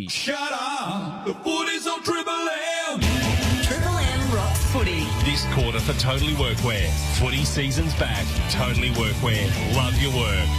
Shut up! The footy's on Triple M! Triple M rocks footy. This quarter for Totally Workwear. Footy season's back. Totally Workwear. Love your work.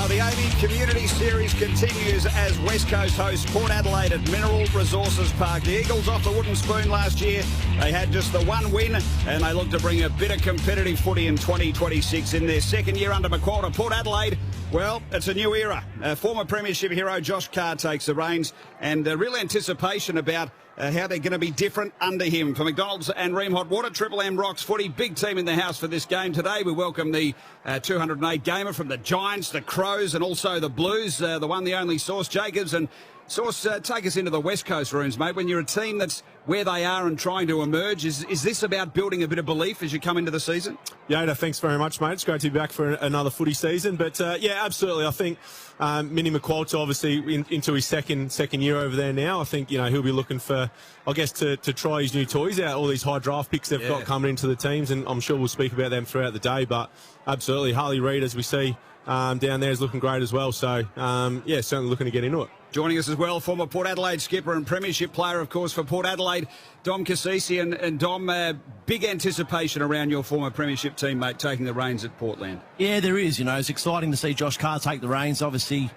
The AAMI Community Series continues as West Coast hosts Port Adelaide at Mineral Resources Park. The Eagles off the wooden spoon last year. They had just the one win and they look to bring a bit of competitive footy in 2026 in their second year under McQualter. Port Adelaide, well, it's a new era. Former Premiership hero Josh Carr takes the reins and real anticipation about how they're going to be different under him. For McDonald's and Ream Hot Water, Triple M rocks footy. Big team in the house for this game today. We welcome the 208 gamer from the Giants, the Crows and also the Blues, the one, the only Sauce Jacobs. And Sauce, take us into the West Coast rooms, mate. When you're a team that's where they are and trying to emerge, is this about building a bit of belief as you come into the season? Yoda, thanks very much, mate. It's great to be back for another footy season. But, yeah, absolutely. I think Mini McQualter obviously into his second year over there now. I think, you know, he'll be looking for, I guess, to try his new toys out, all these high draft picks they've got coming into the teams, and I'm sure we'll speak about them throughout the day. But absolutely, Harley Reid, as we see down there, is looking great as well. So, yeah, certainly looking to get into it. Joining us as well, former Port Adelaide skipper and premiership player, of course, for Port Adelaide, Dom Cassisi. And Dom, big anticipation around your former premiership teammate taking the reins at Portland. Yeah, there is. You know, it's exciting to see Josh Carr take the reins. Obviously,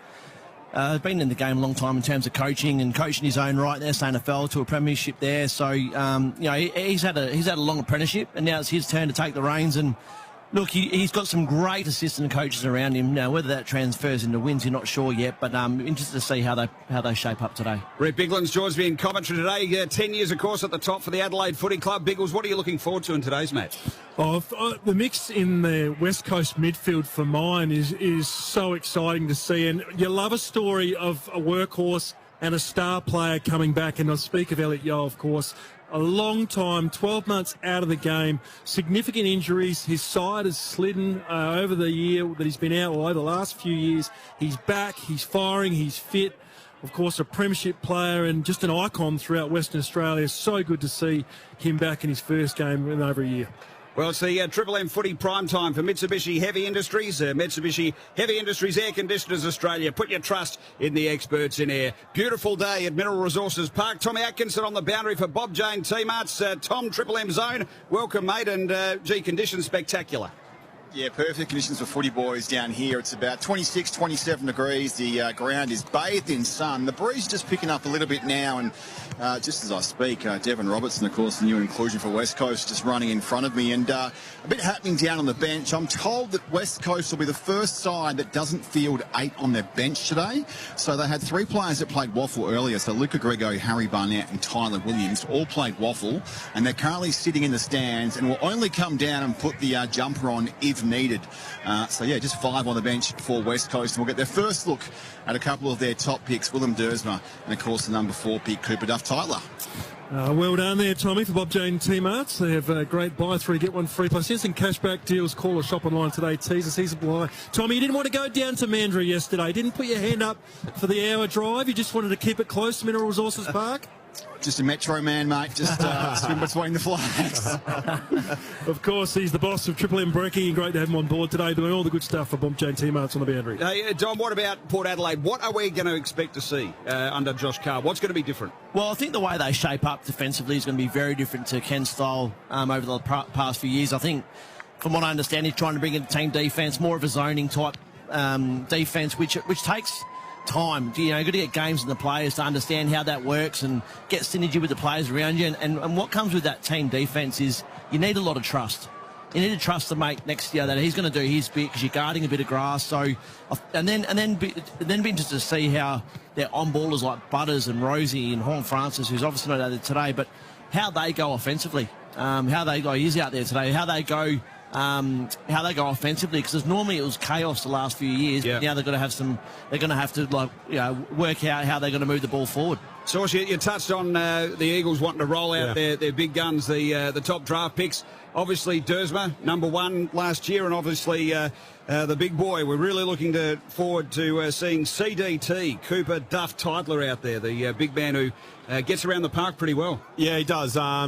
been in the game a long time in terms of coaching and coaching his own right there, NFL to a premiership there. So, you know, he's had a long apprenticeship, and now it's his turn to take the reins. And look, he's got some great assistant coaches around him. Now, whether that transfers into wins, you're not sure yet, but interested to see how they shape up today. Rhett Bigland's joins me in commentary today. 10 years, of course, at the top for the Adelaide Footy Club. Biggles, what are you looking forward to in today's match? The mix in the West Coast midfield for mine is so exciting to see, and you love a story of a workhorse and a star player coming back, and I'll speak of Elliot Yeo, of course. A long time, 12 months out of the game, significant injuries. His side has slidden over the year that he's been out, over the last few years. He's back, he's firing, he's fit. Of course, a premiership player and just an icon throughout Western Australia. So good to see him back in his first game in over a year. Well, it's the Triple M Footy prime time for Mitsubishi Heavy Industries. Mitsubishi Heavy Industries Air Conditioners Australia. Put your trust in the experts in air. Beautiful day at Mineral Resources Park. Tommy Atkinson on the boundary for Bob Jane T-Marts. Tom, Triple M Zone. Welcome, mate. And, gee, conditions spectacular. Yeah, perfect conditions for footy boys down here. It's about 26, 27 degrees. The ground is bathed in sun. The breeze is just picking up a little bit now. And just as I speak, Devon Robertson, of course, the new inclusion for West Coast, just running in front of me. And a bit happening down on the bench. I'm told that West Coast will be the first side that doesn't field 8 on their bench today. So they had 3 players that played waffle earlier. So Luca Grego, Harry Barnett and Tyler Williams all played waffle. And they're currently sitting in the stands and will only come down and put the jumper on if needed. So yeah, just 5 on the bench for West Coast, and we'll get their first look at a couple of their top picks, Willem Dersma and of course the number 4 pick, Cooper Duff-Tyler. Well done there, Tommy, for Bob Jane T-Marts. They have a great buy 3 get 1 free plus instant cashback deals. Call or shop online today. T's and C's apply. Tommy, you didn't want to go down to Mandurah yesterday. Didn't put your hand up for the hour drive. You just wanted to keep it close to Mineral Resources Park. Just a metro man, mate. Just swim between the flags. Of course, he's the boss of Triple M Brekkie. Great to have him on board today, doing all the good stuff for Bob Jane T-Marts on the boundary. Hey, Dom, what about Port Adelaide? What are we going to expect to see under Josh Carr? What's going to be different? Well, I think the way they shape up defensively is going to be very different to Ken's style over the past few years. I think, from what I understand, he's trying to bring in team defence, more of a zoning type defence, which takes time. You know, you've got to get games and the players to understand how that works and get synergy with the players around you. And what comes with that team defence is you need a lot of trust. You need to trust the mate next year that he's going to do his bit because you're guarding a bit of grass. So, and then be interested to see how their on-ballers like Butters and Rosie and Horn Francis, who's obviously not out there today, but how they go offensively, how they go. He's out there today. How they go offensively, because normally it was chaos the last few years. But now they're going to have to work out how they're going to move the ball forward. Sauce, you touched on the Eagles wanting to roll out their big guns, the top draft picks. Obviously, Dersma, number 1 last year, and obviously the big boy. We're really looking forward to seeing CDT, Cooper Duff Titler out there, the big man who gets around the park pretty well. Yeah, he does. I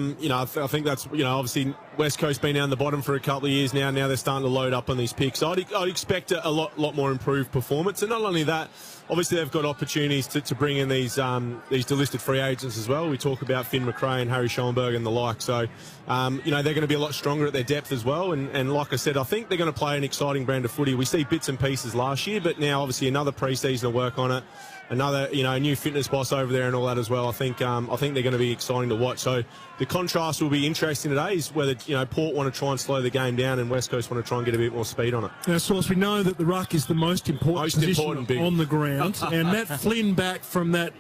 think that's, obviously West Coast been down the bottom for a couple of years now. Now they're starting to load up on these picks. I'd expect a lot more improved performance. And not only that, obviously they've got opportunities to bring in these delisted free agents as well. We talk about Finn McRae and Harry Schoenberg and the like. So, they're going to be a lot stronger at their depth as well. And like I said, I think they're going to play an exciting brand of footy. We see bits and pieces last year, but now obviously another pre-season to work on it. Another, new fitness boss over there and all that as well. I think they're going to be exciting to watch. So the contrast will be interesting today is whether, Port want to try and slow the game down and West Coast want to try and get a bit more speed on it. Now, Sauce, we know that the ruck is the most important position on the ground. And Matt Flynn back from that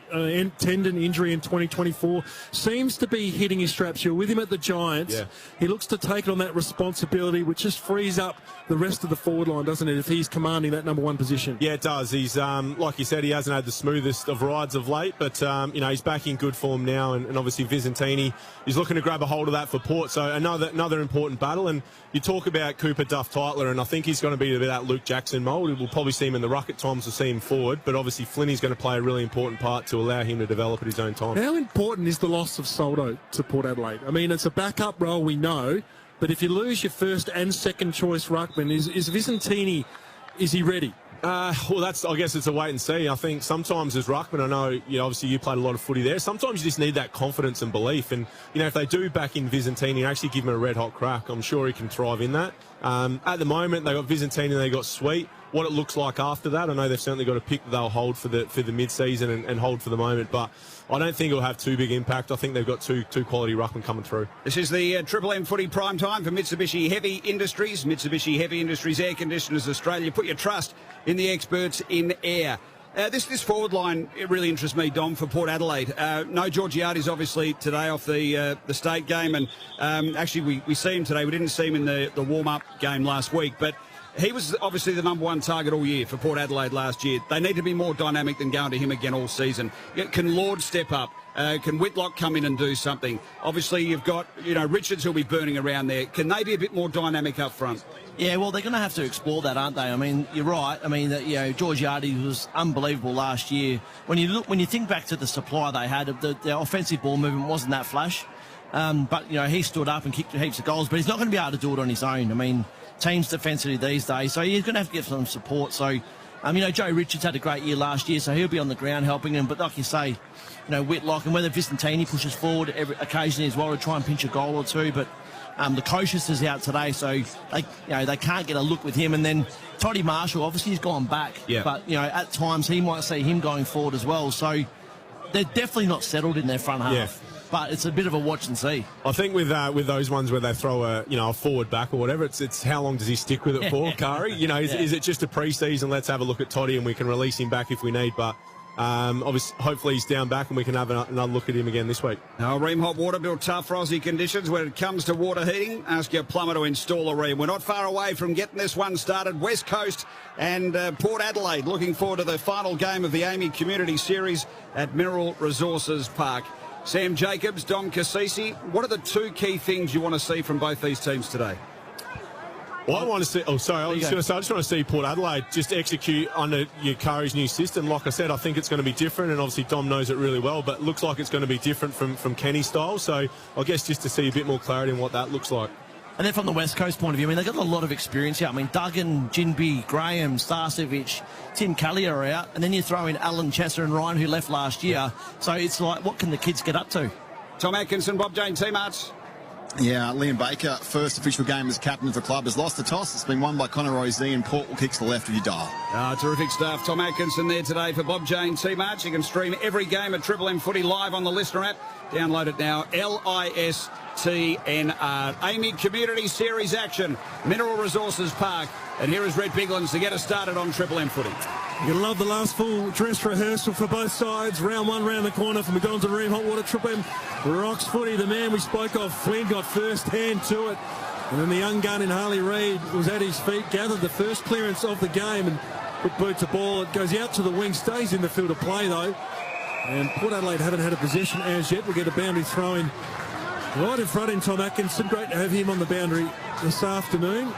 tendon injury in 2024 seems to be hitting his straps. You're with him at the Giants. Yeah. He looks to take on that responsibility, which just frees up the rest of the forward line, doesn't it, if he's commanding that number 1 position? Yeah, it does. He's, like you said, he hasn't had the smoothest of rides of late, but, he's back in good form now, and obviously Visentini is looking to grab a hold of that for Port, so another important battle. And you talk about Cooper Duff Titler, and I think he's going to be a bit of that Luke Jackson mould. We'll probably see him in the ruck at times, we'll see him forward, but obviously Flinny's going to play a really important part to allow him to develop at his own time. How important is the loss of Soldo to Port Adelaide? I mean, it's a backup role, we know, but if you lose your first and second choice ruckman, is Visentini, is he ready? I guess it's a wait and see. I think sometimes as ruckman, I know, obviously you played a lot of footy there. Sometimes you just need that confidence and belief. And, if they do back in Visentini and actually give him a red hot crack, I'm sure he can thrive in that. At the moment, they got Visentini and they got Sweet. What it looks like after that, I know they've certainly got a pick that they'll hold for the mid-season and hold for the moment, but I don't think it'll have too big impact. I think they've got two quality ruckmen coming through. This is the Triple M Footy Prime Time for Mitsubishi Heavy Industries. Mitsubishi Heavy Industries Air Conditioners Australia. Put your trust in the experts in air. This forward line, it really interests me, Dom, for Port Adelaide. No Georgiades obviously today off the state game, and actually we see him today. We didn't see him in the warm-up game last week, but he was obviously the number 1 target all year for Port Adelaide last year. They need to be more dynamic than going to him again all season. Can Lord step up? Can Whitlock come in and do something? Obviously, you've got, Richards who'll be burning around there. Can they be a bit more dynamic up front? Yeah, well, they're going to have to explore that, aren't they? I mean, you're right. I mean, Georgiades was unbelievable last year. When you think back to the supply they had, the offensive ball movement wasn't that flash. But, he stood up and kicked heaps of goals, but he's not going to be able to do it on his own. I mean, teams defensively these days, so he's going to have to get some support. So, Joe Richards had a great year last year, so he'll be on the ground helping him. But like you say, Whitlock, and whether Visentini pushes forward occasionally as well to try and pinch a goal or two. But the Kosciusz is out today, so they can't get a look with him. And then Toddy Marshall, obviously he's gone back, but at times he might see him going forward as well. So they're definitely not settled in their front half. Yeah. But it's a bit of a watch and see. I think with those ones where they throw a forward back or whatever, it's how long does he stick with it for, Kari? Is it just a pre-season? Let's have a look at Toddy and we can release him back if we need. But obviously, hopefully he's down back and we can have another look at him again this week. Now, Ream Hot Water built tough for Aussie conditions. When it comes to water heating, ask your plumber to install a Ream. We're not far away from getting this one started. West Coast and Port Adelaide. Looking forward to the final game of the AAMI Community Series at Mineral Resources Park. Sam Jacobs, Dom Cassisi, what are the 2 key things you want to see from both these teams today? Well, I want to see. I just want to see Port Adelaide just execute under Kari's new system. Like I said, I think it's going to be different, and obviously Dom knows it really well. But it looks like it's going to be different from Kenny's style. So I guess just to see a bit more clarity on what that looks like. And then from the West Coast point of view, they've got a lot of experience here. Duggan, Jinby, Graham, Starcevic, Tim Kelly are out. And then you throw in Alan Chester and Ryan, who left last year. So it's like, what can the kids get up to? Tom Atkinson, Bob Jane, T-Marts. Yeah, Liam Baker, first official game as captain of the club, has lost the toss. It's been won by Connor Rosey, and Port will kick to the left of your dial. Terrific stuff. Tom Atkinson there today for Bob Jane, T-Marts. You can stream every game at Triple M Footy live on the Listener app. Download it now, LISTNR. AAMI Community Series action, Mineral Resources Park. And here is Red Biglands to get us started on Triple M Footy. You're going to love the last full dress rehearsal for both sides. Round 1 round the corner from McDonald's and Ream Hot Water. Triple M rocks footy. The man we spoke of, Flynn, got first hand to it. And then the young gun in Harley Reid was at his feet, gathered the first clearance of the game and put boot to ball. It goes out to the wing, stays in the field of play though. And Port Adelaide haven't had a possession as yet. We'll get a boundary throw-in right in front in Tom Atkinson. Great to have him on the boundary this afternoon.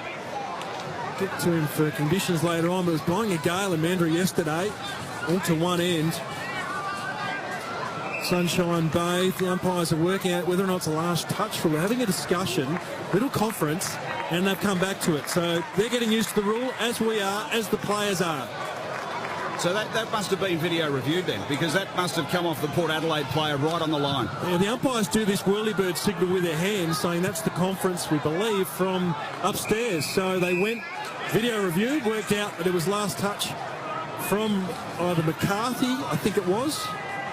Get to him for conditions later on, but it was blowing a gale in Mandurah yesterday, all to one end. Sunshine Bay, the umpires are working out whether or not it's a last touch rule. They're having a discussion, little conference, and they've come back to it. So they're getting used to the rule, as we are, as the players are. So that must have been video reviewed then, because that must have come off the Port Adelaide player right on the line. Yeah, the umpires do this whirlybird signal with their hands, saying that's the conference, we believe, from upstairs. So they went video reviewed, worked out that it was last touch from either McCarthy, I think it was,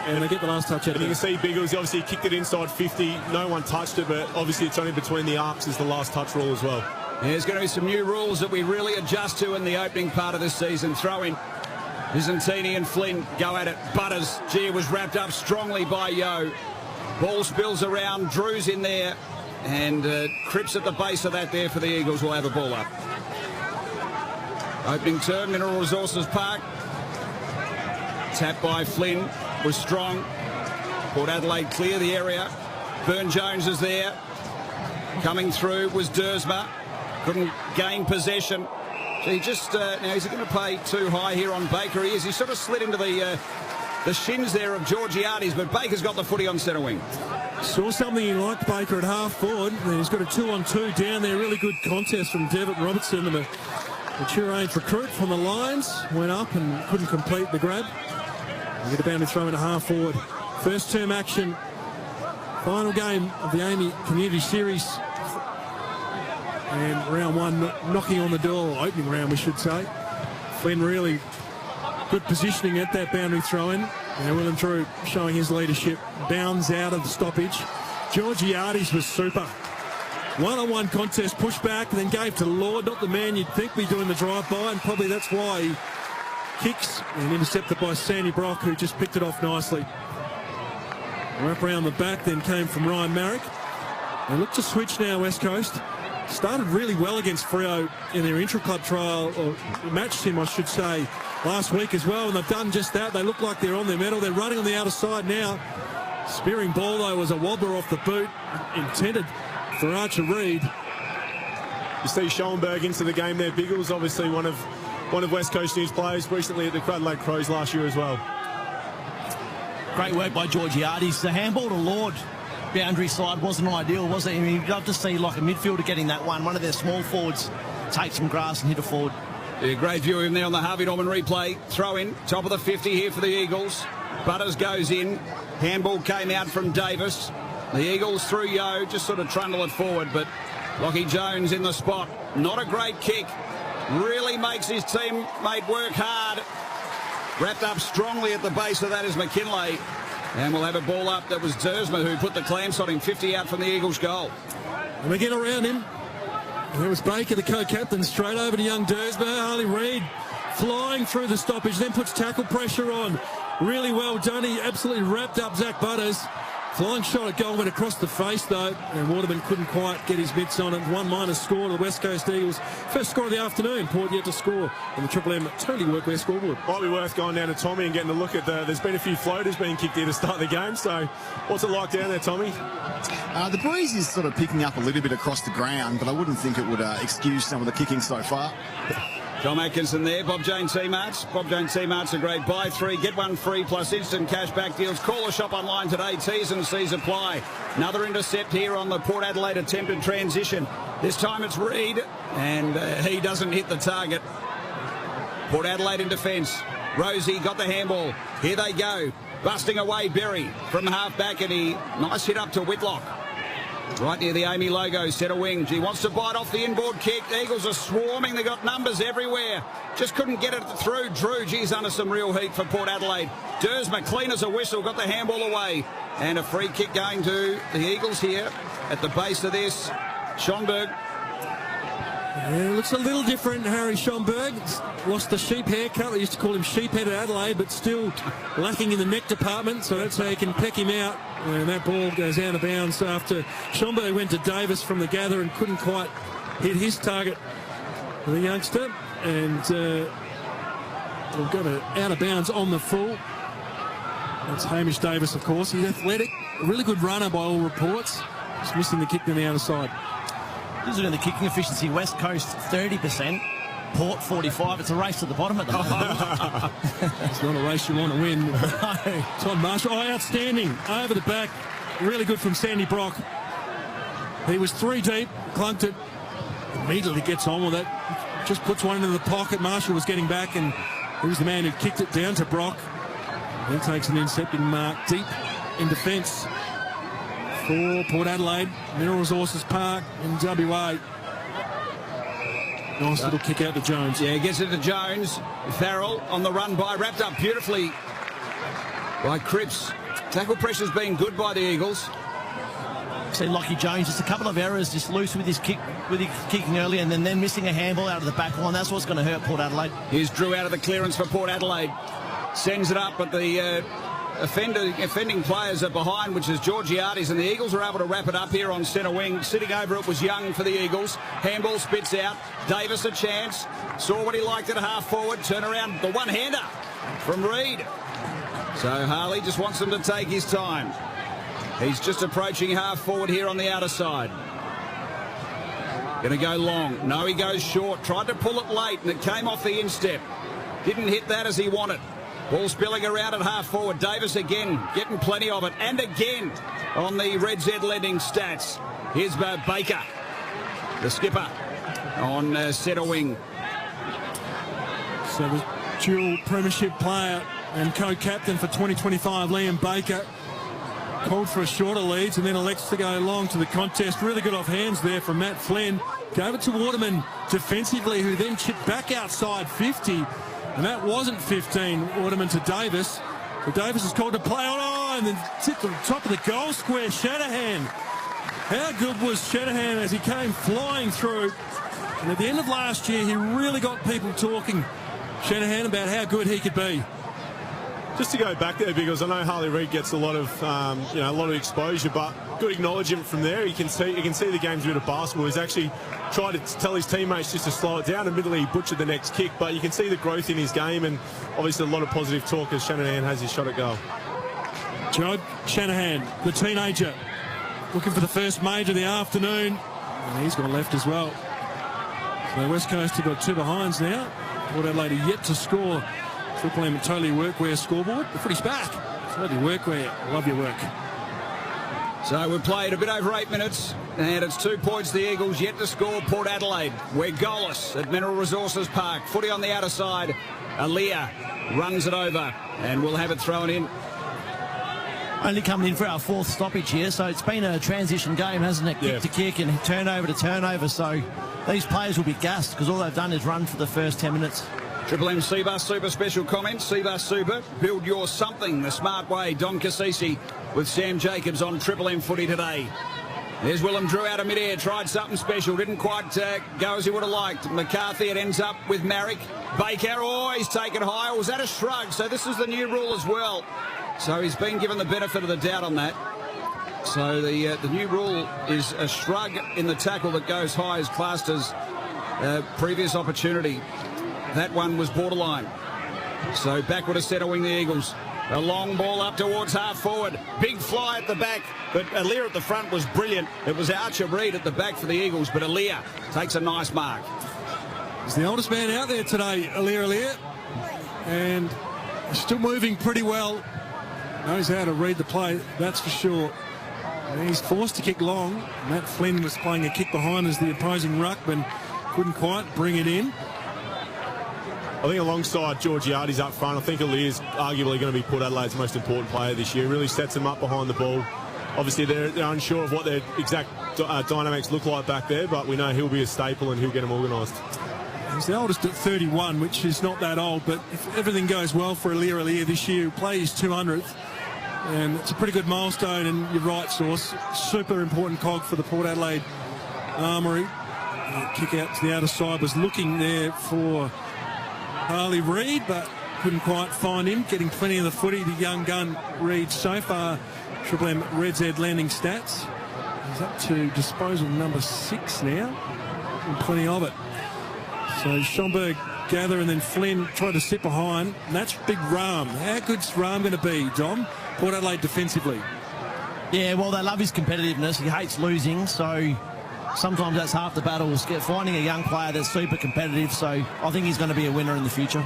and they get the last touch out of it. You can see Biggles, obviously he kicked it inside 50. No one touched it, but obviously it's only between the arcs is the last touch rule as well. There's going to be some new rules that we really adjust to in the opening part of this season. Throw in. Byzantini and Flynn go at it. Butters, gee, it was wrapped up strongly by Yo. Ball spills around. Drew's in there. And Cripps at the base of that there for the Eagles will have a ball up. Opening turn, Mineral Resources Park. Tap by Flynn was strong. Port Adelaide clear the area. Burne-Jones is there. Coming through was Dersma. Couldn't gain possession. So he just, now is he going to play too high here on Baker? He is. He sort of slid into the shins there of Georgiades, but Baker's got the footy on centre wing. Saw something he liked, Baker at half forward. And he's got a 2-on-2 down there. Really good contest from Devitt Robertson, the mature age recruit from the Lions. Went up and couldn't complete the grab. We get a boundary throw into half forward. First term action. Final game of the AAMI Community Series. And round one knocking on the door, opening round we should say. Flynn really good positioning at that boundary throw-in. And Willem Drew showing his leadership. Bounds out of the stoppage. Georgiades was super. One-on-one contest, push back, and then gave to Lord, not the man you'd think be doing the drive-by, and probably that's why he kicks and intercepted by Sandy Brock, who just picked it off nicely. Wrap around the back, then came from Ryan Marrick. They look to switch now, West Coast. Started really well against Freo in their intra-club trial, or matched him, I should say, last week as well, and they've done just that. They look like they're on their mettle. They're running on the outer side now. Spearing ball, though, was a wobbler off the boot, intended for Archer Reid. You see Schoenberg into the game there. Biggles, obviously one of West Coast News players, recently at the Adelaide Crows last year as well. Great work by Georgiades. The handball to Lord boundary side wasn't ideal, was it? I mean, you'd love to see like a midfielder getting that one of their small forwards take some grass and hit a forward. Yeah, great view of him there on the Harvey Norman replay. Throw in, top of the 50 here for the Eagles. Butters goes in. Handball came out from Davis. The Eagles through Yo, just sort of trundle it forward, but Lockie Jones in the spot. Not a great kick. Really makes his teammate work hard. Wrapped up strongly at the base of that is McKinlay. And we'll have a ball up. That was Dersma who put the clamps on him. 50 out from the Eagles' goal. And we get around him. There was Baker, the co-captain, straight over to young Dersma. Harley Reid flying through the stoppage, then puts tackle pressure on. Really well done. He absolutely wrapped up Zach Butters. Flying shot at goal went across the face, though, and Waterman couldn't quite get his mitts on it. 1- score to the West Coast Eagles. First score of the afternoon. Port yet to score on the Triple M Totally Workwear scoreboard. Might be worth going down to Tommy and getting a look at there's been a few floaters being kicked here to start the game. So what's it like down there, Tommy? The breeze is sort of picking up a little bit across the ground, but I wouldn't think it would excuse some of the kicking so far. Tom Atkinson there, Bob Jones T-Marts. Bob Jones T-Marts, a great buy 3, get 1 free plus instant cash back deals. Call or shop online today. T's and C's apply. Another intercept here on the Port Adelaide attempted transition. This time it's Reid, and he doesn't hit the target. Port Adelaide in defence. Rosie got the handball. Here they go. Busting away Berry from half back, and he nice hit up to Whitlock. Right near the AAMI logo, centre wing. He wants to bite off the inboard kick. The Eagles are swarming. They got numbers everywhere. Just couldn't get it through. Drew, geez, under some real heat for Port Adelaide. Dersma clean as a whistle, got the handball away. And a free kick going to the Eagles here at the base of this. Schoenberg. Yeah, looks a little different, Harry Schoenberg. Lost the sheep haircut. They used to call him Sheephead at Adelaide, but still lacking in the neck department, so that's how you can peck him out. And that ball goes out of bounds after Schoenberg went to Davis from the gather and couldn't quite hit his target for the youngster. And we've got it out of bounds on the full. That's Hamish Davis, of course. He's athletic, a really good runner by all reports. Just missing the kick to the outer side. Just looking at the kicking efficiency, West Coast 30%, Port 45. It's a race to the bottom at the moment. It's not a race you want to win. Todd Marshall, outstanding. Over the back, really good from Sandy Brock. He was 3 deep, clunked it, immediately gets on with it. Just puts one into the pocket. Marshall was getting back, and he was the man who kicked it down to Brock. He takes an intercepting mark deep in defence for Port Adelaide, Mineral Resources Park in WA. Nice little kick out to Jones. Yeah, gets it to Jones. Farrell on the run by, wrapped up beautifully by Cripps. Tackle pressure's been good by the Eagles. See Lockie Jones, just a couple of errors, just loose with his kicking early, and then missing a handball out of the back line. That's what's going to hurt Port Adelaide. Here's Drew out of the clearance for Port Adelaide. Sends it up, but the offending players are behind, which is Georgiades, and the Eagles are able to wrap it up here on centre wing. Sitting over it was Young for the Eagles. Handball spits out. Davis a chance. Saw what he liked at half forward. Turn around, the one-hander from Reid. So Harley just wants him to take his time. He's just approaching half forward here on the outer side. Going to go long. No, he goes short. Tried to pull it late, and it came off the instep. Didn't hit that as he wanted. Ball spilling around at half forward. Davis again, getting plenty of it. And again on the Red Z lending stats. Here's Baker, the skipper, on centre wing. So the dual premiership player and co-captain for 2025, Liam Baker, called for a shorter leads and then elects to go long to the contest. Really good off hands there from Matt Flynn. Gave it to Waterman defensively, who then chipped back outside 50. And that wasn't 15, Waterman to Davis. So Davis is called to play on, and then hit the top of the goal square. Shanahan. How good was Shanahan as he came flying through? And at the end of last year, he really got people talking, Shanahan, about how good he could be. Just to go back there, because I know Harley Reid gets a lot of a lot of exposure, but good acknowledgement from there. You can see the game's a bit of basketball. He's actually tried to tell his teammates just to slow it down. Admittedly, he butchered the next kick, but you can see the growth in his game, and obviously a lot of positive talk as Shanahan has his shot at goal. Joe Shanahan, the teenager, looking for the first major of the afternoon, and he's gone left as well. So West Coast have got 2 behinds now. Port Adelaide yet to score. Triple M Totally Workwear scoreboard. The footy's back. Totally Workwear. Love your work. So we've played a bit over 8 minutes, and it's 2 points the Eagles yet to score. Port Adelaide. We're goalless at Mineral Resources Park. Footy on the outer side. Aaliyah runs it over, and we'll have it thrown in. Only coming in for our 4th stoppage here, so it's been a transition game, hasn't it? Kick to kick and turnover to turnover. So these players will be gassed because all they've done is run for the first 10 minutes. Triple M Seabus Super special comments. Seabus Super, build your something the smart way. Don Cassisi with Sam Jacobs on Triple M footy today. There's Willem Drew out of midair, tried something special, didn't quite go as he would have liked. McCarthy, it ends up with Marrick. Baker, oh, he's taken high. Or was that a shrug? So this is the new rule as well. So he's been given the benefit of the doubt on that. So the new rule is a shrug in the tackle that goes high is classed as previous opportunity. That one was borderline. So backward to centre wing the Eagles. A long ball up towards half forward. Big fly at the back, but Aaliyah at the front was brilliant. It was Archer Reid at the back for the Eagles, but Aaliyah takes a nice mark. He's the oldest man out there today, Aaliyah. And still moving pretty well. Knows how to read the play, that's for sure. And he's forced to kick long. Matt Flynn was playing a kick behind as the opposing ruckman couldn't quite bring it in. I think alongside Georgiades up front, I think Aaliyah's arguably going to be Port Adelaide's most important player this year. Really sets them up behind the ball. Obviously, they're unsure of what their exact dynamics look like back there, but we know he'll be a staple and he'll get them organised. He's the oldest at 31, which is not that old, but if everything goes well for Aaliyah this year, he'll play his 200th. And it's a pretty good milestone, and you're right, Sauce. Super important cog for the Port Adelaide Armoury. Kick out to the outer side, was looking there for Harley Reid, but couldn't quite find him. Getting plenty of the footy, the young gun Reid so far. Triple M Red Z landing stats. He's up to disposal number 6 now. And plenty of it. So Schomburg gather, and then Flynn tried to sit behind. And that's big Rahm. How good's Rahm going to be, Dom? Port Adelaide defensively. Yeah, well, they love his competitiveness. He hates losing, so sometimes that's half the battle. Finding a young player that's super competitive, so I think he's going to be a winner in the future.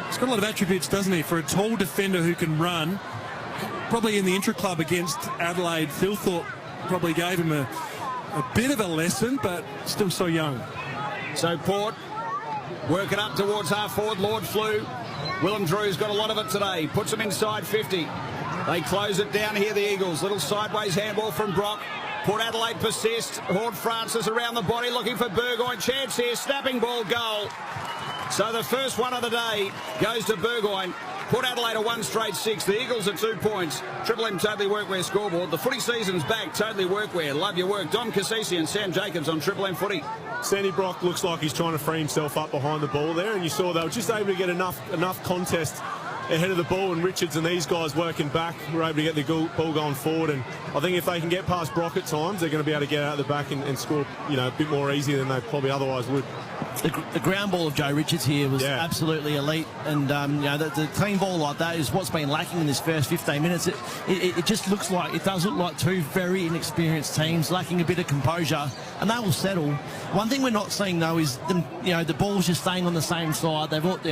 He's got a lot of attributes, doesn't he, for a tall defender who can run. Probably in the intra-club against Adelaide, Phil Thorpe probably gave him a bit of a lesson, but still so young. So Port working up towards half forward. Lord flew. Willem Drew's got a lot of it today. Puts them inside 50. They close it down here, the Eagles. Little sideways handball from Brock. Port Adelaide persist. Horde Francis around the body looking for Burgoyne. Chance here. Snapping ball, goal. So the first one of the day goes to Burgoyne. Port Adelaide are 1 straight 6. The Eagles are 2 points. Triple M Totally Workwear scoreboard. The footy season's back. Totally Workwear. Love your work. Dom Cassisi and Sam Jacobs on Triple M Footy. Sandy Brock looks like he's trying to free himself up behind the ball there, and you saw they were just able to get enough contest ahead of the ball, and Richards and these guys working back were able to get the ball going forward. And I think if they can get past Brock at times, they're going to be able to get out the back and score, a bit more easy than they probably otherwise would. The ground ball of Joe Richards here was absolutely elite, and the clean ball like that is what's been lacking in this first 15 minutes. It just looks like, it does look like two very inexperienced teams lacking a bit of composure, and they will settle. One thing we're not seeing though is them, the ball's just staying on the same side. They've got,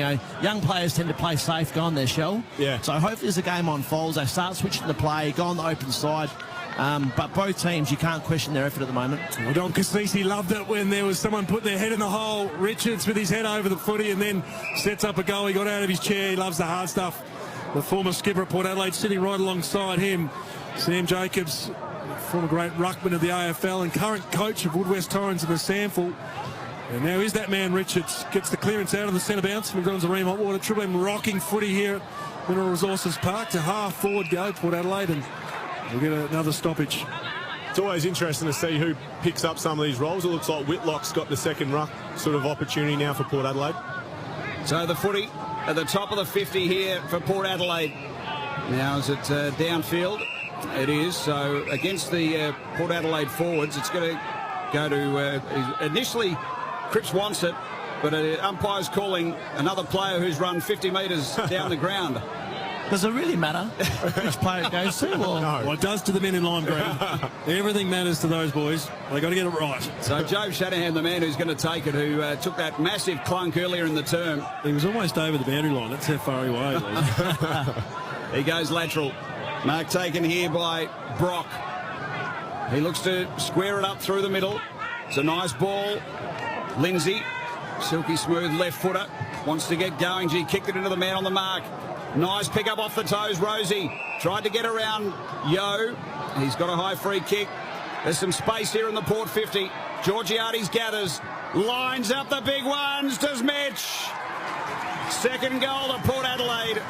young players tend to play safe, go on their shell. Yeah. So hopefully as the game unfolds, they start switching the play, go on the open side. But both teams, you can't question their effort at the moment. Well, Don Cassisi loved it when there was someone put their head in the hole. Richards with his head over the footy and then sets up a goal. He got out of his chair. He loves the hard stuff. The former skipper at Port Adelaide sitting right alongside him. Sam Jacobs, former great ruckman of the AFL and current coach of Wood West Torrens and the Sample. And now is that man Richards. Gets the clearance out of the centre bounce. McDonald's Arena Hot Water. Triple M rocking footy here at Mineral Resources Park to half forward go, Port Adelaide. And we'll get another stoppage. It's always interesting to see who picks up some of these roles. It looks like Whitlock's got the second ruck sort of opportunity now for Port Adelaide. So the footy at the top of the 50 here for Port Adelaide. Now is it downfield? It is. So against the Port Adelaide forwards, it's going to go to initially Cripps wants it, but umpire's calling another player who's run 50 metres down the ground. Does it really matter which player it goes to? Or? No. Well, it does to the men in lime green. Everything matters to those boys. They got to get it right. So Joe Shanahan, the man who's going to take it, who took that massive clunk earlier in the term. He was almost over the boundary line. That's how far he was. He goes lateral. Mark taken here by Brock. He looks to square it up through the middle. It's a nice ball. Lindsay, silky smooth left footer, wants to get going. He kicked it into the man on the mark. Nice pick up off the toes. Rosie tried to get around Yo. He's got a high free kick. There's some space here in the Port 50. Georgiades gathers, lines up the big ones. Does Mitch. Second goal to Port Adelaide.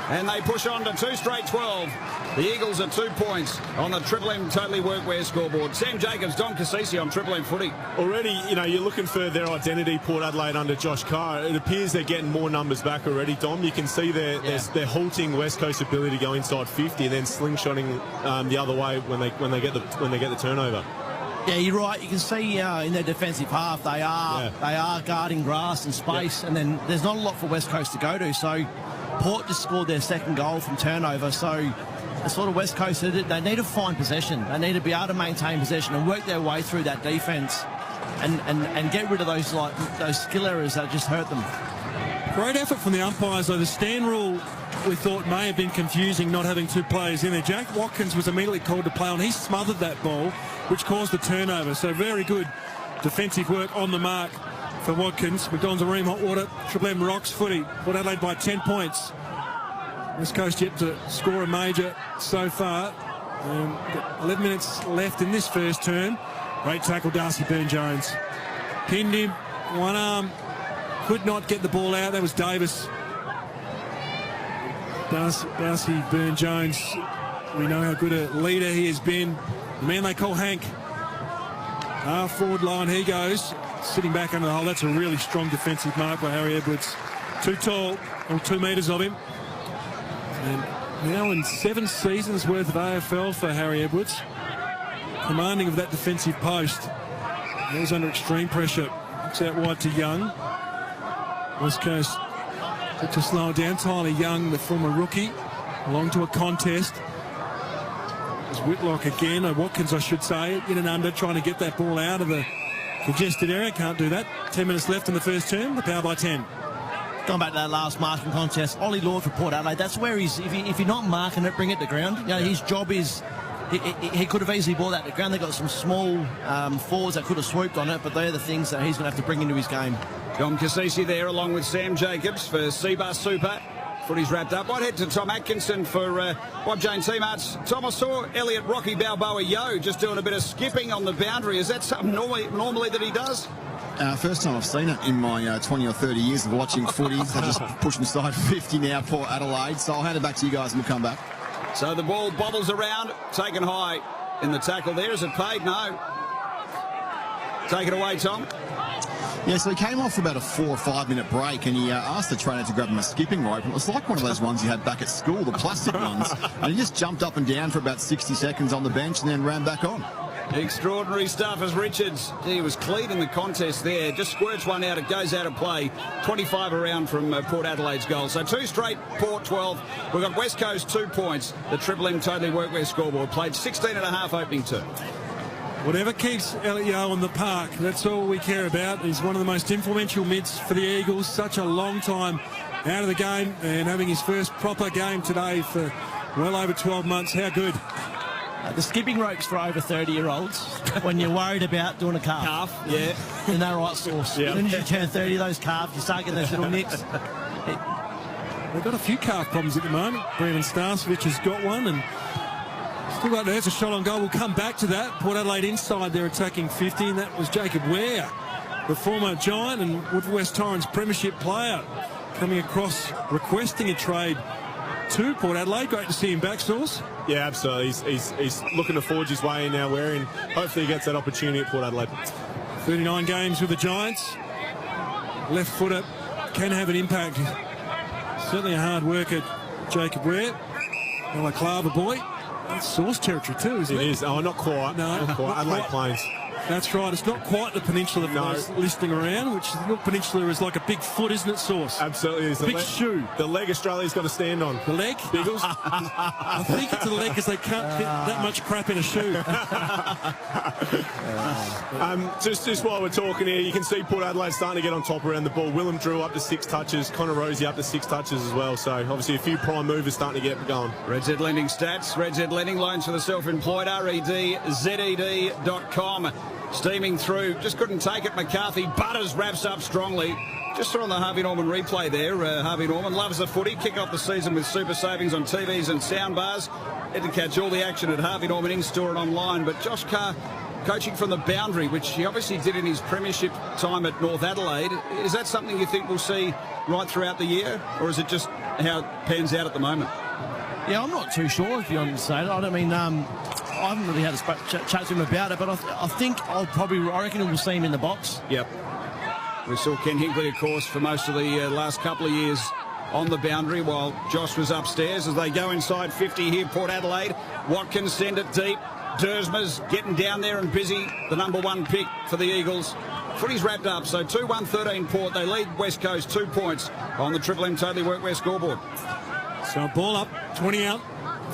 And they push on to 2 straight 12. The Eagles are 2 points on the Triple M Totally Workwear scoreboard. Sam Jacobs, Don Cassisi on Triple M Footy. Already, you're looking for their identity, Port Adelaide under Josh Carr. It appears they're getting more numbers back already, Dom. You can see they're halting West Coast ability to go inside 50 and then slingshotting the other way when they get the turnover. Yeah, you're right. You can see in their defensive half they are guarding grass and space, and then there's not a lot for West Coast to go to. So Port just scored their second goal from turnover. So the sort of West Coast, they need to find possession. They need to be able to maintain possession and work their way through that defence and get rid of those skill errors that just hurt them. Great effort from the umpires, though. The stand rule, we thought, may have been confusing, not having 2 players in there. Jack Watkins was immediately called to play on. He smothered that ball, which caused the turnover. So very good defensive work on the mark for Watkins. McDonald's Arena Hot Water, Triple M rocks footy. Port Adelaide by 10 points. West Coast yet to score a major so far. 11 minutes left in this first term. Great tackle, Darcy Byrne-Jones. Pinned him, one arm. Could not get the ball out. That was Davis. Darcy Byrne-Jones. We know how good a leader he has been. The man they call Hank. Half forward line he goes. Sitting back under the hole. That's a really strong defensive mark by Harry Edwards. Too tall, or 2 metres of him. And now in 7 seasons worth of AFL for Harry Edwards. Commanding of that defensive post. He was under extreme pressure. Looks out wide to Young. West Coast to slow it down. Tyler Young, the former rookie, along to a contest. There's Whitlock again, or Watkins I should say, in and under, trying to get that ball out of the congested area. Can't do that. 10 minutes left in the first term. The Power by 10. Going back to that last marking contest, Ollie Lord for Port Adelaide, that's where he's, if you're not marking it, bring it to ground. You know, his job is, he could have easily brought that to ground. They've got some small forwards that could have swooped on it, but they're the things that he's going to have to bring into his game. Tom Cassisi there along with Sam Jacobs for Seabar Super. Footy's wrapped up. I'd head to Tom Atkinson for Bob Jane teammates. Tom, I saw Elliot Rocky Balboa Yo just doing a bit of skipping on the boundary. Is that something normally that he does? First time I've seen it in my 20 or 30 years of watching footy. They just pushed inside 50 now, Port Adelaide. So I'll hand it back to you guys and we'll come back. So the ball bobbles around, taken high in the tackle there. Is it paid? No. Take it away, Tom. Yeah, so he came off for about a 4 or 5 minute break and he asked the trainer to grab him a skipping rope. And it was like one of those ones you had back at school, the plastic ones. And he just jumped up and down for about 60 seconds on the bench and then ran back on. Extraordinary stuff as Richards. He was clean in the contest there. Just squirts one out. It goes out of play. 25 around from Port Adelaide's goal. So 2 straight, Port 12. We've got West Coast 2 points. The Triple M Totally Workwear scoreboard. Played 16.5 opening term. Whatever keeps Elliot Yeo on the park, that's all we care about. He's one of the most influential mids for the Eagles. Such a long time out of the game and having his first proper game today for well over 12 months. How good. The skipping ropes for over 30-year-olds when you're worried about doing a calf. Yeah. In that right source. Yeah. As soon as you turn 30, those calves, you start getting those little nicks. They've got a few calf problems at the moment. Brandon Starcevich has got one and still got, there's a shot on goal. We'll come back to that. Port Adelaide inside, they're attacking 50, and that was Jacob Ware, the former Giant and West Torrens premiership player, coming across requesting a trade to Port Adelaide. Great to see him back, Source. Yeah, absolutely. He's looking to forge his way in now, Ware, and hopefully he gets that opportunity at Port Adelaide. 39 games with the Giants. Left footer can have an impact. Certainly a hard worker, Jacob Ware. Balaclava boy. That's Source territory too, isn't it? It is. Oh, not quite. No, not quite. Adelaide Plains. That's right. It's not quite the peninsula that I was listing around, which the peninsula is like a big foot, isn't it, Source? Absolutely is. Big shoe. The leg Australia's got to stand on. The leg? Biggles. I think it's the leg because they can't fit that much crap in a shoe. Just while we're talking here, you can see Port Adelaide starting to get on top around the ball. Willem Drew up to 6 touches. Connor Rosie up to 6 touches as well. So obviously a few prime movers starting to get going. Red Z Lending stats. Red Z Lending loans for the self-employed. REDZED.com. Steaming through. Just couldn't take it. McCarthy. Butters wraps up strongly. Just saw on the Harvey Norman replay there. Harvey Norman loves the footy. Kick off the season with super savings on TVs and soundbars. Had to catch all the action at Harvey Norman in-store and online. But Josh Carr coaching from the boundary, which he obviously did in his premiership time at North Adelaide. Is that something you think we'll see right throughout the year? Or is it just how it pans out at the moment? Yeah, I'm not too sure, if you want to say it. I don't mean, I haven't really had a chat to him about it, but I think I reckon we'll see him in the box. Yep. We saw Ken Hinkley, of course, for most of the last couple of years on the boundary while Josh was upstairs. As they go inside 50 here, Port Adelaide. Watkins send it deep. Dersma's getting down there and busy. The number 1 pick for the Eagles. Footy's wrapped up, so 2-1-13 Port. They lead West Coast 2 points on the Triple M Totally Workwear scoreboard. So ball up, 20 out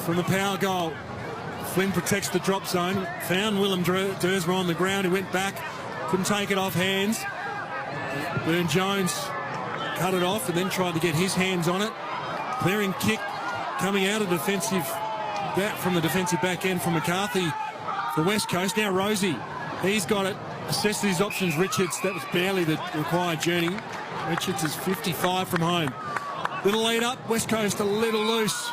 from the power goal. Flynn protects the drop zone. Found Willem Dersma on the ground. He went back, couldn't take it off hands. Burne-Jones cut it off and then tried to get his hands on it. Clearing kick coming out of defensive back from the defensive back end from McCarthy for West Coast. Now Rosie, he's got it. Assessed his options. Richards, that was barely the required journey. Richards is 55 from home. Little lead up, West Coast a little loose.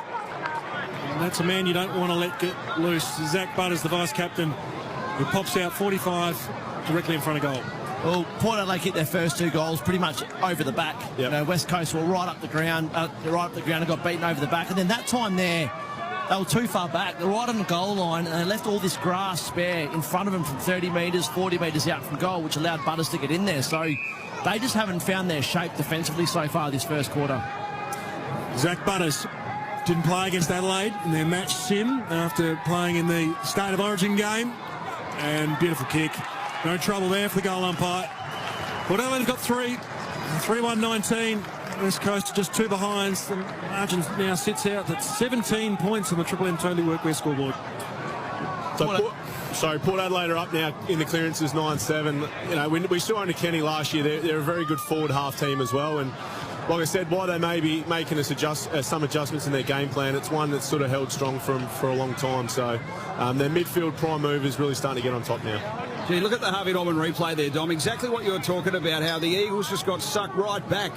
And that's a man you don't want to let get loose. Zach Butters, the vice captain, who pops out 45 directly in front of goal. Well, Port Adelaide kicked their first 2 goals pretty much over the back. Yep. You know, West Coast were right up the ground and got beaten over the back. And then that time there, they were too far back. They're right on the goal line, and they left all this grass spare in front of them from 30 metres, 40 metres out from goal, which allowed Butters to get in there. So they just haven't found their shape defensively so far this first quarter. Zach Butters didn't play against Adelaide in their match sim after playing in the State of Origin game. And beautiful kick. No trouble there for the goal umpire. Port Adelaide have got 3. 3-1-19. West Coast just 2 behind. The margin now sits out at 17 points on the Triple M Totally Workwear scoreboard. Port Adelaide are up now in the clearances 9-7. You know, we saw under Kenny last year. They're a very good forward half team as well. And like I said, while they may be making some adjustments in their game plan, it's one that's sort of held strong for a long time. So their midfield prime move is really starting to get on top now. Gee, look at the Harvey Norman replay there, Dom. Exactly what you were talking about, how the Eagles just got sucked right back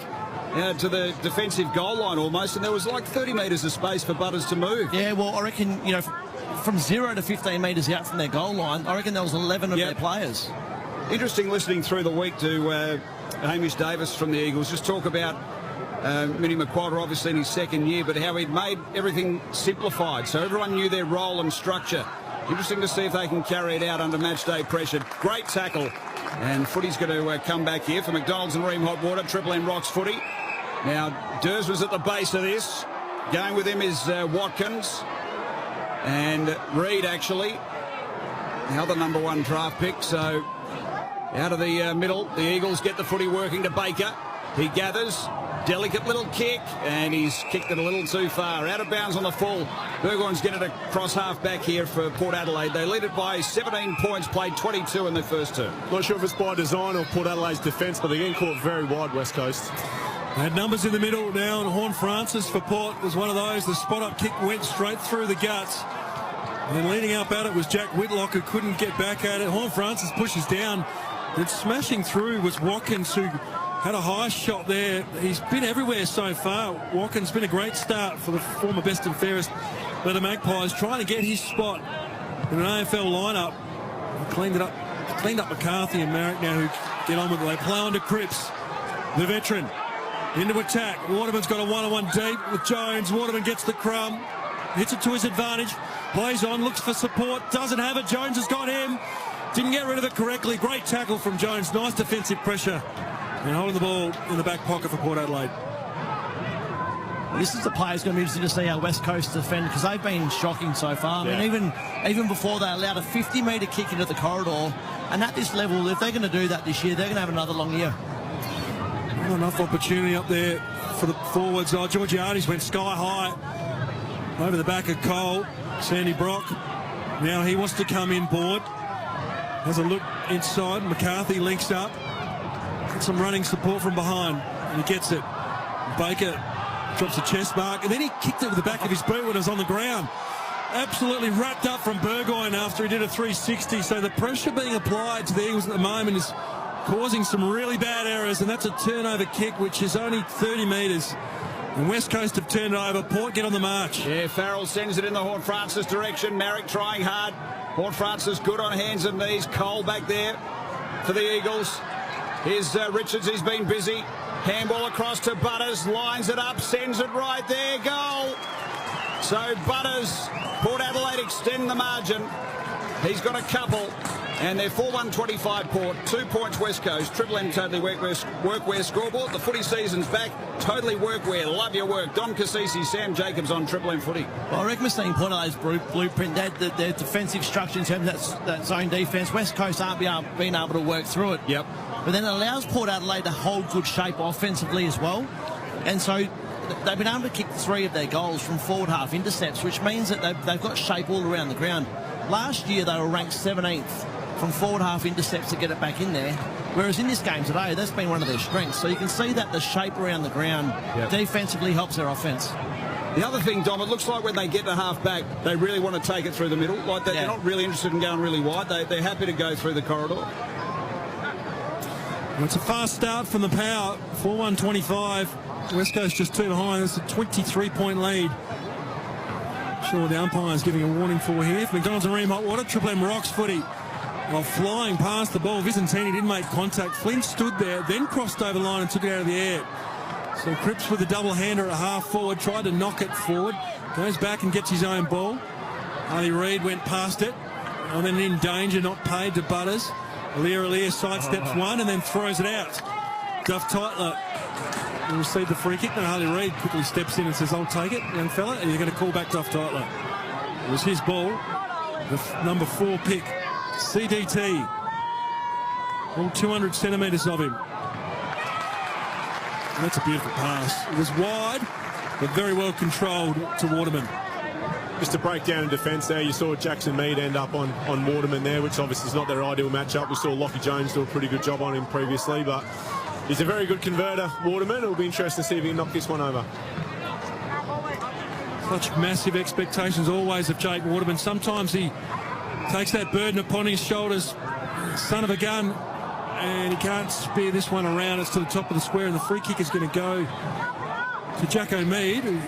to the defensive goal line almost, and there was like 30 metres of space for Butters to move. Yeah, well, I reckon, you know, from 0 to 15 metres out from their goal line, I reckon there was 11 of their players. Interesting listening through the week to Hamish Davis from the Eagles just talk about Minnie McQualter, obviously in his second year, but how he'd made everything simplified, so everyone knew their role and structure. Interesting to see if they can carry it out under match day pressure. Great tackle. And footy's going to come back here for McDonald's and Ream Hot Water. Triple M Rocks footy. Now, Durs was at the base of this. Going with him is Watkins. And Reid, actually. The other number 1 draft pick. So, out of the middle, the Eagles get the footy working to Baker. He gathers. Delicate little kick, and he's kicked it a little too far. Out of bounds on the full. Burgoyne's getting it across half back here for Port Adelaide. They lead it by 17 points, played 22 in their first term. Not sure if it's by design or Port Adelaide's defence, but they're getting caught very wide, West Coast. They had numbers in the middle now, and Horn Francis for Port was one of those. The spot-up kick went straight through the guts. And then leading up at it was Jack Whitlock, who couldn't get back at it. Horn Francis pushes down. And smashing through was Watkins, who had a high shot there. He's been everywhere so far. Watkins been a great start for the former best and fairest Leather Magpies, trying to get his spot in an AFL lineup. He cleaned up McCarthy and Marrick now, who get on with it. They play on to Cripps, the veteran, into attack. Waterman's got a one-on-one deep with Jones. Waterman gets the crumb, hits it to his advantage, plays on, looks for support, doesn't have it. Jones has got him, didn't get rid of it correctly. Great tackle from Jones, nice defensive pressure. And holding the ball in the back pocket for Port Adelaide. This is the players going to be interesting to see how West Coast defend, because they've been shocking so far. I mean, even before they allowed a 50-metre kick into the corridor, and at this level, if they're going to do that this year, they're going to have another long year. Not enough opportunity up there for the forwards. Georgiades went sky high over the back of Cole. Sandy Brock, now he wants to come in board. Has a look inside. McCarthy links up. Some running support from behind, and he gets it. Baker drops a chest mark, and then he kicked it with the back of his boot when it was on the ground. Absolutely wrapped up from Burgoyne after he did a 360. So the pressure being applied to the Eagles at the moment is causing some really bad errors, and that's a turnover kick, which is only 30 metres. And West Coast have turned it over. Port get on the march. Yeah, Farrell sends it in the Horn Francis direction. Marrick trying hard. Horn Francis good on hands and knees. Cole back there for the Eagles. Here's Richards, he's been busy. Handball across to Butters, lines it up, sends it right there, goal. So Butters, Port Adelaide extend the margin. He's got a couple, and they're 4-1-25 Port, 2 points West Coast. Triple M Totally Workwear scoreboard. The footy season's back. Totally Workwear, love your work. Dom Cassisi, Sam Jacobs on Triple M footy. Well, I reckon we're seeing Port Adelaide's blueprint, their defensive structure in terms of that zone defence. West Coast aren't being able to work through it. Yep. But then it allows Port Adelaide to hold good shape offensively as well. And so they've been able to kick 3 of their goals from forward half intercepts, which means that they've got shape all around the ground. Last year they were ranked 17th from forward half intercepts to get it back in there, whereas in this game today that's been one of their strengths. So you can see that the shape around the ground defensively helps their offence. The other thing, Dom, it looks like when they get to half back, they really want to take it through the middle. Like they're not really interested in going really wide. They're happy to go through the corridor. It's a fast start from the power. 4-1-25. West Coast just 2 behind. It's a 23-point lead. Sure, the umpire's giving a warning for here. For McDonald's and Ream Hot Water, Triple M Rocks footy. While flying past the ball, Vicentini didn't make contact. Flynn stood there, then crossed over the line and took it out of the air. So Cripps with a double-hander at half forward, tried to knock it forward. Goes back and gets his own ball. Harley Reid went past it. And then in danger, not paid to Butters. Aliir sidesteps one and then throws it out. Duff Tytler will receive the free kick. Now Harley Reid quickly steps in and says, I'll take it, young fella. And you're going to call back Duff Tytler. It was his ball. The number 4 pick, CDT. All 200 centimetres of him. And that's a beautiful pass. It was wide, but very well controlled to Waterman. Just to break down in defence there, you saw Jackson Mead end up on Waterman there, which obviously is not their ideal matchup. We saw Lockie Jones do a pretty good job on him previously, but he's a very good converter, Waterman. It'll be interesting to see if he can knock this one over. Such massive expectations always of Jake Waterman. Sometimes he takes that burden upon his shoulders, son of a gun, and he can't spear this one around. It's to the top of the square, and the free kick is going to go to Jacko Mead, who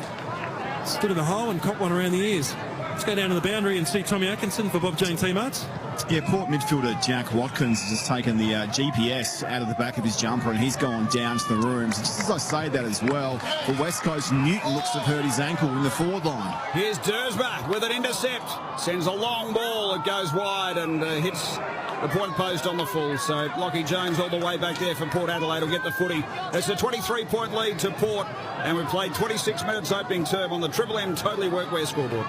stood in the hole and caught one around the ears. Let's go down to the boundary and see Tommy Atkinson for Bob Jane T-Marts. Yeah, Port midfielder Jack Watkins has taken the GPS out of the back of his jumper and he's gone down to the rooms. And just as I say that as well, for West Coast, Newton looks to have hurt his ankle in the forward line. Here's Dersma with an intercept. Sends a long ball. It goes wide and hits the point post on the full. So Lockie Jones all the way back there for Port Adelaide will get the footy. It's a 23-point lead to Port, and we've played 26 minutes opening term on the Triple M Totally Workwear scoreboard.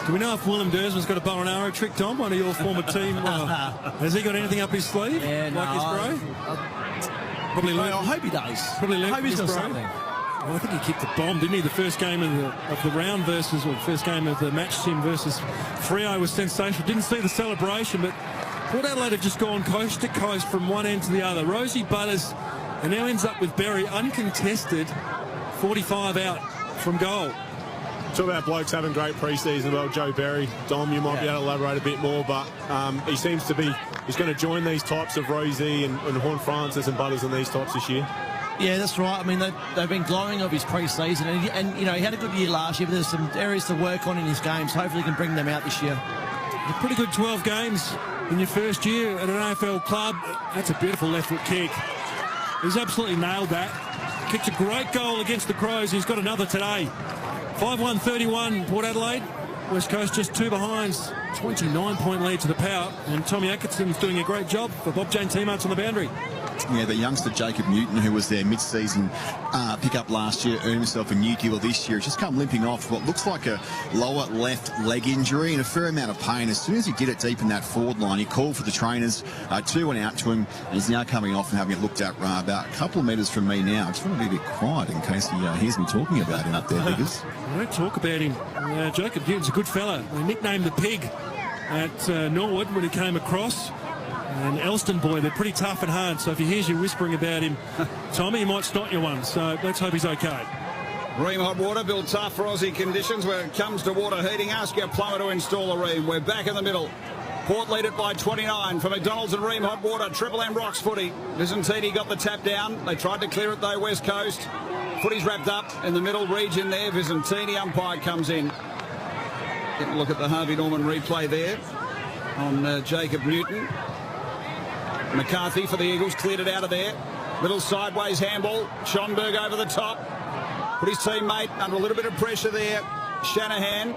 Do we know if Willem Dersman's got a bow and arrow trick, Tom? One of your former team. Has he got anything up his sleeve? Yeah, like his bro? Probably I hope he does. Probably I hope he's his got bro. something. Well, I think he kicked the bomb, didn't he? The first game of the round versus, or the first game of the match sim versus Freo was sensational. Didn't see the celebration, but Port Adelaide have just gone coast to coast from one end to the other. Rosie Butters, and now ends up with Berry uncontested, 45 out from goal. Talk about blokes having great pre-season. Well, Joe Berry, Dom, you might be able to elaborate a bit more, but he seems to be, he's going to join these types of Rosie and Horn Francis and Butters and these types this year. Yeah, that's right. I mean, they've been glowing of his pre-season, and you know, he had a good year last year, but there's some areas to work on in his games. Hopefully he can bring them out this year. A pretty good 12 games in your first year at an AFL club. That's a beautiful left foot kick. He's absolutely nailed that. Kicked a great goal against the Crows. He's got another today. 5-1-31 Port Adelaide. West Coast just two behinds. 29-point lead to the Power. And Tommy Atkinson's doing a great job for Bob Jane T-Marts on the boundary. Yeah, the youngster Jacob Newton, who was their mid-season pick-up last year, earned himself a new deal this year. He's just come limping off what looks like a lower left leg injury and a fair amount of pain. As soon as he did it deep in that forward line, he called for the trainers. Two went out to him, and he's now coming off and having it looked at about a couple of metres from me now. I just want to be a bit quiet in case he hears me talking about him up there, Vickers. Don't talk about him. Jacob Newton's a good fella. They nicknamed the Pig at Norwood when he came across. And Elston boy, they're pretty tough and hard. So if he hears you whispering about him, Tommy, he might snot you one. So let's hope he's okay. Ream hot water built tough for Aussie conditions. When it comes to water heating, ask your plumber to install a Ream. We're back in the middle. Port lead it by 29 for McDonald's and Ream hot water. Triple M rocks footy. Visentini got the tap down. They tried to clear it though, West Coast. Footy's wrapped up in the middle region there. Visentini, umpire comes in. Get a look at the Harvey Norman replay there on Jacob Newton. McCarthy for the Eagles cleared it out of there. Little sideways handball. Schonberg over the top. Put his teammate under a little bit of pressure there. Shanahan.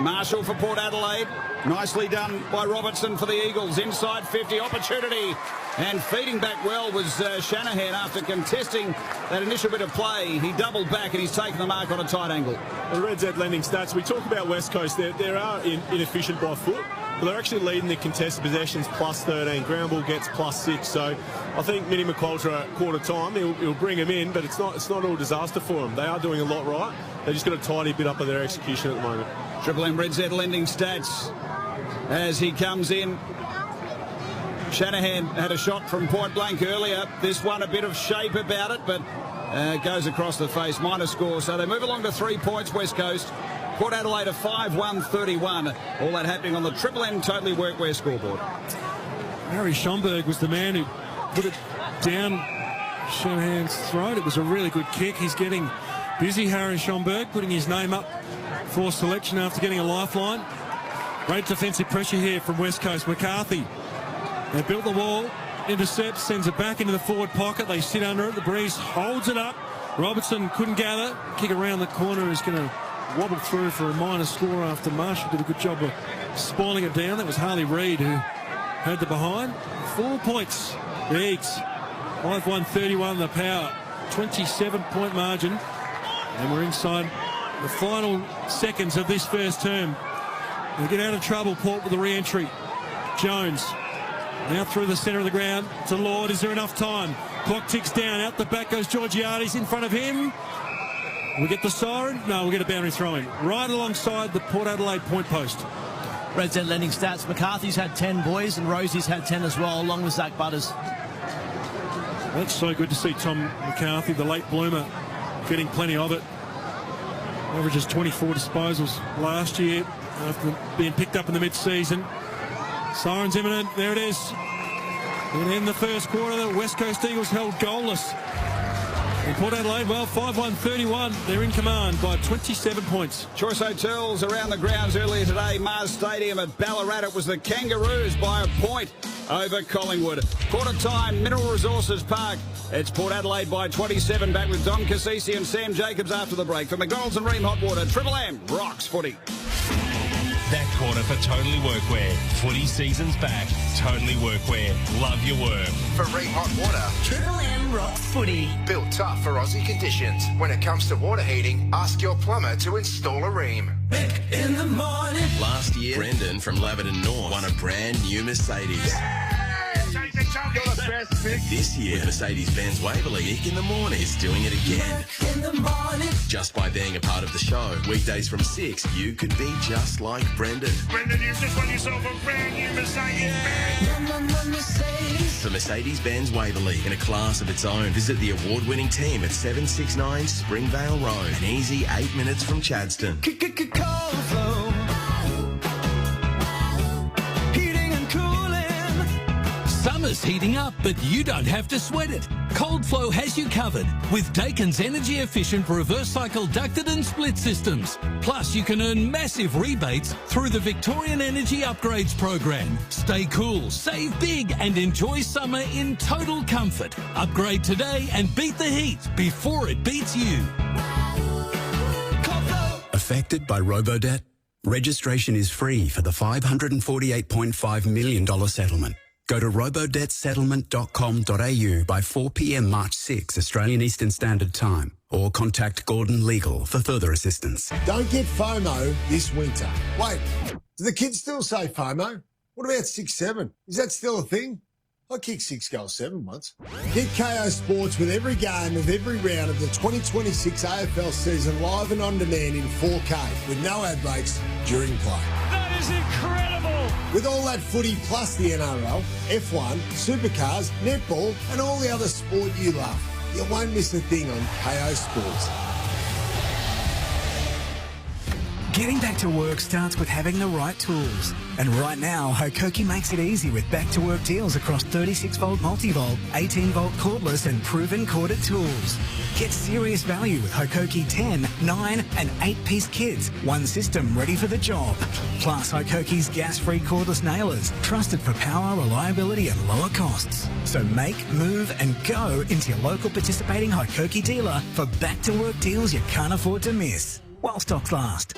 Marshall for Port Adelaide. Nicely done by Robertson for the Eagles. Inside 50 opportunity. And feeding back well was Shanahan after contesting that initial bit of play. He doubled back and he's taken the mark on a tight angle. The Red Z lending stats, we talk about West Coast. They are inefficient by foot. But they're actually leading the contested possessions plus 13. Ground ball gets plus 6. So I think Minnie McQualter at quarter time, he'll bring him in, but it's not all disaster for them. They are doing a lot right. They just got a tidy bit up of their execution at the moment. Triple M Red Z lending stats as he comes in. Shanahan had a shot from point blank earlier. This one a bit of shape about it, but goes across the face. Minor score. So they move along to 3 points, West Coast. Port Adelaide a 5-1-31. All that happening on the Triple M Totally Workwear scoreboard. Harry Schonberg was the man who put it down Shanahan's throat. It was a really good kick. He's getting busy, Harry Schonberg, putting his name up for selection after getting a lifeline. Great defensive pressure here from West Coast. McCarthy. They built the wall, intercepts, sends it back into the forward pocket. They sit under it. The breeze holds it up. Robertson couldn't gather. Kick around the corner is going to wobble through for a minor score after Marshall did a good job of spoiling it down. That was Harley Reid who had the behind. 4 points. The Eagles. 5-1-31 the Power. 27-point margin. And we're inside the final seconds of this first term. They get out of trouble, Port, with the re-entry. Jones. Now through the centre of the ground to Lord. Is there enough time? Clock ticks down. Out the back goes Georgiades in front of him. We get the siren. No, we get a boundary throw-in. Right alongside the Port Adelaide point post. Red Z lending stats. McCarthy's had 10 boys and Rosie's had 10 as well, along with Zach Butters. That's so good to see Tom McCarthy, the late bloomer, getting plenty of it. Averages 24 disposals last year after being picked up in the mid-season. Siren's imminent. There it is. And in the first quarter, the West Coast Eagles held goalless. And Port Adelaide, well, 5-1-31. They're in command by 27 points. Choice hotels around the grounds earlier today. Mars Stadium at Ballarat. It was the Kangaroos by a point over Collingwood. Quarter time, Mineral Resources Park. It's Port Adelaide by 27. Back with Dom Cassisi and Sam Jacobs after the break. For McDonald's and Ream Hot Water, Triple M rocks footy. That quarter for Totally Workwear. Footy season's back. Totally Workwear. Love your work. For Ream Hot Water, Triple M rocks footy. built tough for Aussie conditions. When it comes to water heating, ask your plumber to install a Ream. In the morning. Last year, Brendan from Laverton North won a brand new Mercedes. This year, Mercedes-Benz Waverley, Nick in the morning, is doing it again. In the morning. Just by being a part of the show, weekdays from 6, you could be just like Brendan. Brendan, you've just won yourself a brand new Mercedes-Benz. For Mercedes-Benz Waverley, in a class of its own, visit the award-winning team at 769 Springvale Road, an easy 8 minutes from Chadstone. Cold flow. Heating and cooling. Summer's heating up, but you don't have to sweat it. Cold Flow has you covered with Dakin's energy-efficient reverse cycle ducted and split systems. Plus, you can earn massive rebates through the Victorian Energy Upgrades program. Stay cool, save big, and enjoy summer in total comfort. Upgrade today and beat the heat before it beats you. Affected by Robodebt? Registration is free for the $548.5 million settlement. Go to robodebtsettlement.com.au by 4 p.m. March 6, Australian Eastern Standard Time, or contact Gordon Legal for further assistance. Don't get FOMO this winter. Wait, do the kids still say FOMO? What about 6-7? Is that still a thing? I kicked 6 goals 7 once. Get KO Sports with every game of every round of the 2026 AFL season live and on demand in 4K with no ad breaks during play. That is incredible. With all that footy plus the NRL, F1, Supercars, netball and all the other sport you love. You won't miss a thing on KO Sports. Getting back to work starts with having the right tools. And right now, Hokoki makes it easy with back-to-work deals across 36-volt multi-volt, 18-volt cordless and proven corded tools. Get serious value with Hokoki 10, 9 and 8-piece kits. One system ready for the job. Plus Hokoki's gas-free cordless nailers, trusted for power, reliability and lower costs. So make, move and go into your local participating Hokoki dealer for back-to-work deals you can't afford to miss. While stocks last.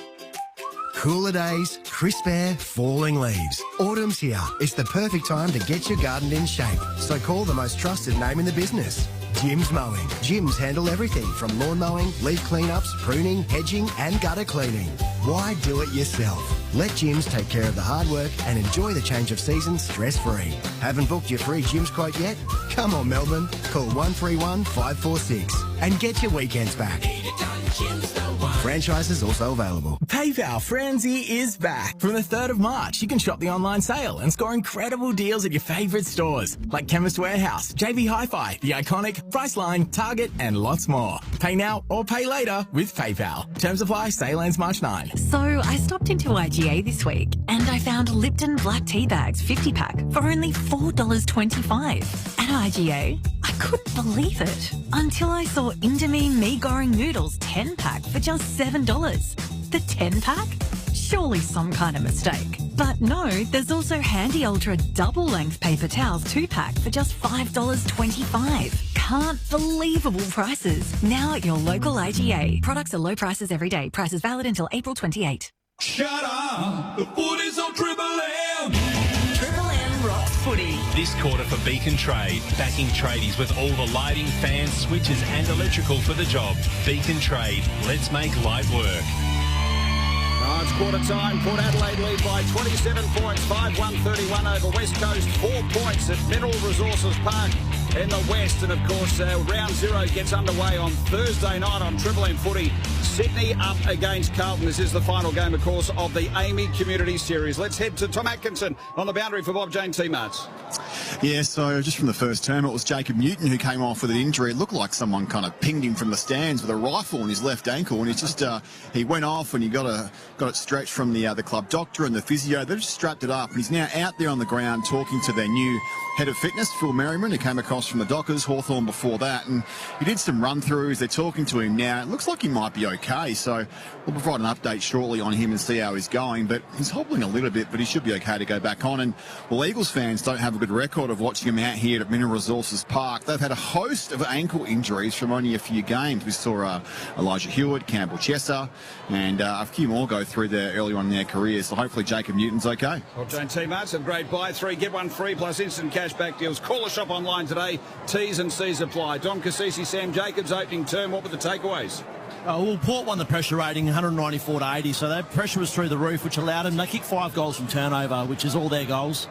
Cooler days, crisp air, falling leaves. Autumn's here. It's the perfect time to get your garden in shape. So call the most trusted name in the business. Jim's Mowing. Jim's handle everything from lawn mowing, leaf cleanups, pruning, hedging and gutter cleaning. Why do it yourself? Let Jim's take care of the hard work and enjoy the change of season stress-free. Haven't booked your free Jim's quote yet? Come on, Melbourne. Call 131 546 and get your weekends back. Franchises also available. PayPal Frenzy is back. From the 3rd of March, you can shop the online sale and score incredible deals at your favourite stores like Chemist Warehouse, JB Hi-Fi, The Iconic, Priceline, Target and lots more. Pay now or pay later with PayPal. Terms apply. Sale ends March 9. So I stopped into IGA this week and I found Lipton black tea bags 50-pack for only $4.25. At IGA, I couldn't believe it until I saw Indomie mee goreng noodles 10-pack for just $7. The 10-pack? Surely some kind of mistake. But no, there's also Handy Ultra double-length paper towels 2-pack for just $5.25. Can't believable prices. Now at your local IGA. Products are low prices every day. Prices valid until April 28. Shut up! The footy's on Triple M! Triple M rocks footy. This quarter for Beacon Trade, backing tradies with all the lighting, fans, switches and electrical for the job. Beacon Trade, let's make light work. It's quarter time. Port Adelaide lead by 27 points, 5-1-31 over West Coast. 4 points at Mineral Resources Park. in the West. And, of course, round 0 gets underway on Thursday night on Triple M Footy. Sydney up against Carlton. This is the final game, of course, of the AAMI Community Series. Let's head to Tom Atkinson on the boundary for Bob Jane T-Marts. Yeah, so just from the first term, it was Jacob Newton who came off with an injury. It looked like someone kind of pinged him from the stands with a rifle on his left ankle, and he just he went off and he got it stretched from the club doctor and the physio. They just strapped it up, and he's now out there on the ground talking to their new head of fitness, Phil Merriman, who came across from the Dockers, Hawthorn before that, and he did some run-throughs. They're talking to him now. It looks like he might be okay, so we'll provide an update shortly on him and see how he's going, but he's hobbling a little bit, but he should be okay to go back on. And, well, Eagles fans don't have a good record of watching him out here at Mineral Resources Park. They've had a host of ankle injuries from only a few games. We saw Elijah Hewitt, Campbell Chesser, and a few more go through there early on in their careers, so hopefully Jacob Newton's okay. Well, Jane T-Marts, a great buy. 3, get 1 free plus instant cashback deals. Call the shop online today. T's and C's apply. Dom Cassisi, Sam Jacobs, opening term. What were the takeaways? Well, Port won the pressure rating 194 to 80, so that pressure was through the roof, which allowed them. They kicked 5 goals from turnover, which is all their goals.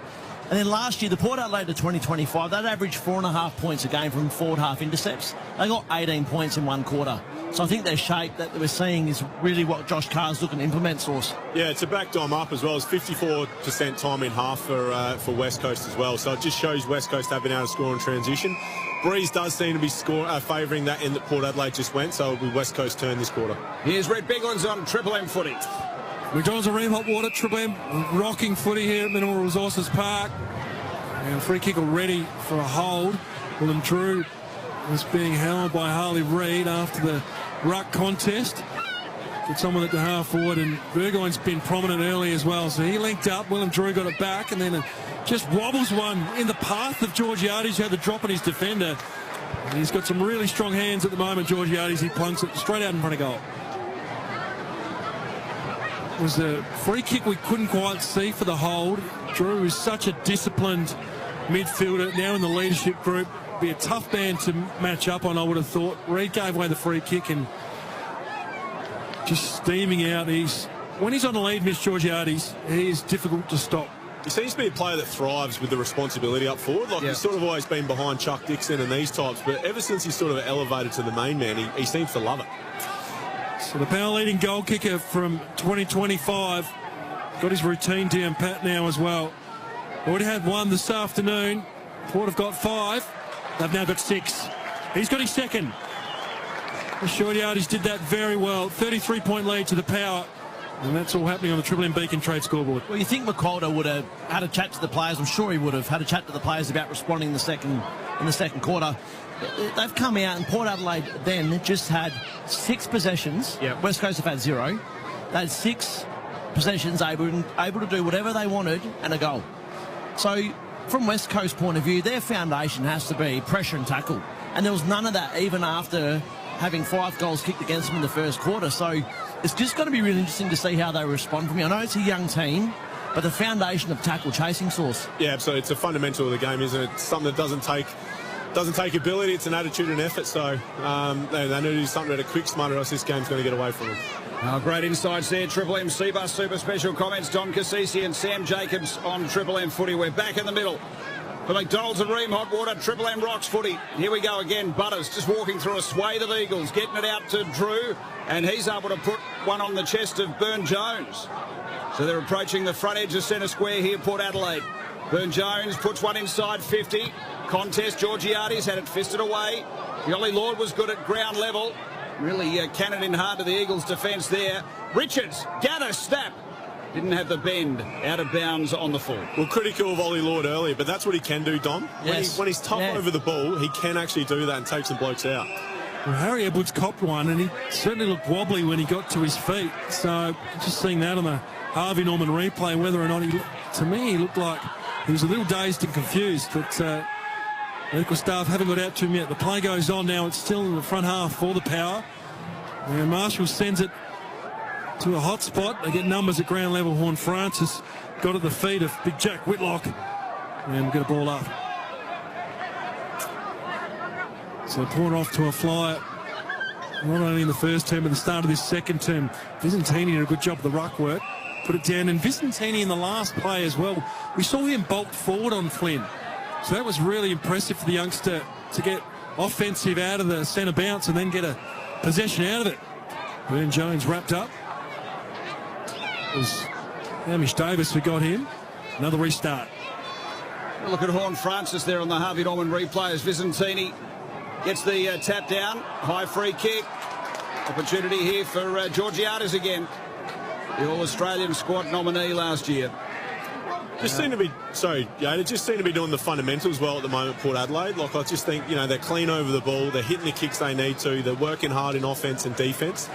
And then last year, the Port Adelaide to 2025, they'd averaged 4.5 points a game from forward half intercepts. They got 18 points in one quarter. So I think their shape that we're seeing is really what Josh Carr's looking to implement, Source. Yeah, to back Dom up as well, it's 54% time in half for West Coast as well. So it just shows West Coast have been able to score in transition. Breeze does seem to be favouring that end that Port Adelaide just went, so it'll be West Coast turn this quarter. Here's Red Biglands on Triple M Footy. McDonald's a Ream Hot Water, Triple M rocking footy here at Mineral Resources Park. And free kick already for a hold. Willem Drew was being held by Harley Reid after the ruck contest. Gets on with it to half forward, and Burgoyne's been prominent early as well. So he linked up, Willem Drew got it back, and then just wobbles one in the path of Georgiades, who had the drop on his defender. And he's got some really strong hands at the moment, Georgiades. He plunks it straight out in front of goal. It was a free kick we couldn't quite see for the hold. Drew is such a disciplined midfielder, now in the leadership group. Be a tough man to match up on, I would have thought. Reid gave away the free kick and just steaming out. When he's on the lead, Miss Georgiades, he is difficult to stop. He seems to be a player that thrives with the responsibility up forward. He's sort of always been behind Chuck Dixon and these types, but ever since he's sort of elevated to the main man, he seems to love it. So the power leading goal kicker from 2025 got his routine down pat now as well. Already had 1 this afternoon. Port have got 5. They've now got 6. He's got his second. Georgiades did that very well. 33-point lead to the power. And that's all happening on the Triple M Beacon Trade scoreboard. Well, you think McCalder would have had a chat to the players. I'm sure he would have had a chat to the players about responding in the second quarter. They've come out, and Port Adelaide then just had 6 possessions. Yep. West Coast have had 0. They had 6 possessions, able to do whatever they wanted, and a goal. So, from West Coast point of view, their foundation has to be pressure and tackle. And there was none of that even after having 5 goals kicked against them in the first quarter. So, it's just going to be really interesting to see how they respond from here. I know it's a young team, but the foundation of tackle chasing, Source. Yeah, absolutely. It's a fundamental of the game, isn't it? It's something that doesn't take ability, it's an attitude and effort. So they need to do something at a quick, smart, or else this game's going to get away from them. Great insights there. Triple M C-Bus Super Special comments. Dom Cassisi and Sam Jacobs on Triple M Footy. We're back in the middle. For McDonald's and Ream Hot Water, Triple M Rocks Footy. Here we go again. Butters just walking through a swathe of Eagles, getting it out to Drew, and he's able to put one on the chest of Burn Jones. So they're approaching the front edge of centre square here, Port Adelaide. Burn Jones puts one inside 50. Contest, Georgiades had it fisted away. Yoli Lord was good at ground level. Really cannoned in hard to the Eagles' defence there. Richards, gather, snap. Didn't have the bend, out of bounds on the full. Well, critical of Ollie Lord earlier, but that's what he can do, Dom. Yes. When he's tough over the ball, he can actually do that and take some blokes out. Well, Harry Edwards copped one, and he certainly looked wobbly when he got to his feet. So just seeing that on the Harvey Norman replay, whether or not to me, he looked like he was a little dazed and confused. But medical staff haven't got out to him yet. The play goes on now. It's still in the front half for the power. And Marshall sends it to a hot spot. They get numbers at ground level. Horn Francis got at the feet of Big Jack Whitlock and get a ball up. So Port off to a flyer, not only in the first term, but the start of this second term. Vicentini did a good job of the ruck work, put it down, and Vicentini in the last play as well. We saw him bolt forward on Flynn, So that was really impressive for the youngster to get offensive out of the centre bounce and then get a possession out of it. Burn Jones wrapped up. It was Hamish Davis who got him. Another restart. Look at Horn Francis there on the Harvey Norman replay as Visentini gets the tap down. High free kick. Opportunity here for Georgiades again. The All-Australian squad nominee last year. Just seem to be, they just seem to be doing the fundamentals well at the moment, Port Adelaide. Like, I just think, they're clean over the ball. They're hitting the kicks they need to. They're working hard in offence and defence.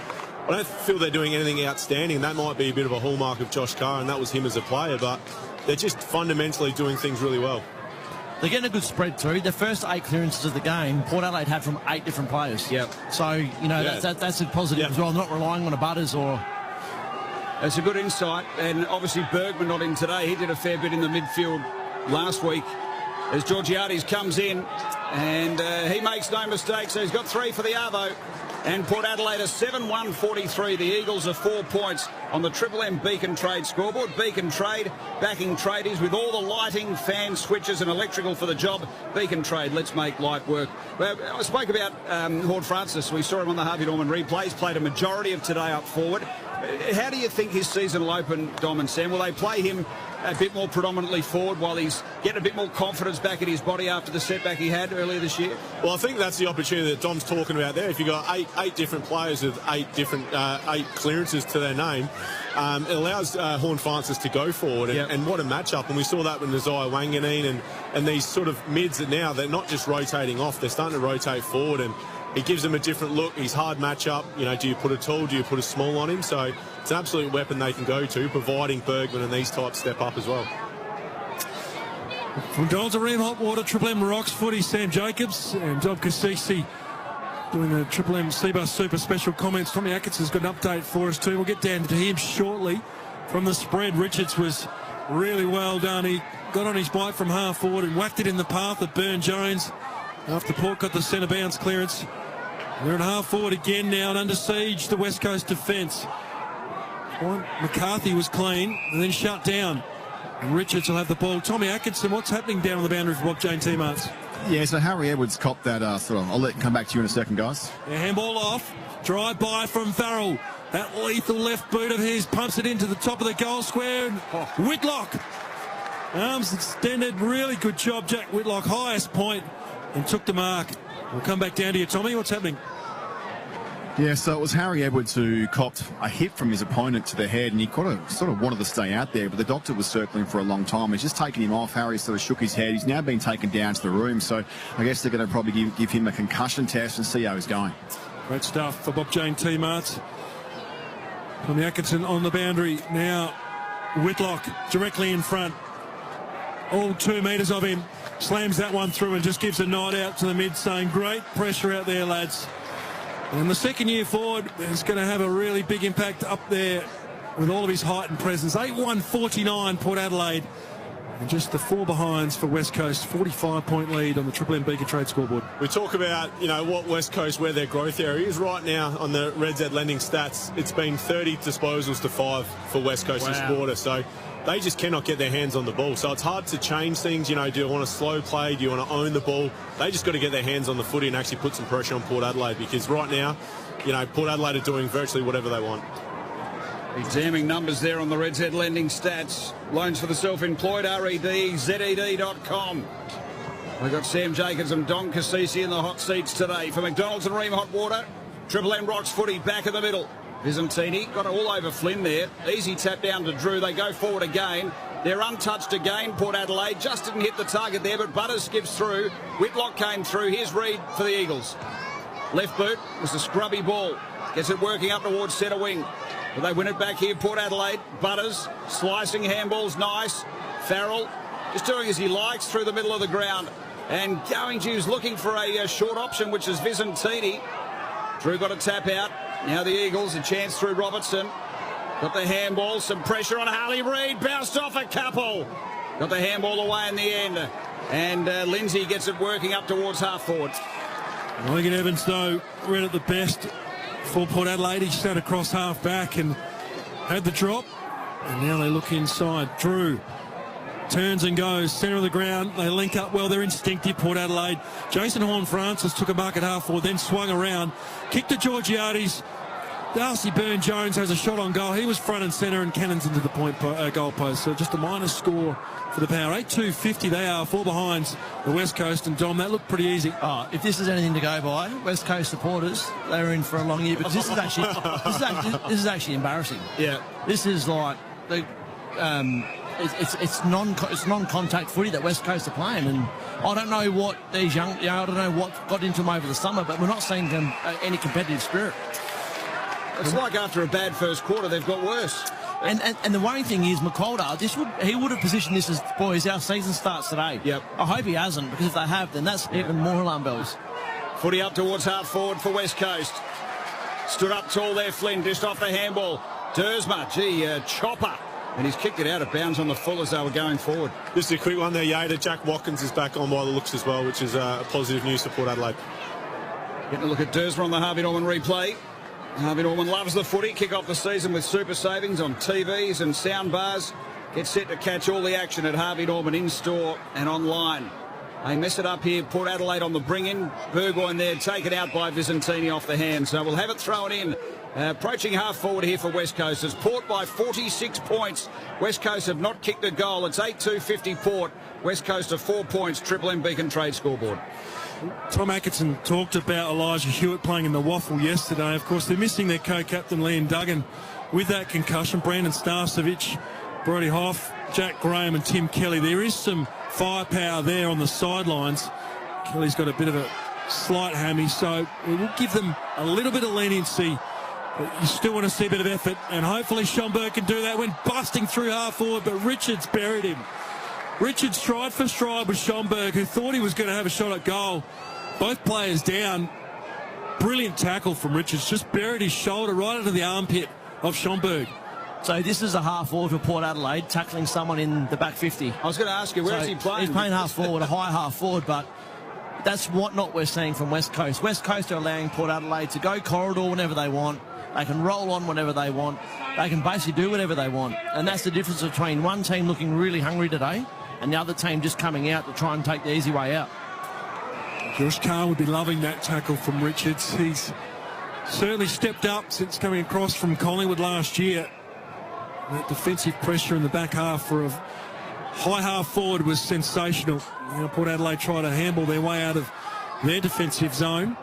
I don't feel they're doing anything outstanding. That might be a bit of a hallmark of Josh Carr, and that was him as a player, but they're just fundamentally doing things really well. They're getting a good spread too. The first 8 clearances of the game, Port Adelaide had from 8 different players. Yep. So, that's a positive as well. Not relying on a Butters or... That's a good insight. And obviously Bergman not in today. He did a fair bit in the midfield last week as Georgiades comes in. And he makes no mistake. So he's got 3 for the Arvo. And Port Adelaide are 7-1-43. The Eagles are 4 points on the Triple M Beacon Trade scoreboard. Beacon Trade backing tradies with all the lighting, fan switches and electrical for the job. Beacon Trade, let's make light work. Well, I spoke about Horn Francis. We saw him on the Harvey Norman replays. Played a majority of today up forward. How do you think his season will open, Dom and Sam? Will they play him a bit more predominantly forward while he's getting a bit more confidence back in his body after the setback he had earlier this year? Well, I think that's the opportunity that Dom's talking about there. If you've got eight different players with 8 clearances to their name, it allows Horn Francis to go forward. And what a matchup. And we saw that with Nazai Wanganeen and these sort of mids that now they're not just rotating off, they're starting to rotate forward, and he gives them a different look. He's hard matchup. Do you put a tall? Do you put a small on him? So it's an absolute weapon they can go to, providing Bergman and these types step up as well. From Donald's Aream Hot Water, Triple M Rocks Footy, Sam Jacobs and Dom Cassisi doing the Triple M Seabus Super Special comments. Tommy Atkinson's got an update for us too. We'll get down to him shortly. From the spread, Richards was really well done. He got on his bike from half forward and whacked it in the path of Burn Jones after Port got the centre bounce clearance. They're at half forward again now and under siege, the West Coast defence. McCarthy was clean and then shut down. And Richards will have the ball. Tommy Atkinson, what's happening down on the boundary for Bob Jane T-Marts? Yeah, so Harry Edwards copped that I'll let him come back to you in a second, guys. Yeah, handball off. Drive by from Farrell. That lethal left boot of his pumps it into the top of the goal square. Whitlock. Arms extended. Really good job, Jack Whitlock. Highest point and took the mark. We'll come back down to you, Tommy. What's happening? Yeah, so it was Harry Edwards who copped a hit from his opponent to the head, and he sort of wanted to stay out there, but the doctor was circling for a long time. He's just taken him off. Harry sort of shook his head. He's now been taken down to the room, so I guess they're going to probably give him a concussion test and see how he's going. Great stuff for Bob Jane T-Marts. Tommy Atkinson on the boundary. Now Whitlock directly in front. All 2 metres of him. Slams that one through and just gives a nod out to the mid, saying great pressure out there, lads. And the second year forward is going to have a really big impact up there with all of his height and presence. 8-1-49 Port Adelaide. And just the 4 behinds for West Coast. 45-point lead on the Triple M Beacon Trade scoreboard. We talk about, what West Coast, where their growth area is. Right now on the Red Z lending stats, it's been 30 disposals to 5 for West Coast this quarter. So they just cannot get their hands on the ball. So it's hard to change things. Do you want to slow play? Do you want to own the ball? They just got to get their hands on the footy and actually put some pressure on Port Adelaide, because right now, Port Adelaide are doing virtually whatever they want. Examining numbers there on the Red Z lending stats. Loans for the self-employed, REDZED.com. We've got Sam Jacobs and Don Cassisi in the hot seats today. For McDonald's and Ream Hot Water, Triple M Rocks Footy back in the middle. Visentini got it all over Flynn there. Easy tap down to Drew. They go forward again. They're untouched again, Port Adelaide. Just didn't hit the target there, but Butters skips through. Whitlock came through. Here's Reid for the Eagles. Left boot was a scrubby ball. Gets it working up towards centre wing. But they win it back here, Port Adelaide. Butters, slicing handballs, nice. Farrell just doing as he likes through the middle of the ground. And going to use looking for a short option, which is Visentini. Drew got a tap out. Now the Eagles, a chance through Robertson. Got the handball, some pressure on Harley Reid. Bounced off a couple. Got the handball away in the end. And Lindsay gets it working up towards half forward. Logan Evans, though, read it the best for Port Adelaide. He sat across half back and had the drop. And now they look inside. Drew turns and goes, centre of the ground. They link up well. They're instinctive, Port Adelaide. Jason Horne-Francis took a mark at half forward, then swung around, kicked to Georgiades. Darcy Byrne-Jones has a shot on goal. He was front and centre, and cannons into the goal post. So just a minus score for the Power. 8-2-50 they are, 4 behinds the West Coast. And Dom, that looked pretty easy. Oh, if this is anything to go by, West Coast supporters, they're in for a long year, because this is actually this is actually embarrassing. Yeah, this is like the. It's non-contact footy that West Coast are playing, and I don't know what these I don't know what got into them over the summer, but we're not seeing them any competitive spirit. It's like after a bad first quarter, they've got worse. And the worrying thing is, McColder, he would have positioned this as, boys, our season starts today. Yep. I hope he hasn't, because if they have, then that's even more alarm bells. Footy up towards half forward for West Coast. Stood up tall there, Flynn, dished off the handball. Dersma, chopper. And he's kicked it out of bounds on the full as they were going forward. Just a quick one there, Yader. Jack Watkins is back on by the looks as well, which is positive news for Port Adelaide. Getting a look at Dersma on the Harvey Norman replay. Harvey Norman loves the footy. Kick off the season with super savings on TVs and sound bars. Get set to catch all the action at Harvey Norman in-store and online. They mess it up here. Port Adelaide on the bring-in. Burgoyne there taken out by Visentini off the hand. So we'll have it thrown in. Approaching half forward here for West Coast. It's Port by 46 points. West Coast have not kicked a goal. It's 8-2-50 Port. West Coast are 4 points. Triple M Beacon Trade scoreboard. Tom Atkinson talked about Elijah Hewitt playing in the waffle yesterday. Of course, they're missing their co-captain Liam Duggan with that concussion. Brandon Starcevic, Brody Hoff, Jack Graham and Tim Kelly. There is some firepower there on the sidelines. Kelly's got a bit of a slight hammy, so we will give them a little bit of leniency. But you still want to see a bit of effort, and hopefully Schomburg can do that. Went busting through half forward, but Richards buried him. Richards stride for stride with Schomburg, who thought he was going to have a shot at goal. Both players down. Brilliant tackle from Richards. Just buried his shoulder right into the armpit of Schomburg. So this is a half forward for Port Adelaide, tackling someone in the back 50. I was going to ask you, where is he playing? He's playing half forward, a high half forward, but that's what not we're seeing from West Coast. West Coast are allowing Port Adelaide to go corridor whenever they want. They can roll on whenever they want. They can basically do whatever they want. And that's the difference between one team looking really hungry today and the other team just coming out to try and take the easy way out. Josh Carr would be loving that tackle from Richards. He's certainly stepped up since coming across from Collingwood last year. That defensive pressure in the back half for a high half forward was sensational. Port Adelaide try to handle their way out of their defensive zone.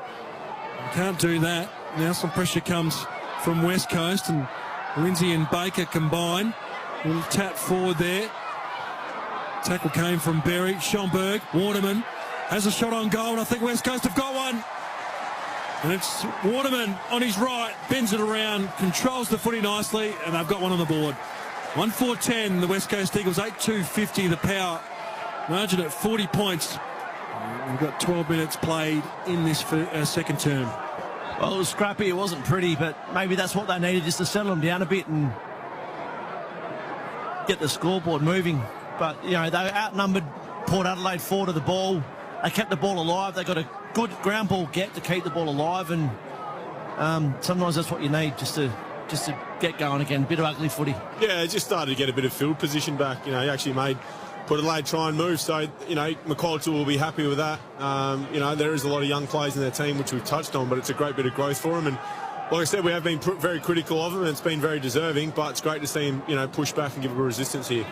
Can't do that. Now some pressure comes from West Coast, and Lindsay and Baker combine. A little tap forward there. Tackle came from Berry. Schomburg, Waterman has a shot on goal, and I think West Coast have got one. And it's Waterman on his right, bends it around, controls the footy nicely, and they've got one on the board. 1-4-10, the West Coast Eagles, 8-2-50, the Power. Margin at 40 points. We've got 12 minutes played in this second term. Well, it was scrappy, it wasn't pretty, but maybe that's what they needed, just to settle them down a bit and get the scoreboard moving. But, they outnumbered Port Adelaide 4 to the ball. They kept the ball alive. They got a good ground ball get to keep the ball alive, and sometimes that's what you need just to get going again. A bit of ugly footy. Yeah, it just started to get a bit of field position back. He actually made Port Adelaide try and move. So, McQualter will be happy with that. There is a lot of young players in their team, which we've touched on, but it's a great bit of growth for them. And like I said, we have been very critical of them, and it's been very deserving, but it's great to see him, push back and give a resistance here.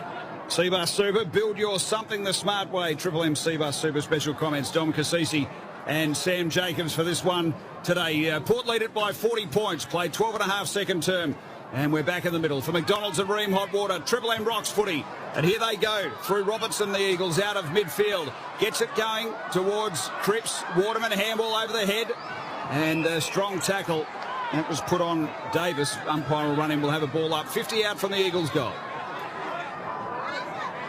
Cbus Super, build your something the smart way. Triple M Cbus Super special comments. Dom Cassisi and Sam Jacobs for this one today. Port lead it by 40 points. Played 12 and a half second term. And we're back in the middle. For McDonald's and Ream Hot Water, Triple M rocks footy. And here they go through Robertson, the Eagles, out of midfield. Gets it going towards Cripps. Waterman, handball over the head. And a strong tackle. That was put on Davis. Umpire will run in. We'll have a ball up. 50 out from the Eagles' goal.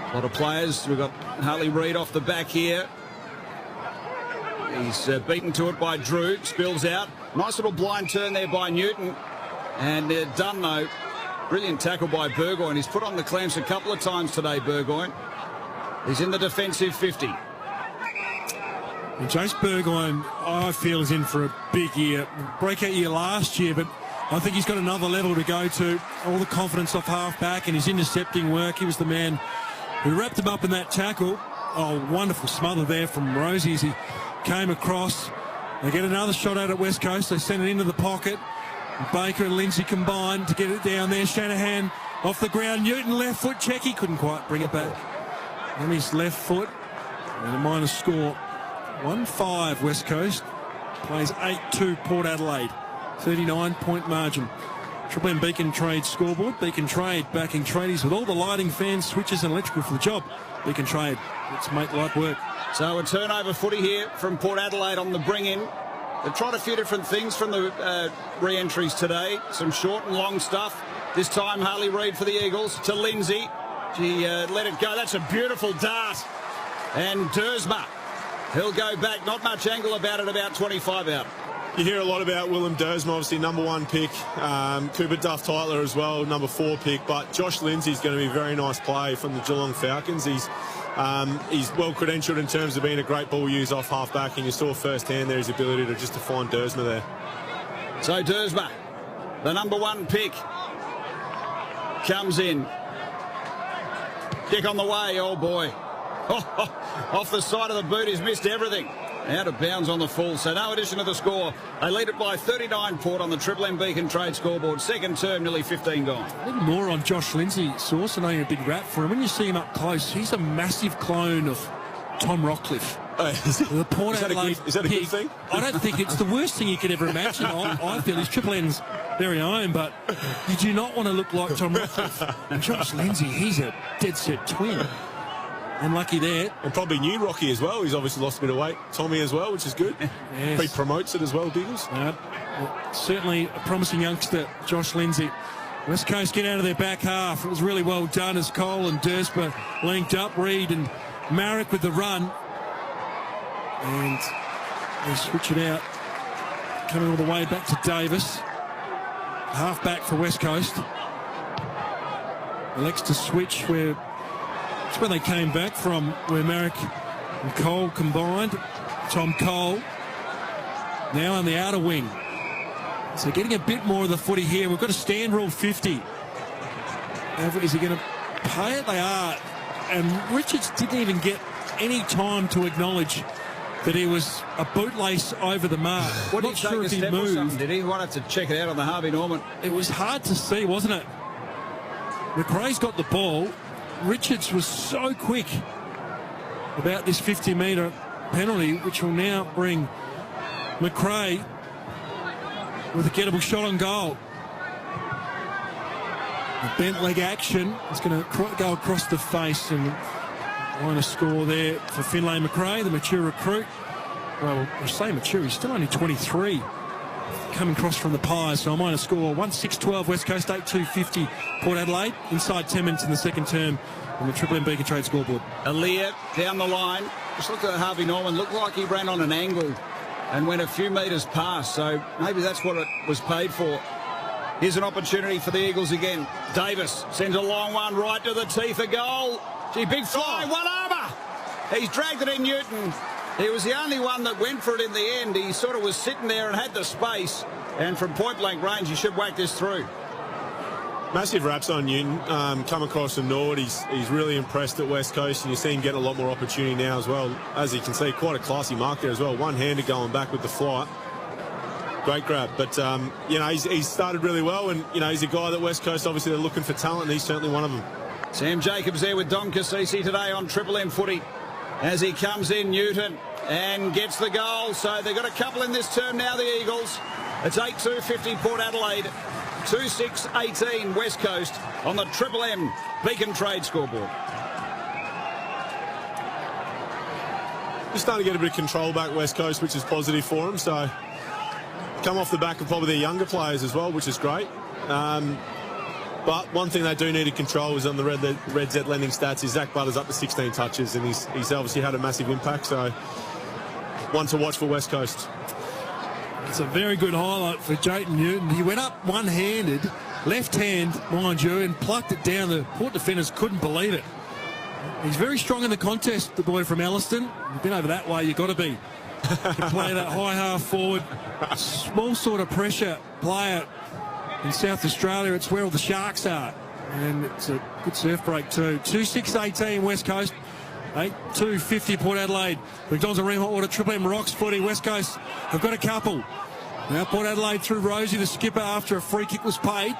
A lot of players. We've got Harley Reid off the back here. He's beaten to it by Drew. Spills out. Nice little blind turn there by Newton. And they're done, though. Brilliant tackle by Burgoyne. He's put on the clamps a couple of times today, Burgoyne. He's in the defensive 50. And Jace Burgoyne, I feel, is in for a big year. Breakout year last year, but I think he's got another level to go to. All the confidence off half back and his intercepting work. He was the man We wrapped him up in that tackle. Oh, wonderful smother there from Rosie as he came across. They get another shot out at West Coast. They send it into the pocket. Baker and Lindsay combined to get it down there. Shanahan off the ground. Newton left foot check. He couldn't quite bring it back. On his left foot. And a minus score. 1-5 West Coast. Plays 8-2 Port Adelaide. 39-point margin. Triple M Beacon Trade scoreboard. Beacon Trade backing tradies with all the lighting, fans, switches and electrical for the job. Beacon Trade. Let's make light work. So a turnover footy here from Port Adelaide on the bring-in. They've tried a few different things from the re-entries today. Some short and long stuff. This time Harley Reid for the Eagles to Lindsay. She let it go. That's a beautiful dart. And Dersma, he'll go back. Not much angle about it, about 25 out. You hear a lot about Willem Dersma, obviously #1 pick. Cooper Duff-Tyler as well, #4 pick. But Josh Lindsay's going to be a very nice play from the Geelong Falcons. He's well credentialed in terms of being a great ball user off half-back, and you saw firsthand there his ability to find Dersma there. So Dersma, the #1 pick, comes in. Kick on the way, oh boy. Off the side of the boot, he's missed everything. Out of bounds on the full, so no addition to the score. They lead it by 39 Port on the Triple M Beacon Trade scoreboard. Second term, nearly 15 gone. A little more on Josh Lindsay, Sauce. I know you're a big rap for him. When you see him up close, he's a massive clone of Tom Rockcliffe. The Port Adelaide is that a good thing? I don't think it's the worst thing you could ever imagine. I feel he's Triple M's very own, but you do not want to look like Tom Rockcliffe. And Josh Lindsay, he's a dead set twin. And lucky there. And probably new Rocky as well. He's obviously lost a bit of weight. Tommy as well, which is good. Yes. He promotes it as well, Biggles. Certainly a promising youngster, Josh Lindsay. West Coast get out of their back half. It was really well done as Cole and Dersma linked up. Reid and Marek with the run. And they switch it out. Coming all the way back to Davis. Half back for West Coast. Elects to switch where... That's where they came back from, where Marek and Cole combined. Tom Cole now on the outer wing. So getting a bit more of the footy here. We've got a stand rule 50. Is he going to pay it? They are. And Richards didn't even get any time to acknowledge that he was a bootlace over the mark. What not sure if he moved. Did he? Might have to check it out on the Harvey Norman. It was hard to see, wasn't it? McRae's got the ball. Richards was so quick about this 50-metre penalty, which will now bring McRae with a gettable shot on goal. A bent leg action. It's going to go across the face and line a score there for Finlay McRae, the mature recruit. Well, I say mature, he's still only 23. Coming across from the Pies, so I might have score 1-6-12 West Coast, 8-2-50 Port Adelaide. Inside 10 minutes in the second term on the Triple M Beacon Trade scoreboard. Aaliyah down the line. Just looked at Harvey Norman. Looked like he ran on an angle and went a few metres past. So maybe that's what it was paid for. Here's an opportunity for the Eagles again. Davis sends a long one right to the teeth of goal. Gee, big fly, one armour. He's dragged it in, Newton. He was the only one that went for it in the end. He sort of was sitting there and had the space. And from point-blank range, he should whack this through. Massive raps on Newton. Come across the Nord. He's really impressed at West Coast, and you see him getting a lot more opportunity now as well. As you can see, quite a classy mark there as well. One-handed going back with the flight. Great grab. But, you know, he's started really well, and, you know, he's a guy that West Coast, obviously, they're looking for talent, and he's certainly one of them. Sam Jacobs there with Dom Cassisi today on Triple M footy. As he comes in, Newton, and gets the goal. So they've got a couple in this term now, the Eagles. It's 8-2-50 Port Adelaide, 2-6-18 West Coast on the Triple M Beacon Trade scoreboard. Just starting to get a bit of control back West Coast, which is positive for them. So come off the back of probably their younger players as well, which is great. But one thing they do need to control is on the Red Z lending stats is Zach Butter's up to 16 touches, and he's obviously had a massive impact. So one to watch for West Coast. It's a very good highlight for Jayton Newton. He went up one-handed, left hand, mind you, and plucked it down. The Port defenders couldn't believe it. He's very strong in the contest, the boy from Elliston. You've been over that way, you've got to be. To play that high half forward, small sort of pressure player in South Australia. It's where all the Sharks are. And it's a good surf break too. 2-6-18 West Coast. 8-2-50 Port Adelaide. McDonald's and Ream Hot Water, Triple M Rocks footy. West Coast have got a couple. Now Port Adelaide through Rosie, the skipper, after a free kick was paid.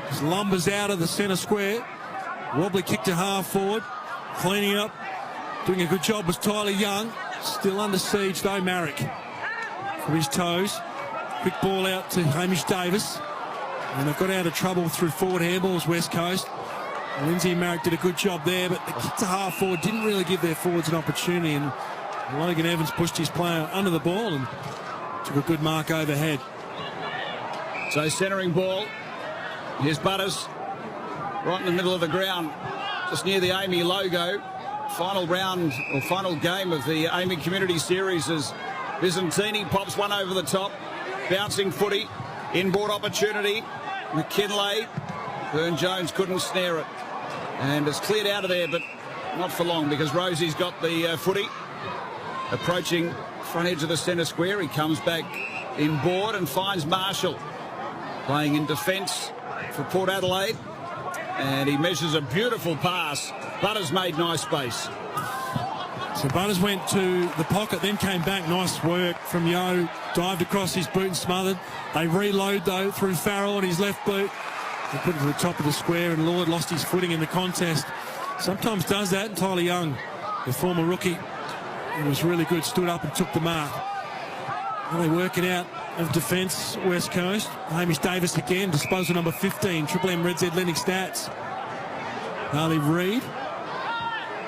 Just lumbers out of the centre square. Wobbly kick to half forward. Cleaning up. Doing a good job was Tyler Young. Still under siege though, Marrick. From his toes. Quick ball out to Hamish Davis. And they've got out of trouble through forward handballs, West Coast. Lindsay and Marrick did a good job there, but the kick to half forward didn't really give their forwards an opportunity, and Logan Evans pushed his player under the ball and took a good mark overhead. So centering ball. Here's Butters right in the middle of the ground, just near the AAMI logo. Final round or final game of the AAMI Community Series as Byzantini pops one over the top. Bouncing footy. Inboard opportunity. McKinlay. Byrne-Jones couldn't snare it. And it's cleared out of there, but not for long because Rosie's got the footy. Approaching front edge of the centre square. He comes back inboard and finds Marshall. Playing in defence for Port Adelaide. And he measures a beautiful pass. Butters made nice space. So Butters went to the pocket, then came back. Nice work from Yo. Dived across his boot and smothered. They reload, though, through Farrell on his left boot. He put it to the top of the square, and Lord lost his footing in the contest. Sometimes does that. And Tyler Young, the former rookie, he was really good, stood up and took the mark. Well, they work it out of defence, West Coast. Hamish Davis again, disposal number 15, Triple M Red Z Lennox Stats. Harley Reid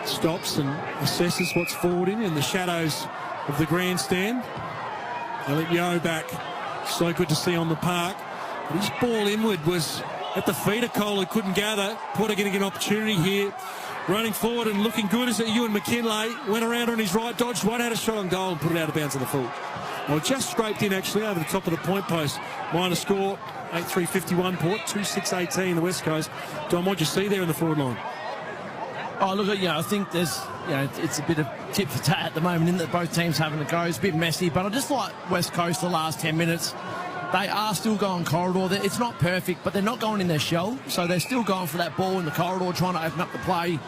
stops and assesses what's forward in the shadows of the grandstand. Elliot Yo back, so good to see on the park. But his ball inward was at the feet of Cole, who couldn't gather. Porter getting an opportunity here. Running forward and looking good is Ewan McKinlay. Went around on his right, dodged one, had a shot on goal and put it out of bounds on the full. Well, just scraped in actually over the top of the point post. Minor score, 8-3-51 Port, 2-6-18 the West Coast. Don, what'd you see there in the forward line? Oh, look, I think there's, it's a bit of tit for tat at the moment, in that both teams having a go. It's a bit messy, but I just like West Coast the last 10 minutes. They are still going corridor. It's not perfect, but they're not going in their shell. So they're still going for that ball in the corridor, trying to open up the play.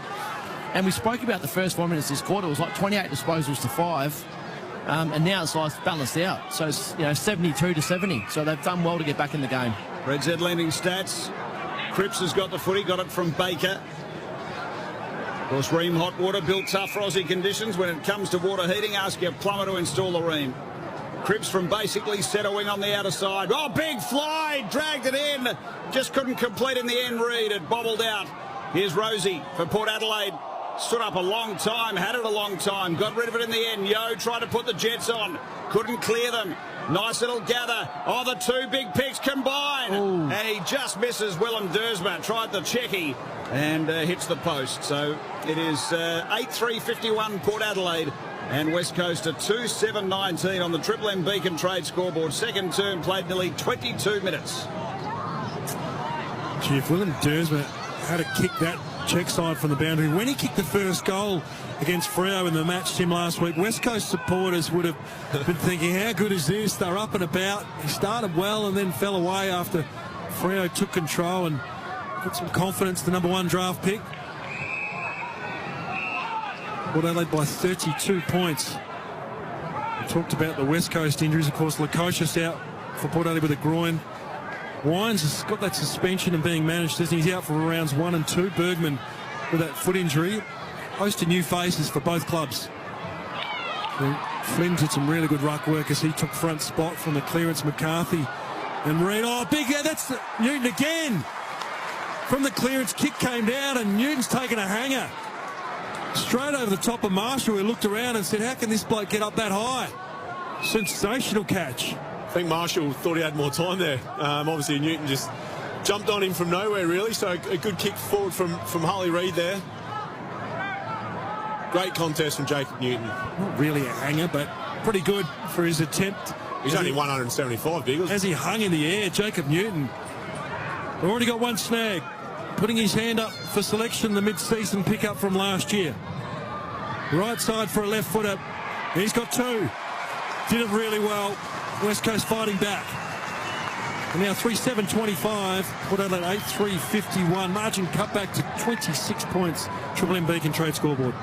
And we spoke about the first 4 minutes this quarter. It was like 28 disposals to 5. And now it's like balanced out. So it's, 72-70. So they've done well to get back in the game. Red Z Lending Stats. Cripps has got the footy, got it from Baker. Of course, Ream Hot Water, built tough for Aussie conditions. When it comes to water heating, ask your plumber to install the Ream. Cripps from basically centre wing on the outer side. Oh, big fly, dragged it in. Just couldn't complete in the end, Reid. It bobbled out. Here's Rosie for Port Adelaide. Stood up a long time, had it a long time, got rid of it in the end. Yo tried to put the Jets on, couldn't clear them. Nice little gather. Oh, the two big picks combine. Ooh. And he just misses Willem Dersma. Tried the checky and hits the post. So it is 8-3-51 Port Adelaide. And West Coast at 2-7-19 on the Triple M Beacon Trade scoreboard. Second term played nearly 22 minutes. Gee, if Willem Dersma had to kick that check side from the boundary, when he kicked the first goal against Freo in the match team last week, West Coast supporters would have been thinking, how good is this? They're up and about. He started well and then fell away after Freo took control and put some confidence, the number 1 draft pick. Port Adelaide by 32 points. We talked about the West Coast injuries. Of course, Lukosius out for Port Adelaide with a groin. Wines has got that suspension and being managed, isn't he? He's out for rounds 1 and 2. Bergman with that foot injury. Host of new faces for both clubs. Flynn did some really good ruck work as he took front spot from the clearance. McCarthy and Reid. Oh, big, that's Newton again. From the clearance, kick came down and Newton's taken a hanger. Straight over the top of Marshall, who looked around and said, how can this bloke get up that high? Sensational catch. I think Marshall thought he had more time there. Obviously, Newton just jumped on him from nowhere, really. So a good kick forward from Harley Reid there. Great contest from Jacob Newton. Not really a hanger, but pretty good for his attempt. He's only 175, Biggles. As he hung in the air, Jacob Newton already got one snag. Putting his hand up for selection, the mid-season pickup from last year. Right side for a left footer. He's got 2. Did it really well. West Coast fighting back. And now 3-7-25. Port Adelaide 8-3-51. Margin cut back to 26 points. Triple M Beacon Trade scoreboard.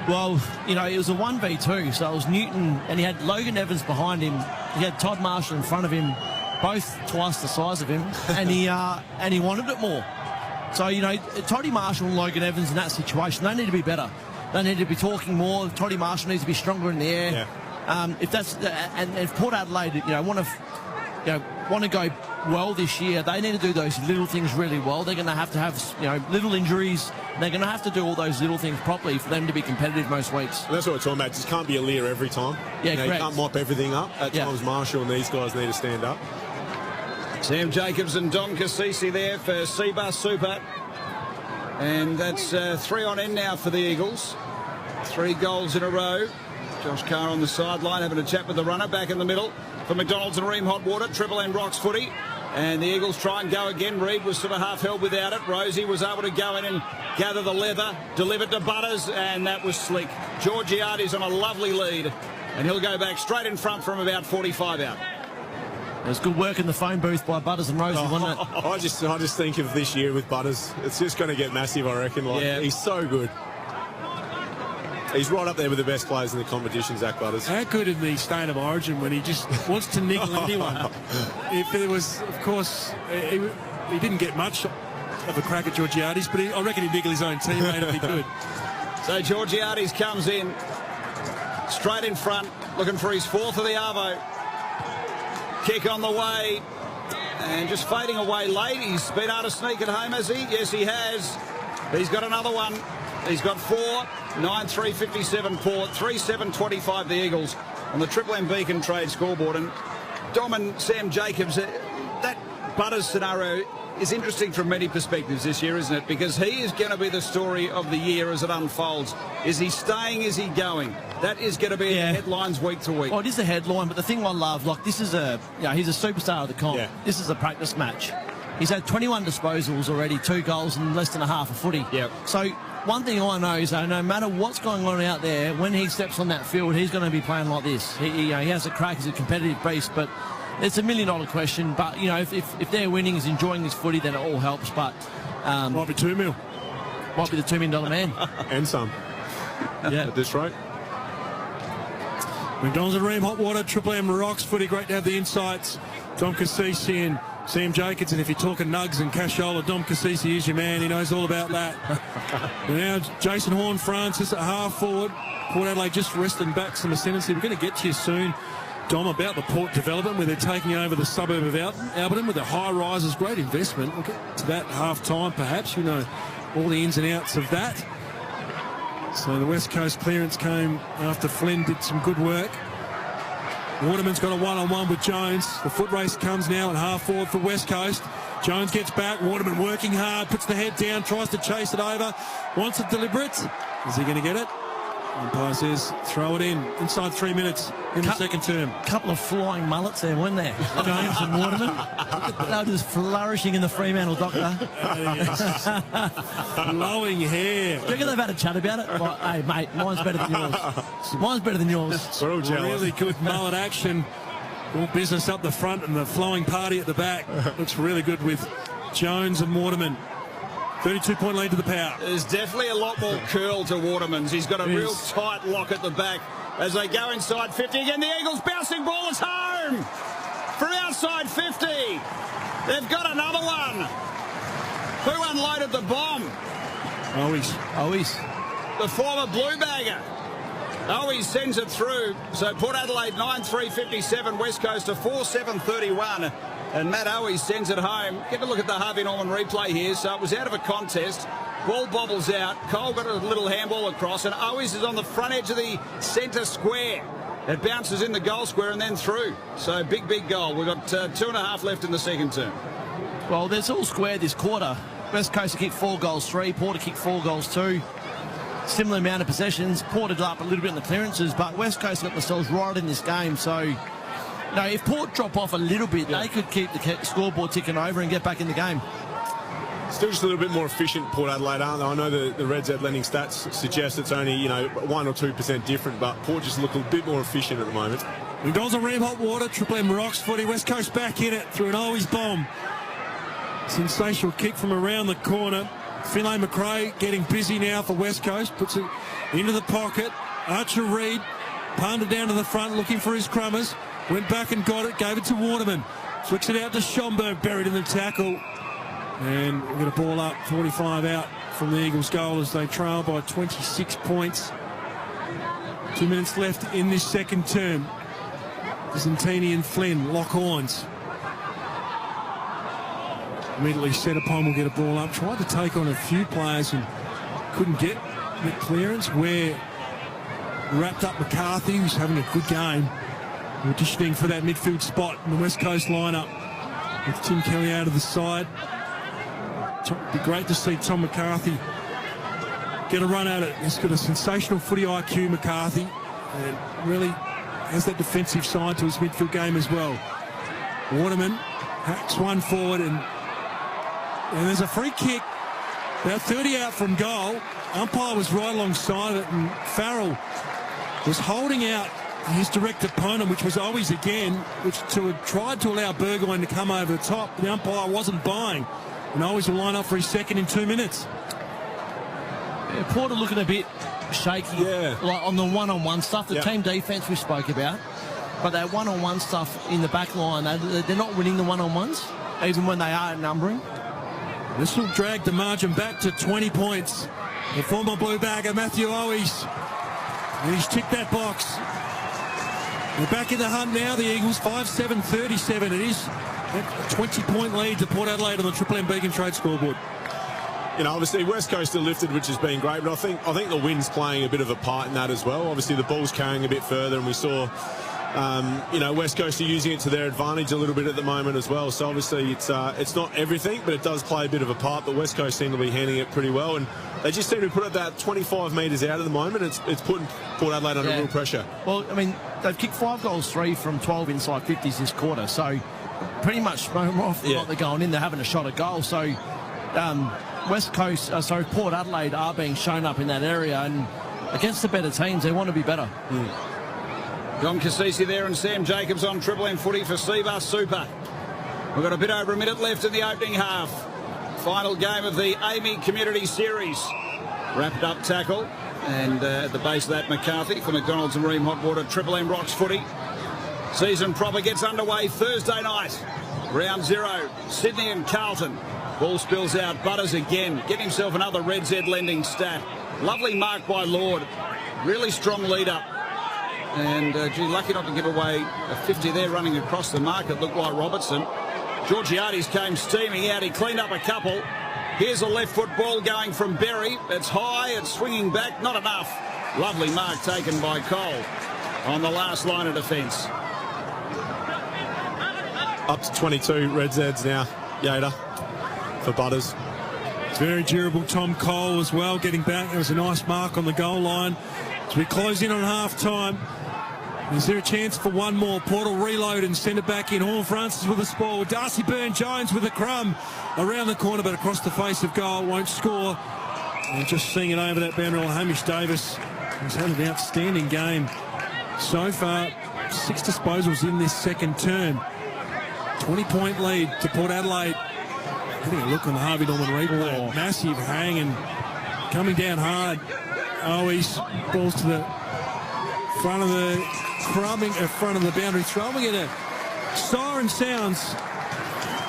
Well, you know, it was a 1v2, so it was Newton, and he had Logan Evans behind him. He had Todd Marshall in front of him, both twice the size of him, and he wanted it more. So, you know, Toddy Marshall and Logan Evans in that situation, they need to be better. They need to be talking more. Toddy Marshall needs to be stronger in the air. Yeah. If Port Adelaide, you know, want to go well this year, they need to do those little things really well. They're going to have, you know, little injuries. They're going to have to do all those little things properly for them to be competitive most weeks. And that's what we're talking about. Just can't be a Lear every time. Yeah, you know, correct. You can't mop everything up. At times, Marshall and these guys need to stand up. Sam Jacobs and Dom Cassisi there for Seabus Super. And that's 3 on end now for the Eagles. 3 goals in a row. Josh Carr on the sideline having a chat with the runner back in the middle for McDonald's and Ream Hot Water. Triple M Rocks footy. And the Eagles try and go again. Reid was sort of half held without it. Rosie was able to go in and gather the leather, delivered to Butters, and that was slick. Georgiades on a lovely lead, and he'll go back straight in front from about 45 out. It was good work in the phone booth by Butters and Rosie, wasn't it? I just think of this year with Butters. It's just going to get massive, I reckon. He's so good. He's right up there with the best players in the competition, Zach Butters. How good in the state of origin when he just wants to niggle anyone. If there was, of course, he didn't get much of a crack at Georgiades, but I reckon he'd niggle his own teammate if he could. So Georgiades comes in straight in front, looking for his 4th of the Arvo. Kick on the way, and just fading away late. He's been able to sneak it home, has he? Yes, he has. He's got another one. He's got 4. 9-3-57 Port. 3-7-25 the Eagles on the Triple M Beacon Trade scoreboard. And Dom and Sam Jacobs, that Butters scenario is interesting from many perspectives this year, isn't it? Because he is going to be the story of the year as it unfolds. Is he staying? Is he going? That is going to be in the headlines week to week. Well, it is the headline, but the thing I love, like, this is he's a superstar of the comp. Yeah. This is a practice match. He's had 21 disposals already, 2 goals and less than a half a footy. Yep. So one thing I know is that no matter what's going on out there, when he steps on that field, he's going to be playing like this. He has a crack. He's a competitive beast, but it's $1 million question. But, you know, if they're winning, he's enjoying this footy, then it all helps. But might be $2 million. Might be the $2 million man. And some. Yeah. At this rate. McDonald's and Ream Hot Water, Triple M Rocks footy. Great to have the insights. Dom Cassisi and Sam Jacobs, and if you're talking nugs and cashola, Dom Cassisi is your man. He knows all about that. And now Jason Horne-Francis at half forward. Port Adelaide just resting back some ascendancy. We're going to get to you soon, Dom, about the Port development where they're taking over the suburb of Alberton with the high rises. Great investment. We'll get to that half time perhaps. You know all the ins and outs of that. So the West Coast clearance came after Flynn did some good work. Waterman's got a one-on-one with Jones. The foot race comes now at half forward for West Coast. Jones gets back. Waterman working hard, puts the head down, tries to chase it over. Wants it deliberate. Is he going to get it? Umpire says throw it in. Inside 3 minutes in the second term. Couple of flying mullets there, weren't there? Jones and Waterman. They were just flourishing in the Fremantle, Doctor. Flowing hair. Do you reckon they've had a chat about it? Like, hey, mate, mine's better than yours. Mine's better than yours. We're all jealous. Really good mullet action. All business up the front and the flowing party at the back. Looks really good with Jones and Waterman. 32-point lead to the power. There's definitely a lot more curl to Waterman's. He's got a real tight lock at the back as they go inside 50. Again, the Eagles bouncing ball is home from outside 50. They've got another one. Who unloaded the bomb? Owies. The former blue bagger. Owies sends it through. So Port Adelaide 9-3-57, West Coast to 4-7-31. And Matt Owies sends it home. Get a look at the Harvey Norman replay here. So it was out of a contest. Ball bobbles out. Cole got a little handball across, and Owies is on the front edge of the centre square. It bounces in the goal square and then through. So big goal. We've got 2.5 left in the second term. Well, there's all square this quarter. West Coast to kick 4 goals, 3. Port to kick 4 goals, 2. Similar amount of possessions. Port had up a little bit in the clearances, but West Coast got themselves right in this game. So, no, if Port drop off a little bit, they could keep the scoreboard ticking over and get back in the game. Still just a little bit more efficient, Port Adelaide, aren't they? I know the Reds Ed lending stats suggest it's only, 1 or 2% different, but Port just look a bit more efficient at the moment. And goals on Ream Hot Water, Triple M Rocks footy. West Coast back in it through an always bomb. Sensational kick from around the corner. Finlay McRae getting busy now for West Coast. Puts it into the pocket. Archer Reid punted down to the front looking for his crummers. Went back and got it. Gave it to Waterman. Flicks it out to Schomburg. Buried in the tackle. And we're going to ball up 45 out from the Eagles goal as they trail by 26 points. 2 minutes left in this second term. Zantini and Flynn lock horns. Immediately set upon will get a ball up. Tried to take on a few players and couldn't get the clearance. Where wrapped up McCarthy, who's having a good game. Auditioning for that midfield spot in the West Coast lineup with Tim Kelly out of the side. It'd be great to see Tom McCarthy get a run at it. He's got a sensational footy IQ, McCarthy, and really has that defensive side to his midfield game as well. Waterman hacks one forward, and there's a free kick about 30 out from goal. Umpire was right alongside it, and Farrell was holding out his direct opponent, which was always again, which tried to allow Burgoyne to come over the top. The umpire wasn't buying, and always will line up for his second in 2 minutes. Yeah, Porter looking a bit shaky, like on the one-on-one stuff, the team defence we spoke about, but that one-on-one stuff in the back line, they're not winning the one-on-ones, even when they are numbering. This will drag the margin back to 20 points. The former blue bagger, Matthew Owies, and he's ticked that box. They're back in the hunt now, the Eagles, 5-7-37. It is a 20-point lead to Port Adelaide on the Triple M Beacon Trade scoreboard. Obviously West Coast are lifted, which has been great, but I think the wind's playing a bit of a part in that as well. Obviously the ball's carrying a bit further, and we saw, West Coast are using it to their advantage a little bit at the moment as well. So obviously it's not everything, but it does play a bit of a part. But West Coast seem to be handling it pretty well, and they just seem to put it about 25 metres out at the moment. It's putting Port Adelaide under real pressure. Well, I mean, they've kicked 5 goals, 3 from 12 inside 50s this quarter, so pretty much more often like they're going in, they're having a shot at goal. So Port Adelaide are being shown up in that area, and against the better teams, they want to be better. John Cassisi there and Sam Jacobs on Triple M footy for Seabus Super. We've got a bit over a minute left in the opening half. Final game of the AAMI Community Series. Wrapped up tackle, and at the base of that, McCarthy for McDonald's and Ream Hot Water Triple M Rocks footy. Season proper gets underway Thursday night. Round 0, Sydney and Carlton. Ball spills out, Butters again. Get himself another Reds Ed lending stat. Lovely mark by Lord. Really strong lead up. And, lucky not to give away a 50 there running across the mark. It looked like Robertson. Georgiades came steaming out. He cleaned up a couple. Here's a left foot ball going from Berry. It's high. It's swinging back. Not enough. Lovely mark taken by Cole on the last line of defence. Up to 22 Reds Eds now. Yader for Butters. It's very durable. Tom Cole as well getting back. There was a nice mark on the goal line. As we close in on half-time, is there a chance for one more? Portal reload and send it back in. Horn Francis with a spoil. Darcy Byrne-Jones with a crumb around the corner, but across the face of goal, won't score. And just seeing it over that boundary, Hamish Davis, who's had an outstanding game so far. 6 disposals in this second term. 20-point lead to Port Adelaide. Getting a look on the Harvey Norman replay. Massive hang and coming down hard. Always balls to the front of the front of the boundary, throwing it. A siren sounds.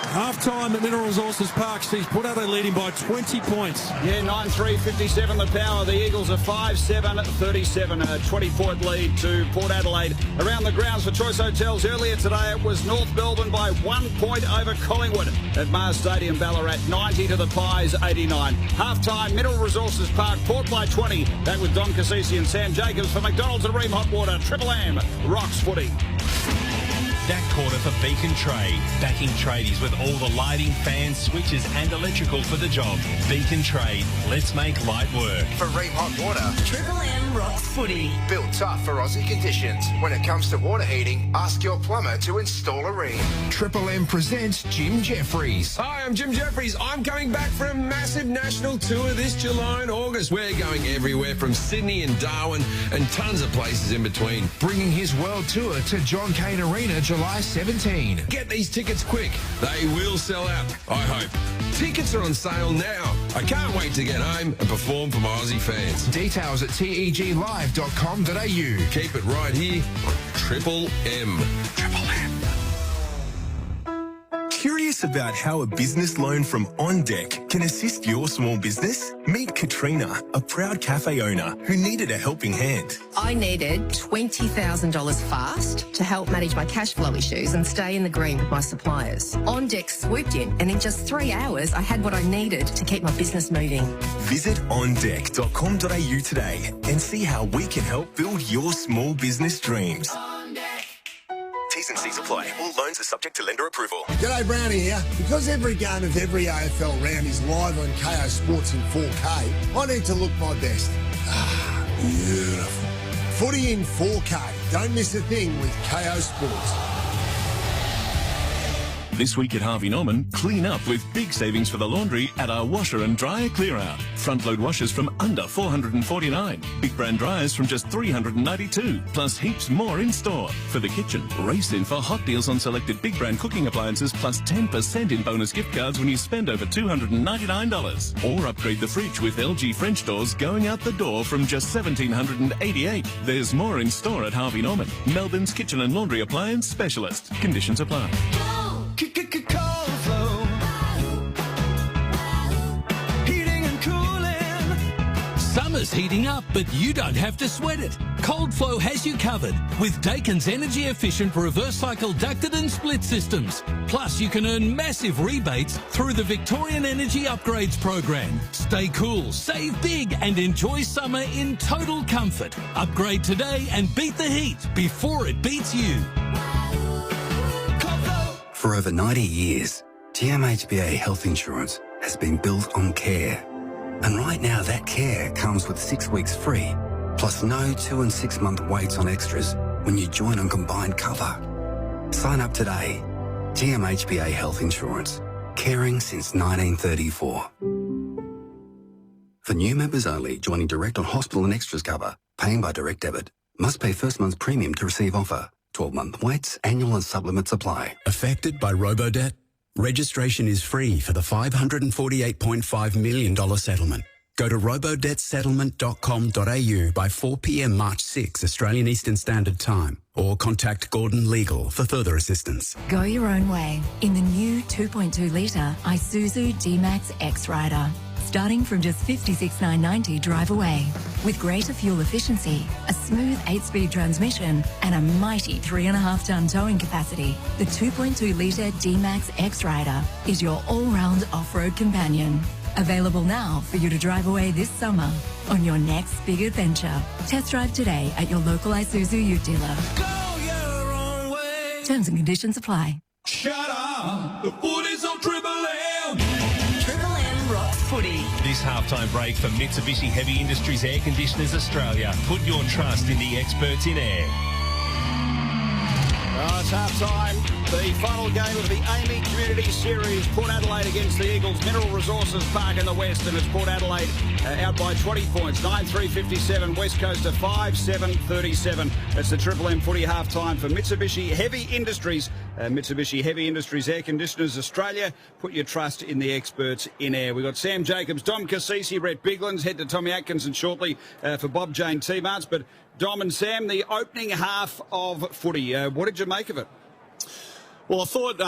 Half-time at Mineral Resources Park sees Port Adelaide leading by 20 points. Yeah, 9-3-57 the power. The Eagles are 5-7-37. A 20-point lead to Port Adelaide. Around the grounds for Choice Hotels earlier today, it was North Melbourne by 1 point over Collingwood at Mars Stadium, Ballarat. 90 to the Pies, 89. Half-time, Mineral Resources Park, Port by 20. Back with Don Cassisi and Sam Jacobs for McDonald's and Ream Hot Water. Triple M Rocks footy. that quarter for Beacon Trade. Backing tradies with all the lighting, fans, switches and electrical for the job. Beacon Trade. Let's make light work. For Ream Hot Water, Triple M rocks footy. built tough for Aussie conditions. When it comes to water heating, ask your plumber to install a Ream. Triple M presents Jim Jeffries. Hi, I'm Jim Jeffries. I'm coming back for a massive national tour this July and August. We're going everywhere from Sydney and Darwin and tons of places in between. Bringing his world tour to John Cain Arena July 17. Get these tickets quick. They will sell out, I hope. Tickets are on sale now. I can't wait to get home and perform for my Aussie fans. Details at teglive.com.au. Keep it right here on Triple M. Triple M. Curious about how a business loan from On Deck can assist your small business? Meet Katrina, a proud cafe owner who needed a helping hand. I needed $20,000 fast to help manage my cash flow issues and stay in the green with my suppliers. On Deck swooped in, and in just 3 hours, I had what I needed to keep my business moving. Visit ondeck.com.au today and see how we can help build your small business dreams. T's and C's apply. All loans are subject to lender approval. G'day, Brownie here. Because every game of every AFL round is live on KO Sports in 4K, I need to look my best. Ah, beautiful. Footy in 4K. Don't miss a thing with KO Sports. This week at Harvey Norman, clean up with big savings for the laundry at our washer and dryer clear out. Front load washers from under $449. Big brand dryers from just $392. Plus heaps more in store. For the kitchen, race in for hot deals on selected big brand cooking appliances plus 10% in bonus gift cards when you spend over $299. Or upgrade the fridge with LG French doors going out the door from just $1,788. There's more in store at Harvey Norman, Melbourne's kitchen and laundry appliance specialist. Conditions apply. Cold flow. Heating and cooling. Summer's heating up, but you don't have to sweat it. Cold Flow has you covered with Dakin's energy-efficient reverse cycle ducted and split systems. Plus, you can earn massive rebates through the Victorian Energy Upgrades program. Stay cool, save big, and enjoy summer in total comfort. Upgrade today and beat the heat before it beats you. For over 90 years, GMHBA Health Insurance has been built on care. And right now that care comes with 6 weeks free, plus no 2 and 6 month waits on extras when you join on combined cover. Sign up today. GMHBA Health Insurance. Caring since 1934. For new members only, joining direct on hospital and extras cover, paying by direct debit. Must pay first month's premium to receive offer. 12-month waits, annual and supplements apply. Affected by robo-debt? Registration is free for the $548.5 million settlement. Go to robodebtsettlement.com.au by 4 p.m. March 6, Australian Eastern Standard Time, or contact Gordon Legal for further assistance. Go your own way in the new 2.2-litre Isuzu D-Max X-Rider. Starting from just $56,990 drive away. With greater fuel efficiency, a smooth 8-speed transmission, and a mighty 3.5-ton towing capacity, the 2.2-litre D-Max X-Rider is your all-round off-road companion. Available now for you to drive away this summer on your next big adventure. Test drive today at your local Isuzu Ute dealer. Go your own way. Terms and conditions apply. Shut up! The footy's on Triple M! Triple M rocks footy. This halftime break for Mitsubishi Heavy Industries Air Conditioners Australia. Put your trust in the experts in air. It's half-time. The final game of the AAMI Community Series. Port Adelaide against the Eagles. Mineral Resources Park in the West, and it's Port Adelaide out by 20 points. 9-3-57. West Coast to 5-7-37. That's the Triple M footy half-time for Mitsubishi Heavy Industries. Mitsubishi Heavy Industries Air Conditioners Australia. Put your trust in the experts in air. We've got Sam Jacobs, Dom Cassisi, Brett Biglands. Head to Tommy Atkinson shortly for Bob Jane T-Marts. But Dom and Sam, the opening half of footy. What did you make of it? Well, I thought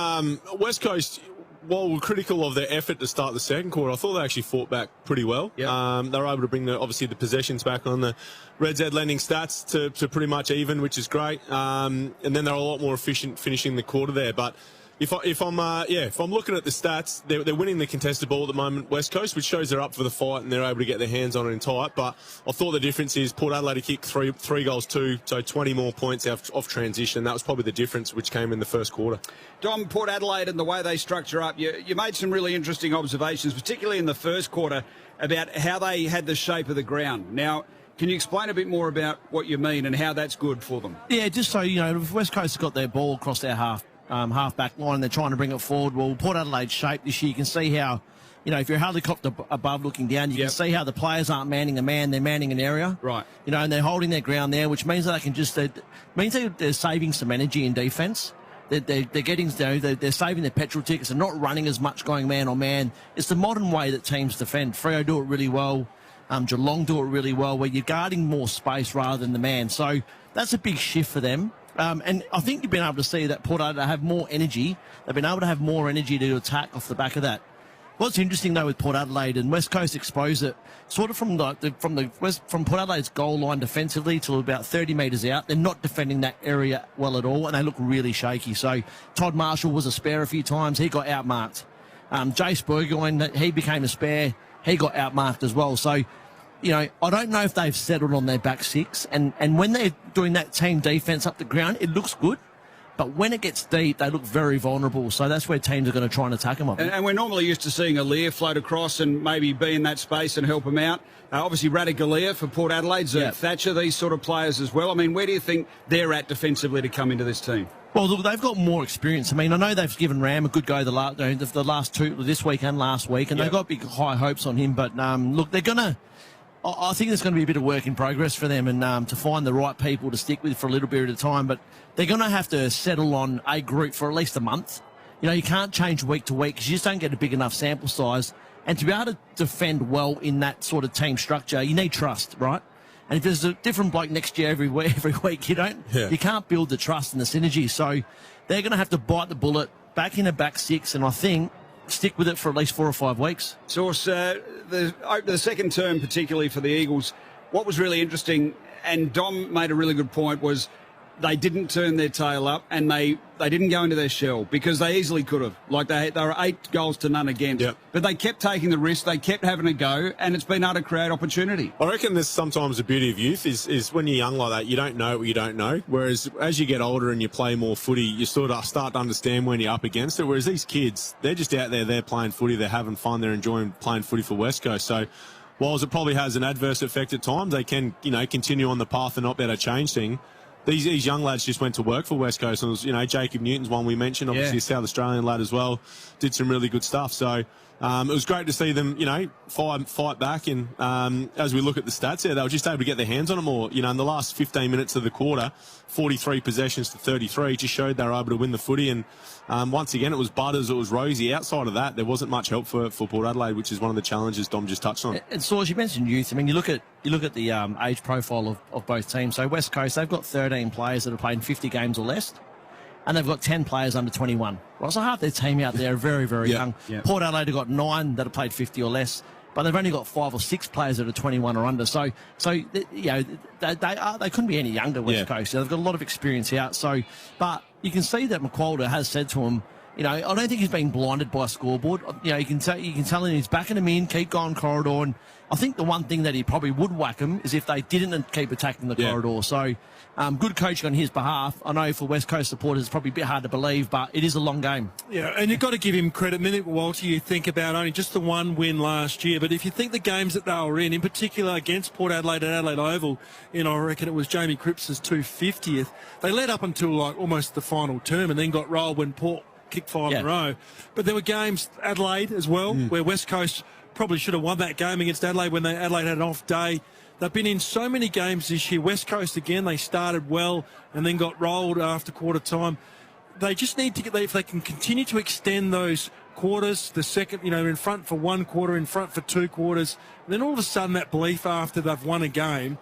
West Coast, while we're critical of their effort to start the second quarter, I thought they actually fought back pretty well. Yep. They were able to bring obviously the possessions back on the Red Z lending stats to pretty much even, which is great. And then they're a lot more efficient finishing the quarter there. But If I'm looking at the stats, they're winning the contested ball at the moment, West Coast, which shows they're up for the fight and they're able to get their hands on it in tight. But I thought the difference is Port Adelaide kicked three goals too, so 20 more points off transition. That was probably the difference, which came in the first quarter. Dom, Port Adelaide and the way they structure up, you made some really interesting observations, particularly in the first quarter, about how they had the shape of the ground. Now, can you explain a bit more about what you mean and how that's good for them? Yeah, just so you know, if West Coast has got their ball across their half-back line and they're trying to bring it forward. Well, Port Adelaide's shape this year, you can see how, you know, if you're a helicopter above looking down, you can see how the players aren't manning a man, they're manning an area. Right. You know, and they're holding their ground there, which means that they can just, means they're saving some energy in defence. They're getting, you know, they're saving their petrol tickets. They're not running as much going man on man. It's the modern way that teams defend. Freo do it really well. Geelong do it really well, where you're guarding more space rather than the man. So that's a big shift for them. And I think you've been able to see that Port Adelaide have more energy. They've been able to have more energy to attack off the back of that. What's interesting though with Port Adelaide, and West Coast exposed it sort of from Port Adelaide's goal line defensively to about 30 metres out. They're not defending that area well at all, and they look really shaky. So Todd Marshall was a spare a few times. He got outmarked. Jace Burgoyne, he became a spare. He got outmarked as well. So, you know, I don't know if they've settled on their back six. And when they're doing that team defence up the ground, it looks good. But when it gets deep, they look very vulnerable. So that's where teams are going to try and attack them. And we're normally used to seeing Aaliyah float across and maybe be in that space and help them out. Obviously, Radek Aaliyah for Port Adelaide, Thatcher, these sort of players as well. I mean, where do you think they're at defensively to come into this team? Well, look, they've got more experience. I mean, I know they've given Ram a good go the last two, this week and last week, and they've got big high hopes on him. But, look, they're going to... I think there's going to be a bit of work in progress for them and to find the right people to stick with for a little period of time. But they're going to have to settle on a group for at least a month. You know, you can't change week to week because you just don't get a big enough sample size. And to be able to defend well in that sort of team structure, you need trust, right? And if there's a different bloke next year every week, you can't build the trust and the synergy. So they're going to have to bite the bullet back in a back six, and I think stick with it for at least 4 or 5 weeks. Source, the second term, particularly for the Eagles, what was really interesting, and Dom made a really good point, was they didn't turn their tail up and they didn't go into their shell because they easily could have. Like they were 8 goals to none against. Yep. But they kept taking the risk, they kept having a go, and it's been able to create opportunity. I reckon there's sometimes the beauty of youth is when you're young like that, you don't know what you don't know. Whereas as you get older and you play more footy, you sort of start to understand when you're up against it. Whereas these kids, they're just out there, they're playing footy, they're having fun, they're enjoying playing footy for West Coast. So whilst it probably has an adverse effect at times, they can, you know, continue on the path and not be able to change things. These young lads just went to work for West Coast. And it was, you know, Jacob Newton's one we mentioned, obviously a South Australian lad as well, did some really good stuff. So it was great to see them, you know, fight back. And as we look at the stats there, they were just able to get their hands on it more. You know, in the last 15 minutes of the quarter, 43 possessions to 33, just showed they were able to win the footy. And once again, it was Butters, it was Rosie. Outside of that, there wasn't much help for Port Adelaide, which is one of the challenges Dom just touched on. And Saws, you mentioned youth. I mean, you look at the age profile of both teams. So West Coast, they've got 13 players that have played 50 games or less, and they've got 10 players under 21. Well, so half their team out there are very, very young. Yeah. Port Adelaide have got 9 that have played 50 or less, but they've only got 5 or 6 players that are 21 or under. So you know, they couldn't be any younger, West Coast. You know, they've got a lot of experience out. So, but you can see that McQualter has said to him, you know, I don't think he's being blinded by a scoreboard. You know, you can tell him he's backing him in, keep going corridor. And I think the one thing that he probably would whack him is if they didn't keep attacking the corridor. So good coaching on his behalf. I know for West Coast supporters, it's probably a bit hard to believe, but it is a long game. Yeah, and you've got to give him credit. Minute, Walter, you think about only just the one win last year, but if you think the games that they were in particular against Port Adelaide at Adelaide Oval, you know, I reckon it was Jamie Cripps' 250th, they led up until like almost the final term and then got rolled when Port kicked 5 in a row. But there were games, Adelaide as well, where West Coast probably should have won that game against Adelaide when Adelaide had an off day. They've been in so many games this year. West Coast, again, they started well and then got rolled after quarter time. They just need to get, if they can continue to extend those quarters, the second, you know, in front for 1 quarter, in front for 2 quarters, and then all of a sudden that belief after they've won a game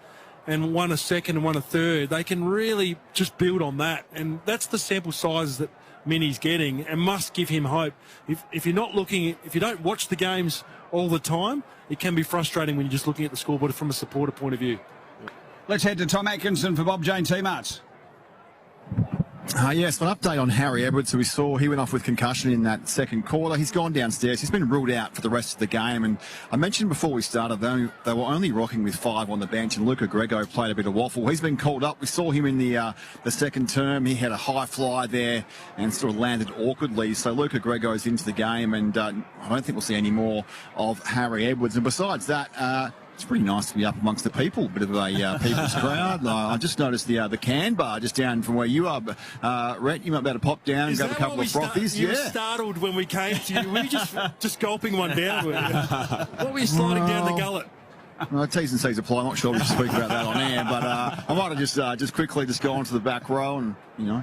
and won a second and won a third, they can really just build on that. And that's the sample sizes that Minnie's getting and must give him hope. If you're not looking, if you don't watch the games all the time, it can be frustrating when you're just looking at the scoreboard from a supporter point of view. Let's head to Tom Atkinson for Bob Jane T-Marts. Yes, an update on Harry Edwards, who we saw. He went off with concussion in that second quarter. He's gone downstairs. He's been ruled out for the rest of the game. And I mentioned before we started, they were only rocking with 5 on the bench, and Luca Grego played a bit of waffle. He's been called up. We saw him in the second term. He had a high fly there and sort of landed awkwardly. So Luca Grego's into the game, and I don't think we'll see any more of Harry Edwards. And besides that, it's pretty nice to be up amongst the people, a bit of a people's crowd. I just noticed the can bar just down from where you are. Rhett, you might be able to pop down and grab a couple of frothies. You were startled when we came to you. Were you just gulping one down? What were you sliding down the gullet? Well, T's and C's apply. I'm not sure we should speak about that on air, but I might have just quickly gone to the back row and,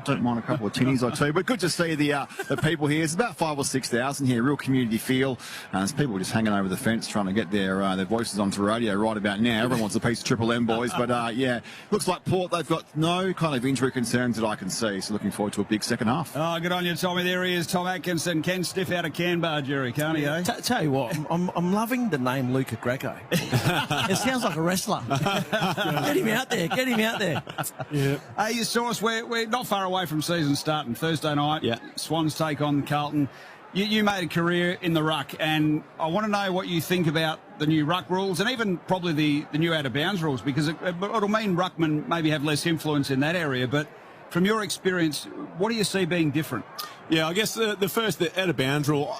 don't mind a couple of tinnies or two. But good to see the people here. It's about 5,000 or 6,000 here, real community feel. There's people just hanging over the fence trying to get their voices onto radio right about now. Everyone wants a piece of Triple M, boys. But, looks like Port, they've got no kind of injury concerns that I can see. So looking forward to a big second half. Oh, good on you, Tommy. There he is, Tom Atkinson. Ken Stiff out of Canberra, Jerry, can't he, eh? Tell you what, I'm loving the name Luca Greco. It sounds like a wrestler. Get him out there. Get him out there. Yeah. Hey, you saw us. We're not far away from season starting Thursday night. Yeah. Swans take on Carlton. You made a career in the ruck, and I want to know what you think about the new ruck rules and even probably the new out-of-bounds rules, because it'll mean ruckmen maybe have less influence in that area. But from your experience, what do you see being different? Yeah, I guess the first, the out-of-bounds rule,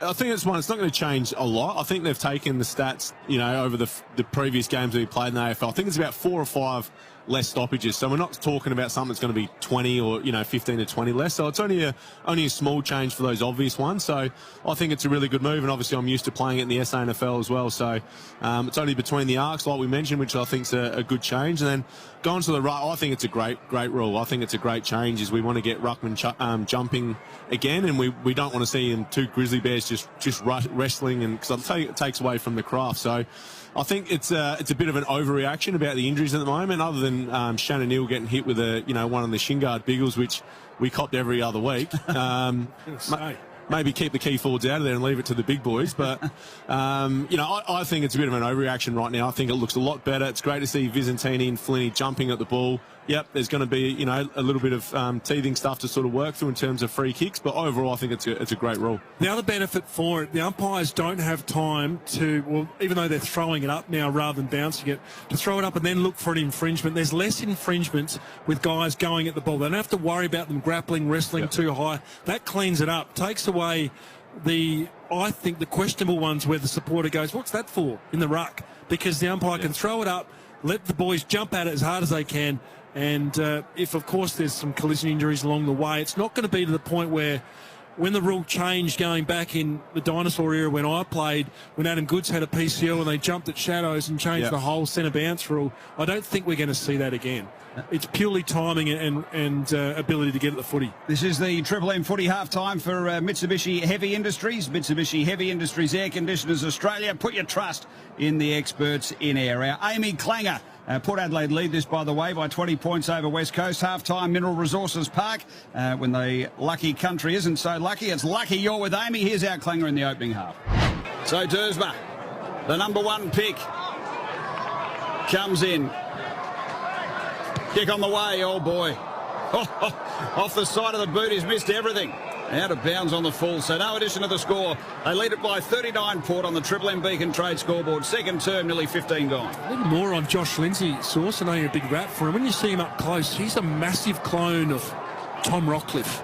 I think it's not going to change a lot. I think they've taken the stats, over the previous games that we played in the AFL. I think it's about 4 or 5 less stoppages. So we're not talking about something that's going to be 20 or 15 to 20 less. So it's only a small change for those obvious ones. So I think it's a really good move, and obviously I'm used to playing it in the SANFL as well. So it's only between the arcs, like we mentioned, which I think is a good change. And then going to the right, I think it's a great rule. I think it's a great change, as we want to get ruckman jumping again, and we don't want to see 2 grizzly bears just wrestling, and because it takes away from the craft. So I think it's a bit of an overreaction about the injuries at the moment, other than Shannon Neal getting hit with one on the shin guard biggles, which we copped every other week. Maybe keep the key forwards out of there and leave it to the big boys. But, I think it's a bit of an overreaction right now. I think it looks a lot better. It's great to see Vizentini and Flinney jumping at the ball. Yep, there's going to be, a little bit of teething stuff to sort of work through in terms of free kicks. But overall, I think it's a great rule. The other benefit for it, the umpires don't have time to, even though they're throwing it up now rather than bouncing it, to throw it up and then look for an infringement. There's less infringements with guys going at the ball. They don't have to worry about them grappling, wrestling too high. That cleans it up, takes away I think the questionable ones where the supporter goes, what's that for, in the ruck? Because the umpire can throw it up, let the boys jump at it as hard as they can, and if, of course, there's some collision injuries along the way, it's not going to be to the point where, when the rule changed going back in the dinosaur era when I played, when Adam Goods had a PCL and they jumped at shadows and changed the whole centre bounce rule, I don't think we're going to see that again. It's purely timing and ability to get at the footy. This is the Triple M footy half-time for Mitsubishi Heavy Industries. Mitsubishi Heavy Industries Air Conditioners Australia. Put your trust in the experts in air. Our AAMI Clanger. Port Adelaide lead this, by the way, by 20 points over West Coast. Half-time, Mineral Resources Park. When the lucky country isn't so lucky, it's lucky you're with AAMI. Here's our clanger in the opening half. So Dersma, the number 1 pick, comes in. Kick on the way, oh boy. Off the side of the boot, he's missed everything. Out of bounds on the full, so no addition to the score. They lead it by 39, Port, on the Triple M Beacon Trade scoreboard. Second term, nearly 15 gone. A little more on Josh Lindsay, Sauce, and a big rap for him. When you see him up close, he's a massive clone of Tom Rockcliffe.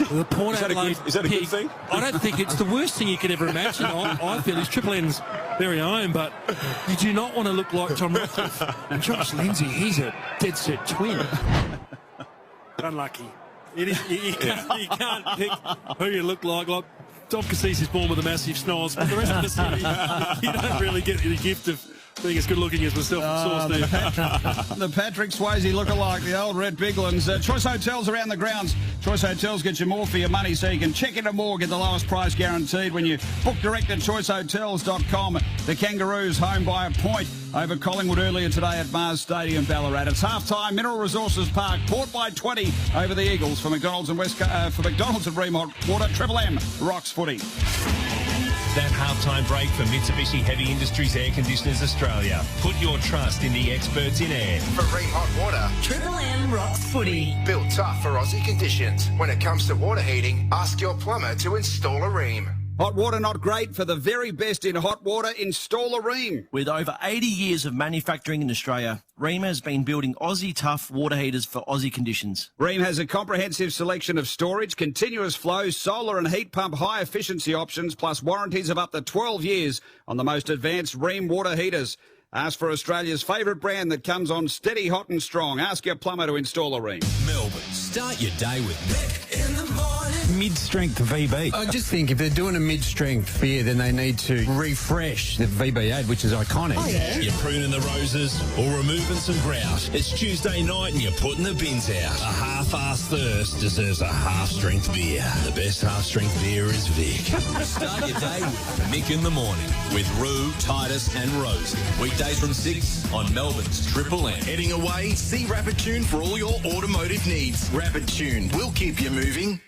The Port Adelaide is that a good thing? I don't think it's the worst thing you could ever imagine. I feel he's Triple M's very own, but you do not want to look like Tom Rockcliffe. And Josh Lindsay, he's a dead set twin. Unlucky. You can't pick who you look like. Like Dom Cassis is born with a massive schnoz, but the rest of us, you don't really get the gift of being as good looking as myself and Sauce. The Patrick Swayze look-alike, the old Red Biglands. Choice Hotels around the grounds. Choice Hotels get you more for your money, so you can check into more, get the lowest price guaranteed when you book direct at choicehotels.com. The Kangaroos home by a point over Collingwood earlier today at Mars Stadium, Ballarat. It's half-time, Mineral Resources Park, Port by 20 over the Eagles. For McDonald's and Remont Water, Triple M rocks footy. That halftime break for Mitsubishi Heavy Industries Air Conditioners Australia. Put your trust in the experts in air. For Ream Hot Water, Triple M rocks footy. built tough for Aussie conditions. When it comes to water heating, ask your plumber to install a Ream. Hot water not great? For the very best in hot water, install a Ream. With over 80 years of manufacturing in Australia, Ream has been building Aussie tough water heaters for Aussie conditions. Ream has a comprehensive selection of storage, continuous flow, solar and heat pump high efficiency options, plus warranties of up to 12 years on the most advanced Ream water heaters. Ask for Australia's favourite brand that comes on steady, hot and strong. Ask your plumber to install a Ream. Melbourne, start your day with Mick in the morning. Mid-strength VB. I just think if they're doing a mid-strength beer, then they need to refresh the VB8, which is iconic. Oh, yeah. You're pruning the roses or removing some grout. It's Tuesday night and you're putting the bins out. A half-assed thirst deserves a half-strength beer. The best half-strength beer is Vic. Start your day with Mick in the morning with Roo, Titus and Rosie. Weekdays from 6 on Melbourne's Triple M. Heading away, see Rapid Tune for all your automotive needs. Rapid Tune will keep you moving.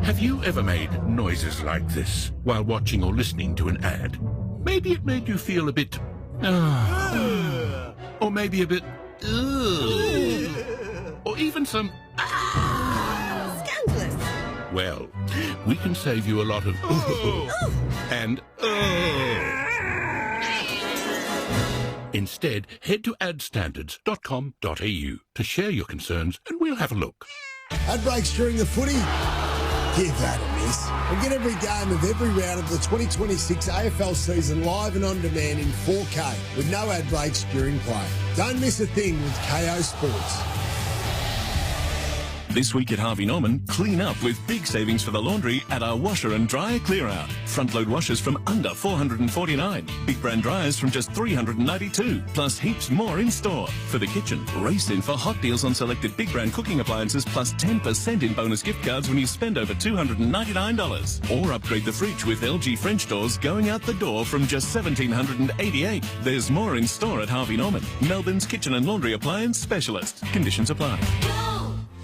Have you ever made noises like this while watching or listening to an ad? Maybe it made you feel a bit... or maybe a bit... or even some... Scandalous. Well, we can save you a lot of... and... Instead, head to adstandards.com.au to share your concerns and we'll have a look. Ad breaks during the footy? Give that a miss. And get every game of every round of the 2026 AFL season live and on demand in 4K with no ad breaks during play. Don't miss a thing with KO Sports. This week at Harvey Norman, clean up with big savings for the laundry at our washer and dryer clear-out. Front-load washers from under $449. Big brand dryers from just $392. Plus heaps more in store. For the kitchen, race in for hot deals on selected big brand cooking appliances plus 10% in bonus gift cards when you spend over $299. Or upgrade the fridge with LG French doors going out the door from just $1,788. There's more in store at Harvey Norman, Melbourne's kitchen and laundry appliance specialist. Conditions apply.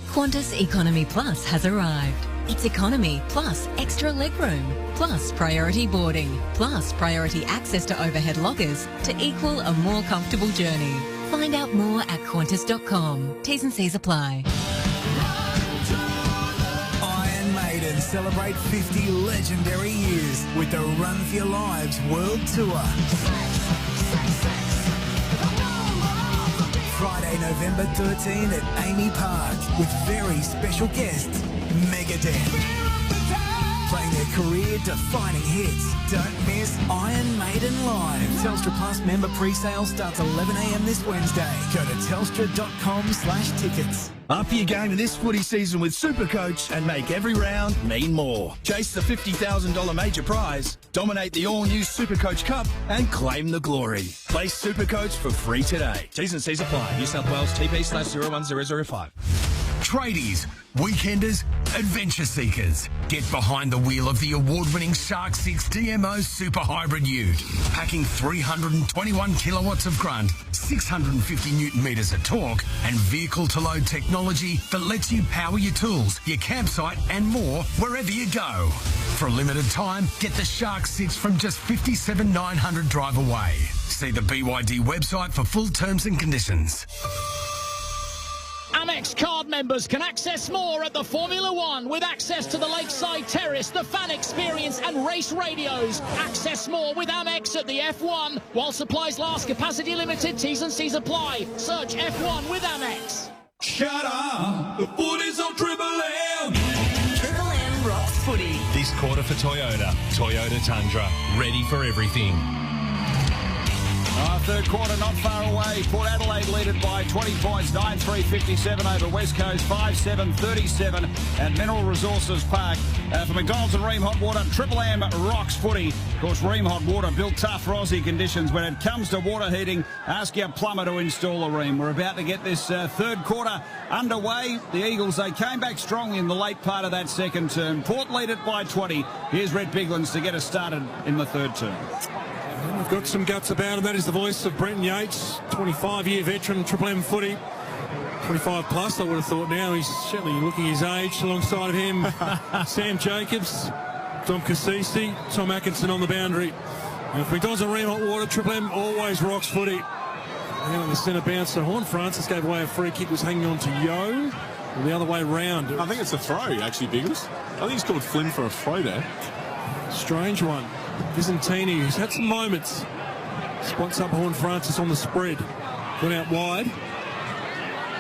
Qantas Economy Plus has arrived. It's economy plus extra legroom, plus priority boarding, plus priority access to overhead lockers to equal a more comfortable journey. Find out more at Qantas.com. T's and C's apply. Iron Maiden celebrate 50 legendary years with the Run for Your Lives World Tour. Friday, November 13 at AAMI Park with very special guests, Megadeth. Playing their career-defining hits. Don't miss Iron Maiden Live. Telstra Plus member pre-sale starts 11 a.m. this Wednesday. Go to telstra.com/tickets. Up your game in this footy season with Supercoach and make every round mean more. Chase the $50,000 major prize, dominate the all-new Supercoach Cup and claim the glory. Play Supercoach for free today. T's and C's apply. New South Wales TP/01005. Tradies, weekenders, adventure seekers. Get behind the wheel of the award-winning Shark 6 DMO Super Hybrid Ute. Packing 321 kilowatts of grunt, 650 newton meters of torque, and vehicle-to-load technology that lets you power your tools, your campsite, and more wherever you go. For a limited time, get the Shark 6 from just $57,900 drive away. See the BYD website for full terms and conditions. Amex card members can access more at the Formula One with access to the Lakeside Terrace, the fan experience and race radios. Access more with Amex at the F1. While supplies last, capacity limited, T's and C's apply. Search F1 with Amex. Shut up! The footy's on Triple M! Triple M rocks footy. This quarter for Toyota. Toyota Tundra. Ready for everything. Third quarter not far away. Port Adelaide lead it by 20 points, 9-3-57 over West Coast, 5-7-37 at Mineral Resources Park. For McDonald's and Ream Hot Water, Triple M rocks footy. Of course, Ream Hot Water built tough for Aussie conditions. When it comes to water heating, ask your plumber to install a Ream. We're about to get this third quarter underway. The Eagles, they came back strong in the late part of that second term. Port lead it by 20. Here's Red Biglands to get us started in the third term. We've got some guts about him. That is the voice of Brenton Yates, 25-year veteran, Triple M footy. 25 plus, I would have thought now. He's certainly looking his age alongside of him. Sam Jacobs, Dom Cassisi, Tom Atkinson on the boundary. And for McDonald's and Ream Hot Water, Triple M always rocks footy. And on the centre bounce, so Horn Francis gave away a free kick, was hanging on to Yo. And the other way round. I think it's a throw, actually, Biggles. I think he's called Flynn for a throw there. Strange one. Vizentini, who's had some moments. Spots up Horn Francis on the spread. Went out wide.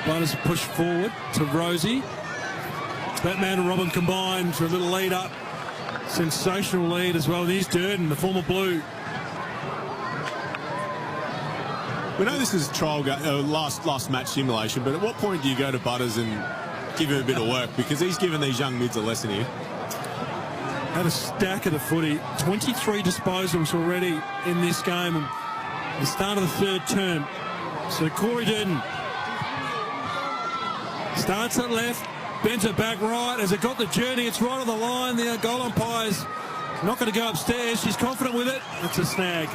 Butters push forward to Rosie. Batman and Robin combined for a little lead up. Sensational lead as well. There's Durden, the former Blue. We know this is trial last match simulation, but at what point do you go to Butters and give him a bit of work? Because he's given these young mids a lesson here. Had a stack of the footy. 23 disposals already in this game. And the start of the third term. So Corey Durden starts at left, bends it back right. As it got the journey, it's right on the line. The goal umpire's not going to go upstairs. She's confident with it. It's a snag.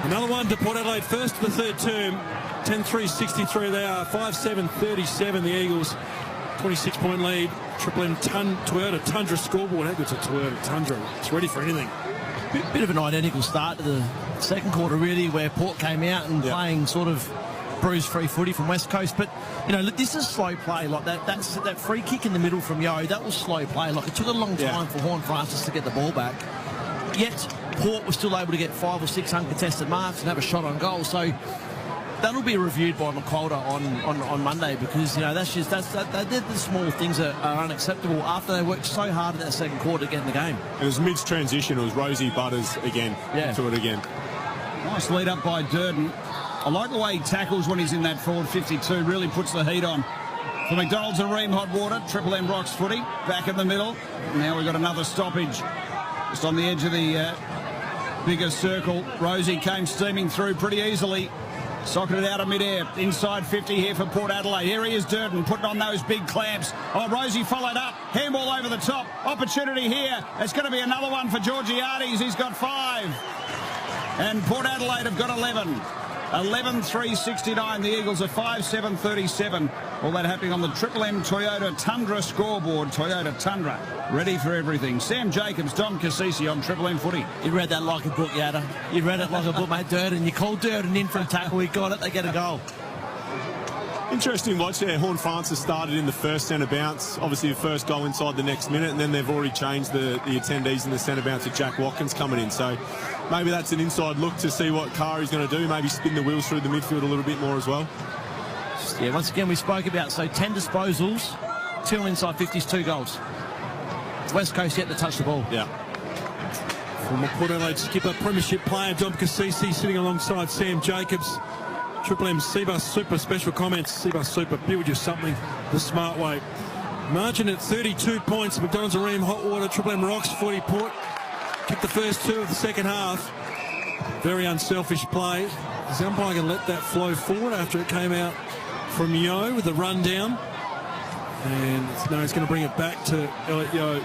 Another one to Port Adelaide, first of the third term. 10-3-63 they are. 5-7-37 the Eagles. 26-point lead. Triple M Toyota Tundra scoreboard. How good's a Toyota Tundra? It's ready for anything. Bit of an identical start to the second quarter, really, where Port came out and playing sort of bruise-free footy from West Coast. But, you know, look, this is slow play. Like that free kick in the middle from Yo, that was slow play. Like, it took a long time for Horn Francis to get the ball back. Yet Port was still able to get 5 or 6 uncontested marks and have a shot on goal. So that'll be reviewed by McCalder on Monday, because, you know, they're the small things that are unacceptable after they worked so hard in that second quarter to get in the game. It was mid-transition. It was Rosie Butters again. To it again. Nice lead up by Durden. I like the way he tackles when he's in that forward 52. Really puts the heat on. For McDonald's and Ream Hot Water, Triple M rocks footy. Back in the middle. Now we've got another stoppage. Just on the edge of the bigger circle. Rosie came steaming through pretty easily. Socketed out of midair. Inside 50 here for Port Adelaide. Here he is, Durden, putting on those big clamps. Oh, Rosie followed up. Handball over the top. Opportunity here. It's going to be another one for Georgiades. He's got 5. And Port Adelaide have got 11. 11-3-69. The Eagles are 5-7-37. All that happening on the Triple M Toyota Tundra scoreboard. Toyota Tundra, ready for everything. Sam Jacobs, Dom Cassisi on Triple M footy. You read that like a book, Yada. You read it like a book, mate. Durden. You called Durden in for a tackle. He got it. They get a goal. Interesting watch there. Horn Francis started in the first centre bounce. Obviously, the first goal inside the next minute, and then they've already changed the attendees in the centre bounce to Jack Watkins coming in. So maybe that's an inside look to see what Kari's going to do. Maybe spin the wheels through the midfield a little bit more as well. Yeah, once again, we spoke about, so 10 disposals, 2 inside 50s, 2 goals. West Coast yet to touch the ball. Yeah. Former Port Adelaide skipper, premiership player Dom Cassisi sitting alongside Sam Jacobs. Triple M Seabus Super special comments. Seabus Super, build you something the smart way. Margin at 32 points. McDonald's and Ream Hot Water. Triple M rocks 40. Port kicked the first 2 of the second half. Very unselfish play. Is the umpire going to let that flow forward after it came out from Yo with the run down? And no, he's going to bring it back to Elliot Yo.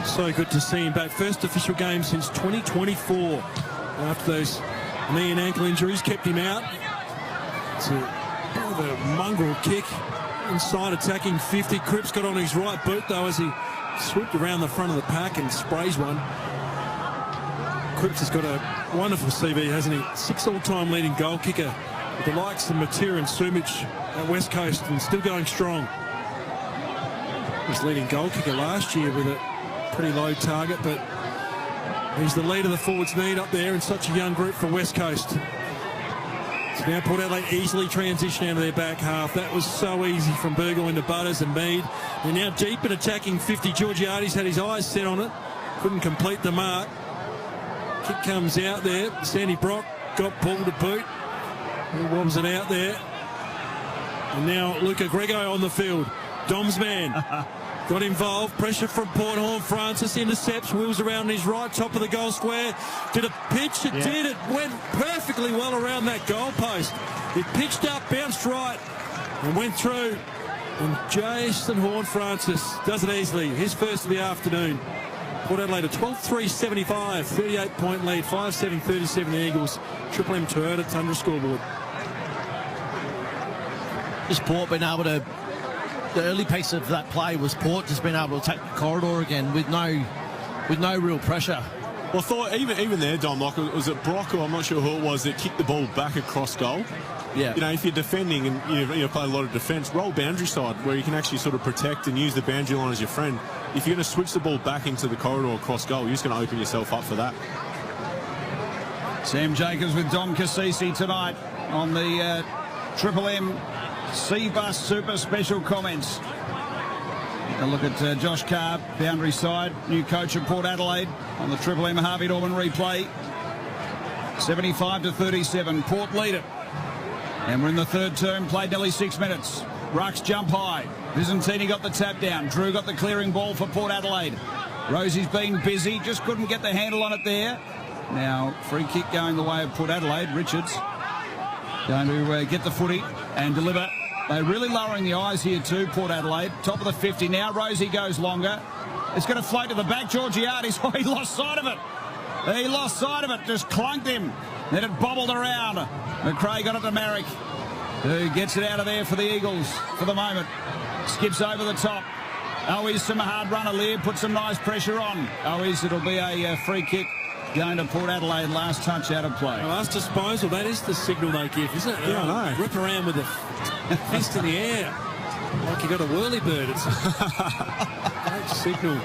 So good to see him back. First official game since 2024 after those knee and ankle injuries kept him out. It's a bit of a mongrel kick inside attacking 50. Cripps got on his right boot though as he swooped around the front of the pack and sprays one. Cripps has got a wonderful CV, hasn't he? 6 all-time leading goal kicker with the likes of Matera and Sumic at West Coast, and still going strong. He was leading goal kicker last year with a pretty low target, but he's the leader the forwards need up there in such a young group for West Coast. So now Port Adelaide easily transition out of their back half. That was so easy from Burgoyne to Butters and Mead. They're now deep in attacking 50. Georgiades had his eyes set on it. Couldn't complete the mark. Kick comes out there. Sandy Brock got pulled to boot. He wobbles it out there. And now Luca Grego on the field. Dom's man. Got involved. Pressure from Port. Horn Francis intercepts. Wheels around on his right. Top of the goal square. Did a pitch? It did. It went perfectly well around that goal post. It pitched up, bounced right, and went through. And Jason Horn Francis does it easily. His first of the afternoon. Port Adelaide a 12-3-75. 38-point lead. 5-7-37 the Eagles. Triple M Toyota Tundra scoreboard. Just Port been able to the early piece of that play was Port just being able to attack the corridor again with no real pressure. Well, I thought even there, Dom, like, was it Brock or I'm not sure who it was that kicked the ball back across goal? Yeah. You know, if you're defending and you play a lot of defence, roll boundary side where you can actually sort of protect and use the boundary line as your friend. If you're going to switch the ball back into the corridor across goal, you're just going to open yourself up for that. Sam Jacobs with Dom Cassisi tonight on the Triple M C-Bus Super Special comments. A look at Josh Carr, boundary side, new coach of Port Adelaide on the Triple M Harvey Norman replay. 75-37, Port lead it. And we're in the third term, played nearly 6 minutes. Rucks jump high. Visentini got the tap down. Drew got the clearing ball for Port Adelaide. Rosie's been busy, just couldn't get the handle on it there. Now, free kick going the way of Port Adelaide. Richards going to get the footy and deliver. They're really lowering the eyes here too, Port Adelaide. Top of the 50 now. Rosie goes longer. It's going to float to the back. Georgiades, oh, he lost sight of it. He lost sight of it, just clunked him. Then it bobbled around. McRae got it to Marek, who gets it out of there for the Eagles for the moment. Skips over the top. Owies some hard runner. Lear puts some nice pressure on. Owies, it'll be a free kick going to Port Adelaide. Last touch out of play. Last disposal, that is the signal they give, isn't it? Yeah, I know. Rip around with a fist in the air. Like you got a whirly bird. It's a great signal.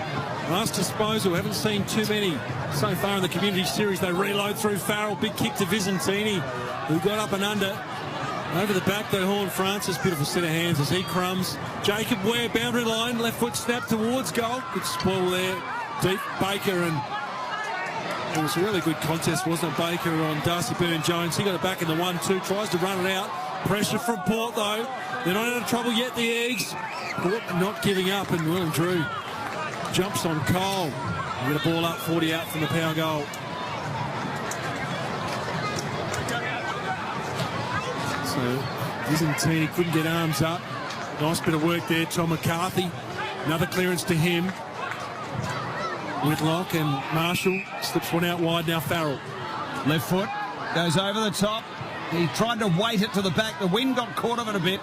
Last disposal, haven't seen too many so far in the Community Series. They reload through Farrell. Big kick to Visentini, who got up and under. Over the back, though, Horn Francis. Beautiful set of hands as he crumbs. Jacob Ware, boundary line. Left foot snap towards goal. Good spoil there. Deep Baker, and it was a really good contest, wasn't it? Baker on Darcy Byrne-Jones. He got it back in the 1-2. Tries to run it out. Pressure from Port, though. They're not out of trouble yet, the Eagles. Port not giving up, and Willem Drew jumps on Cole. Get a ball up, 40 out from the power goal. So Visentini couldn't get arms up. Nice bit of work there, Tom McCarthy. Another clearance to him. Whitlock and Marshall slips one out wide now. Farrell. Left foot goes over the top. He tried to weight it to the back. The wind got caught of it a bit.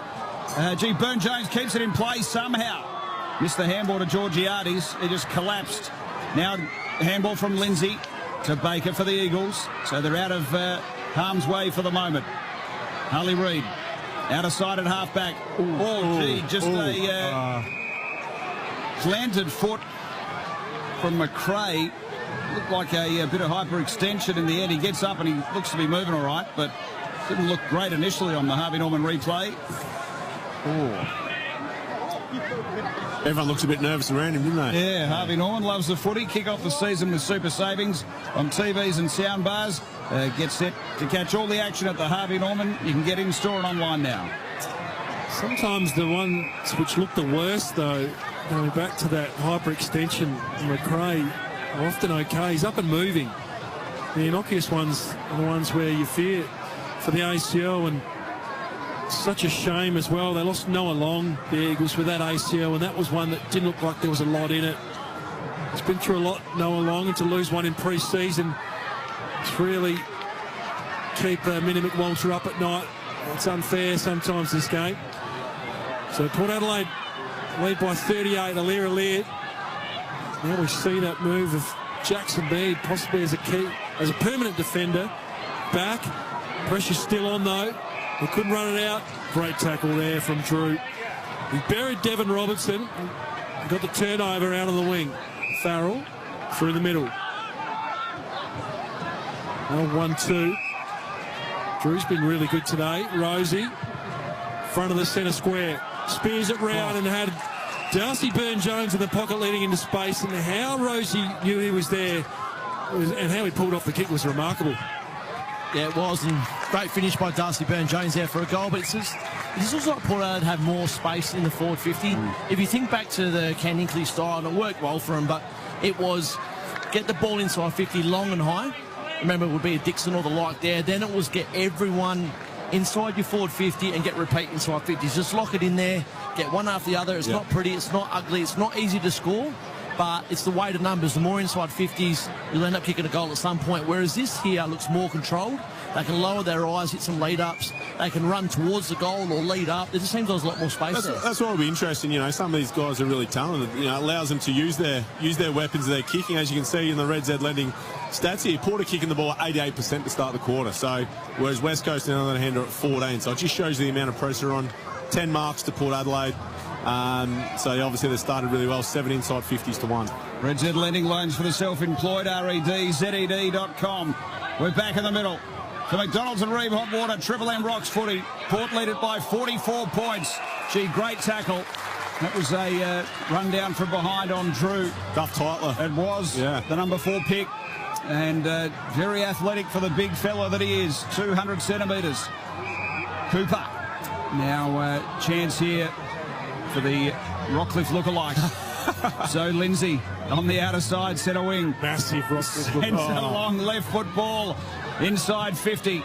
Byrne-Jones keeps it in play somehow. Missed the handball to Georgiades. It just collapsed. Now handball from Lindsay to Baker for the Eagles. So they're out of harm's way for the moment. Harley Reid out of sight at half-back. Just a planted foot from McRae. Looked like a bit of hyperextension in the end. He gets up and he looks to be moving all right, but didn't look great initially on the Harvey Norman replay. Everyone looks a bit nervous around him, didn't they? Yeah, Harvey Norman loves the footy. Kick off the season with super savings on TVs and sound bars. Get set to catch all the action at the Harvey Norman. You can get in store and online now. Sometimes the ones which look the worst, though, going back to that hyperextension, McRae, are often okay. He's up and moving. The innocuous ones are the ones where you fear for the ACL, and such a shame as well. They lost Noah Long, the Eagles, with that ACL, and that was one that didn't look like there was a lot in it. He's been through a lot, Noah Long, and to lose one in pre-season, it's really keep Minnie McWalter up at night. It's unfair sometimes, this game. So Port Adelaide lead by 38, Lear. Now we see that move of Jackson Mead, possibly as a permanent defender. Back, pressure still on though. He couldn't run it out. Great tackle there from Drew. He buried Devon Robertson. Got the turnover out of the wing. Farrell through the middle. Now 1-2. Drew's been really good today. Rosie, front of the centre square. Spears it round and had Darcy Byrne-Jones in the pocket leading into space. And how Rosie knew he was there and how he pulled off the kick was remarkable. Yeah, it was, and great finish by Darcy Byrne-Jones there for a goal, but it's also like Port Adelaide have more space in the forward 50. If you think back to the Ken Hinkley style, and it worked well for him, but it was get the ball inside 50 long and high. Remember, it would be a Dixon or the like there. Then it was get everyone inside your forward 50 and get repeat inside 50s. Just lock it in there, get one after the other. It's not pretty, it's not ugly, it's not easy to score, but it's the weight of numbers. The more inside 50s, you'll end up kicking a goal at some point, whereas this here looks more controlled. They can lower their eyes, hit some lead-ups. They can run towards the goal or lead up. There just seems there's a lot more space there. That's what will be interesting. Some of these guys are really talented. It allows them to use their weapons. Their kicking, as you can see in the Red Z Lending stats here. Porter kicking the ball 88% to start the quarter. So whereas West Coast on the other hand are at 14. So it just shows you the amount of pressure on. 10 marks to Port Adelaide. So obviously they started really well. 7 inside 50s to 1. Red Z Lending loans for the self-employed. REDZED.com. We're back in the middle. For McDonald's and Reeve Hot Water, Triple M Rocks footy. Port lead it by 44 points. Gee, great tackle. That was a run down from behind on Drew. Duff Tytler. It was the number 4 pick. And very athletic for the big fella that he is. 200 centimetres. Cooper. Now chance here for the Rockcliffe lookalikes. So Lindsay on the outer side, centre wing. Massive Rockcliffe. Sends it along left foot ball. Inside 50.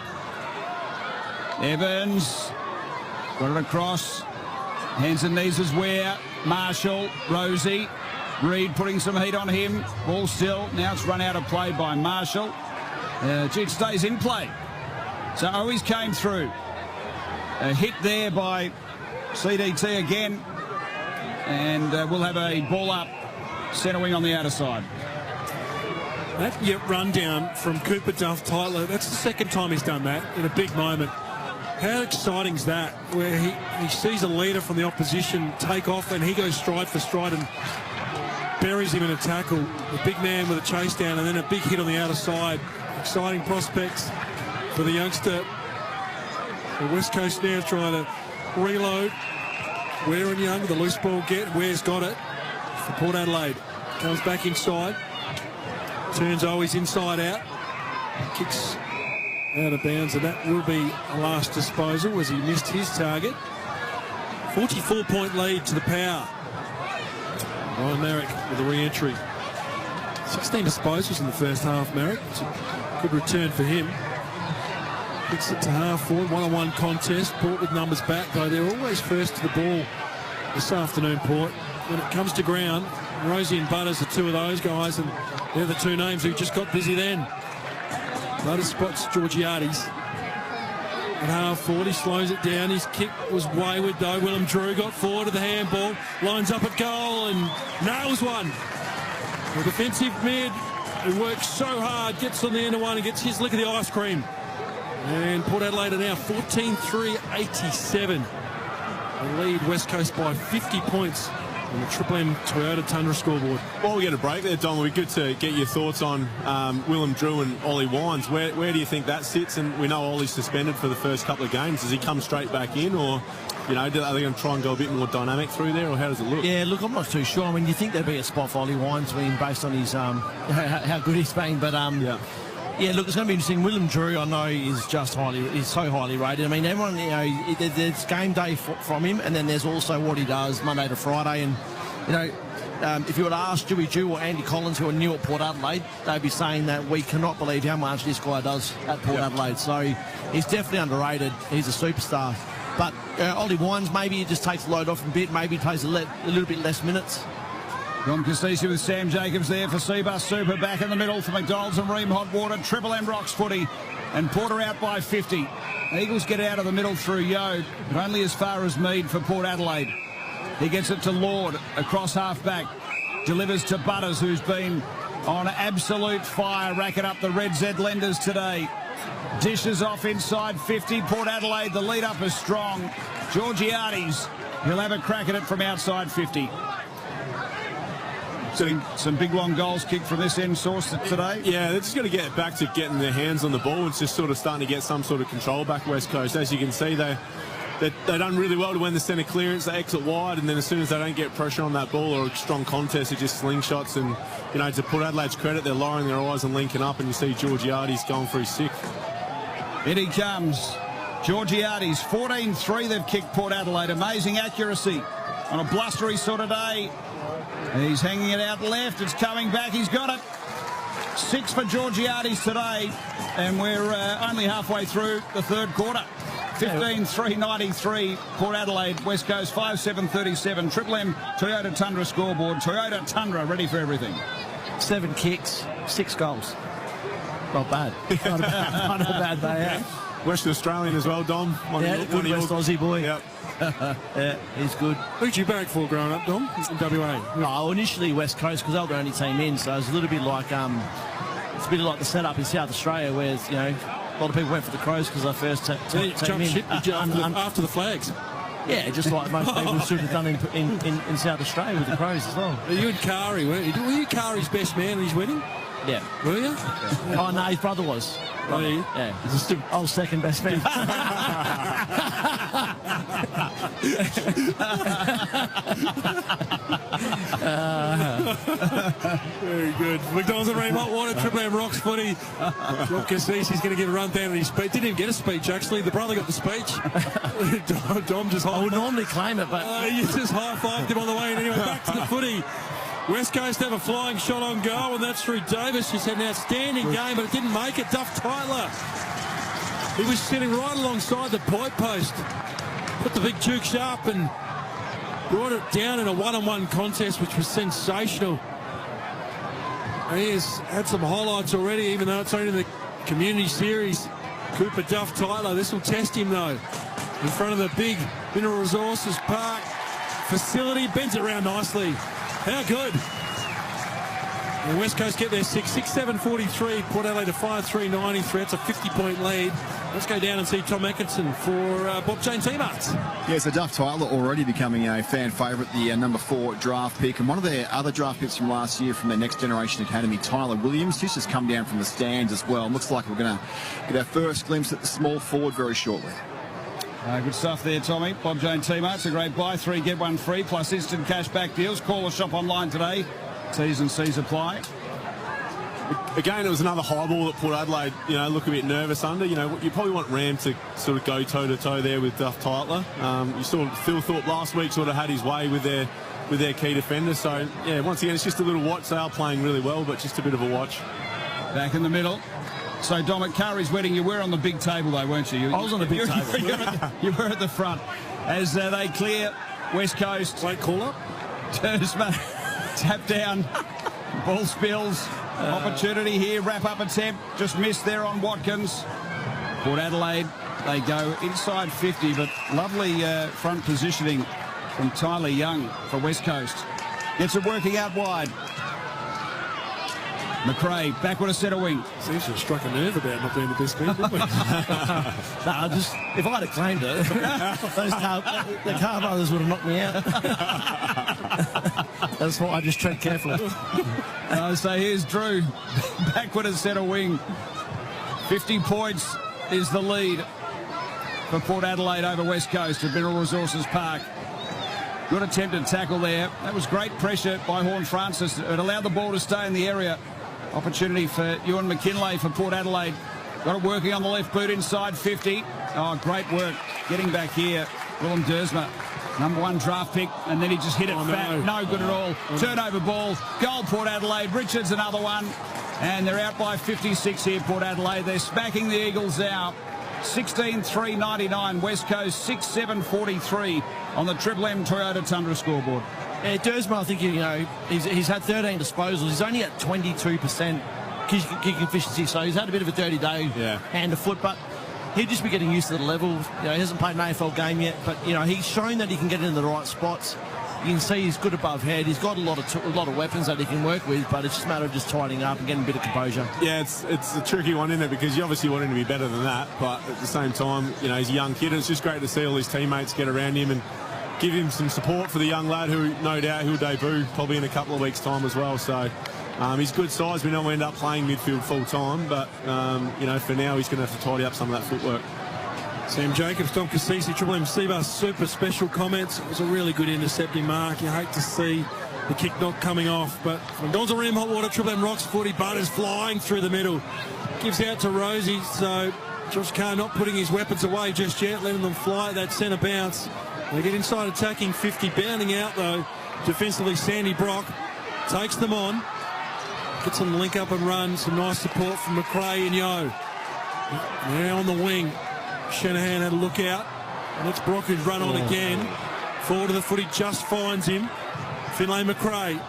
Evans got it across. Hands and knees as Ware. Marshall, Rosie. Reed putting some heat on him. Ball still. Now it's run out of play by Marshall. It stays in play. So always came through. A hit there by CDT again. And we'll have a ball up. Centre wing on the outer side. That run down from Cooper Duff Tytler, that's the second time he's done that in a big moment. How exciting is that, where he sees a leader from the opposition take off and he goes stride for stride and buries him in a tackle. The big man with a chase down and then a big hit on the outer side. Exciting prospects for the youngster. The West Coast now trying to reload. Ware and Young, the loose ball get. Ware's got it for Port Adelaide. Comes back inside. Turns always inside out. Kicks out of bounds, and that will be a last disposal as he missed his target. 44-point lead to the power. Ryan Merrick with a re-entry. 16 disposals in the first half, Merrick. It's a good return for him. Kicks it to half forward, one-on-one contest. Port with numbers back, though they're always first to the ball this afternoon, Port. When it comes to ground, Rosie and Butters are two of those guys, and they're the two names who just got busy then. Butters spots Georgiades at half forward. He slows it down. His kick was wayward, though. Willem Drew got forward to the handball, lines up at goal and nails one. The defensive mid who works so hard gets on the end of one and gets his lick of the ice cream. And Port Adelaide are now 14-3-87. They lead West Coast by 50 points on the Triple M Toyota Tundra scoreboard. While we get a break there, Don, we're good to get your thoughts on Willem Drew and Ollie Wines. Where do you think that sits? And we know Ollie's suspended for the first couple of games. Does he come straight back in, or are they going to try and go a bit more dynamic through there, or how does it look? Yeah, look, I'm not too sure. I mean, you think there'd be a spot for Ollie Wines based on his how good he's been, but yeah, look, it's going to be interesting. Willem Drew, I know, is so highly rated. I mean, everyone, there's game day from him, and then there's also what he does Monday to Friday. And, if you were to ask Dewey Dew or Andy Collins, who are new at Port Adelaide, they'd be saying that we cannot believe how much this guy does at Port Adelaide. So he's definitely underrated. He's a superstar. But Ollie Wines, maybe he just takes the load off a bit. Maybe he plays a little bit less minutes. Ron Cassisi with Sam Jacobs there for Seabus Super. Back in the middle for McDonald's and Ream Hot Water. Triple M Rocks footy. And Porter out by 50. Eagles get out of the middle through Yode, but only as far as Mead for Port Adelaide. He gets it to Lord across half-back. Delivers to Butters, who's been on absolute fire, racking up the Red Z lenders today. Dishes off inside 50. Port Adelaide, the lead-up is strong. Georgiades, he'll have a crack at it from outside 50. Some big long goals kicked from this end source today. Yeah, they're just going to get back to getting their hands on the ball. It's just sort of starting to get some sort of control back West Coast. As you can see, they've done really well to win the centre clearance. They exit wide, and then as soon as they don't get pressure on that ball or a strong contest, it just slingshots. And, to Port Adelaide's credit, they're lowering their eyes and linking up, and you see Georgiades going for his sixth. In he comes. Georgiades, 14-3 they've kicked Port Adelaide. Amazing accuracy on a blustery sort of day. He's hanging it out left. It's coming back. He's got it. 6 for Georgiades today. And we're only halfway through the third quarter. 15-3-93. Port Adelaide, West Coast 5-7-37. Triple M Toyota Tundra scoreboard. Toyota Tundra ready for everything. 7 kicks, 6 goals. Not bad. Not a bad day, yeah. Western Australian as well, Dom. Good West Aussie boy. Yep. Yeah, he's good. Who'd you barrack for growing up, Dom, in WA? No, initially West Coast, because they were the only team in, so it was a little bit like it's a bit like the setup in South Australia, where a lot of people went for the Crows because they first team jumped ship after the Flags. Yeah, just like most people should have done in South Australia with the Crows as well. You and Kari, weren't you? Were you Kari's best man at his wedding? Yeah. Were you? Yeah. Oh, no, his brother was. Yeah. I was second best man. Very good. McDonald's and Ream Hot Water, Triple M Rocks footy. Rob Cassisi's going to give a rundown of his speech. Didn't even get a speech, actually. The brother got the speech. Dom just I would normally claim it, but... you just high-fived him on the way in. Anyway, back to the footy. West Coast have a flying shot on goal, and that's through Davis. He's had an outstanding game, but it didn't make it. Duff Tyler. He was sitting right alongside the pipe post. Put the big juke up and brought it down in a one-on-one contest, which was sensational. And he has had some highlights already, even though it's only in the community series. Cooper Duff Tyler. This will test him, though. In front of the big Mineral Resources Park facility. Bends it around nicely. How good. And West Coast get their 6-7-43. Port Adelaide to 5-3-93. That's a 50-point lead. Let's go down and see Tom Atkinson for Bob Jane T-Marts. Yeah, so Duff Tyler already becoming a fan favourite, the number 4 draft pick. And one of their other draft picks from last year from their Next Generation Academy, Tyler Williams, he's just come down from the stands as well. Looks like we're going to get our first glimpse at the small forward very shortly. Good stuff there, Tommy. Bob Jane T-Marts, a great buy. 3 get 1 free, plus instant cash back deals. Call or shop online today. T's and C's apply. Again, it was another high ball that Port Adelaide, look a bit nervous under. You probably want Ram to sort of go toe-to-toe there with Duff Tyler. You saw Phil Thorpe last week sort of had his way with their key defender. So, yeah, once again, it's just a little watch. They are playing really well, but just a bit of a watch. Back in the middle. So, Dom, at Kari's wedding, you were on the big table, though, weren't you? I was on the big table. You were at the front. As they clear West Coast. Late call-up. Tersma, tap down. Ball spills. Opportunity here. Wrap-up attempt. Just missed there on Watkins. Port Adelaide, they go inside 50, but lovely front positioning from Tyler Young for West Coast. Gets it working out wide. McRae, back with a centre wing. Seems to have struck a nerve about not being the best man, didn't we? If I'd have claimed it, the Carr brothers would have knocked me out. That's why I just tread carefully. So here's Drew, back with a centre wing. 50 points is the lead for Port Adelaide over West Coast at Mineral Resources Park. Good attempted tackle there. That was great pressure by Horn Francis. It allowed the ball to stay in the area. Opportunity for Ewan McKinlay for Port Adelaide. Got it working on the left boot inside 50. Oh, great work getting back here. Willem Dersma, number 1 draft pick, and then he just hit it fat. No good at all. Turnover ball. Goal Port Adelaide. Richards another one. And they're out by 56 here, Port Adelaide. They're smacking the Eagles out. 16-3-99. West Coast 6-7-43 on the Triple M Toyota Tundra scoreboard. Yeah, Dersma, I think, he's had 13 disposals. He's only at 22% kick efficiency, so he's had a bit of a dirty day, hand to foot, but he'd just be getting used to the level. He hasn't played an AFL game yet, but, he's shown that he can get in the right spots. You can see he's good above head. He's got a lot of weapons that he can work with, but it's just a matter of just tightening up and getting a bit of composure. Yeah, it's a tricky one, isn't it? Because you obviously want him to be better than that, but at the same time, he's a young kid, and it's just great to see all his teammates get around him and give him some support for the young lad who, no doubt, he'll debut probably in a couple of weeks' time as well. So he's good size. We know we'll end up playing midfield full-time, but, for now, he's going to have to tidy up some of that footwork. Sam Jacobs, Tom Cassisi, Triple M Seabus, super special comments. It was a really good intercepting mark. You hate to see the kick not coming off, but from Donald Ram Hot Water, Triple M Rocks footy, Butters flying through the middle. Gives out to Rosie, so Josh Carr not putting his weapons away just yet, letting them fly at that centre bounce. They get inside attacking 50, bounding out though. Defensively, Sandy Brock takes them on. Gets them link up and run. Some nice support from McRae and Yo. Now on the wing. Shanahan had a look out. And it's Brock who's run on again. Forward of the footy, just finds him. Finlay McRae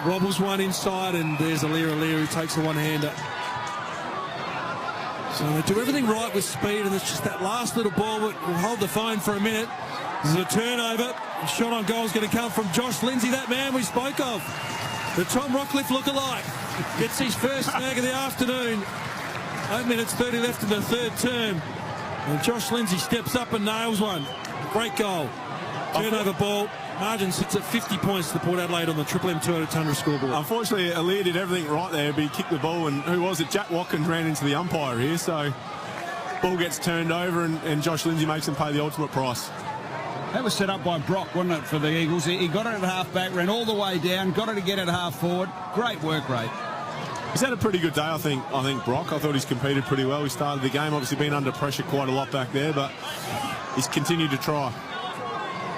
wobbles one inside, and there's Alira who takes a one-hander. So they do everything right with speed, and it's just that last little ball that will hold the phone for a minute. There's a turnover. A shot on goal is going to come from Josh Lindsay, that man we spoke of. The Tom Rockcliffe look-alike. Gets his first snag of the afternoon. 8 minutes 30 left in the third term. And Josh Lindsay steps up and nails one. Great goal. Turnover ball. Margin sits at 50 points to Port Adelaide on the Triple M Toyota Tundra scoreboard. Unfortunately, Aaliyah did everything right there, but he kicked the ball, and who was it? Jack Watkins ran into the umpire here, so ball gets turned over, and Josh Lindsay makes him pay the ultimate price. That was set up by Brock, wasn't it, for the Eagles? He got it at half-back, ran all the way down, got it again at half-forward. Great work rate. He's had a pretty good day, I think, Brock. I thought he's competed pretty well. He started the game, obviously been under pressure quite a lot back there, but he's continued to try.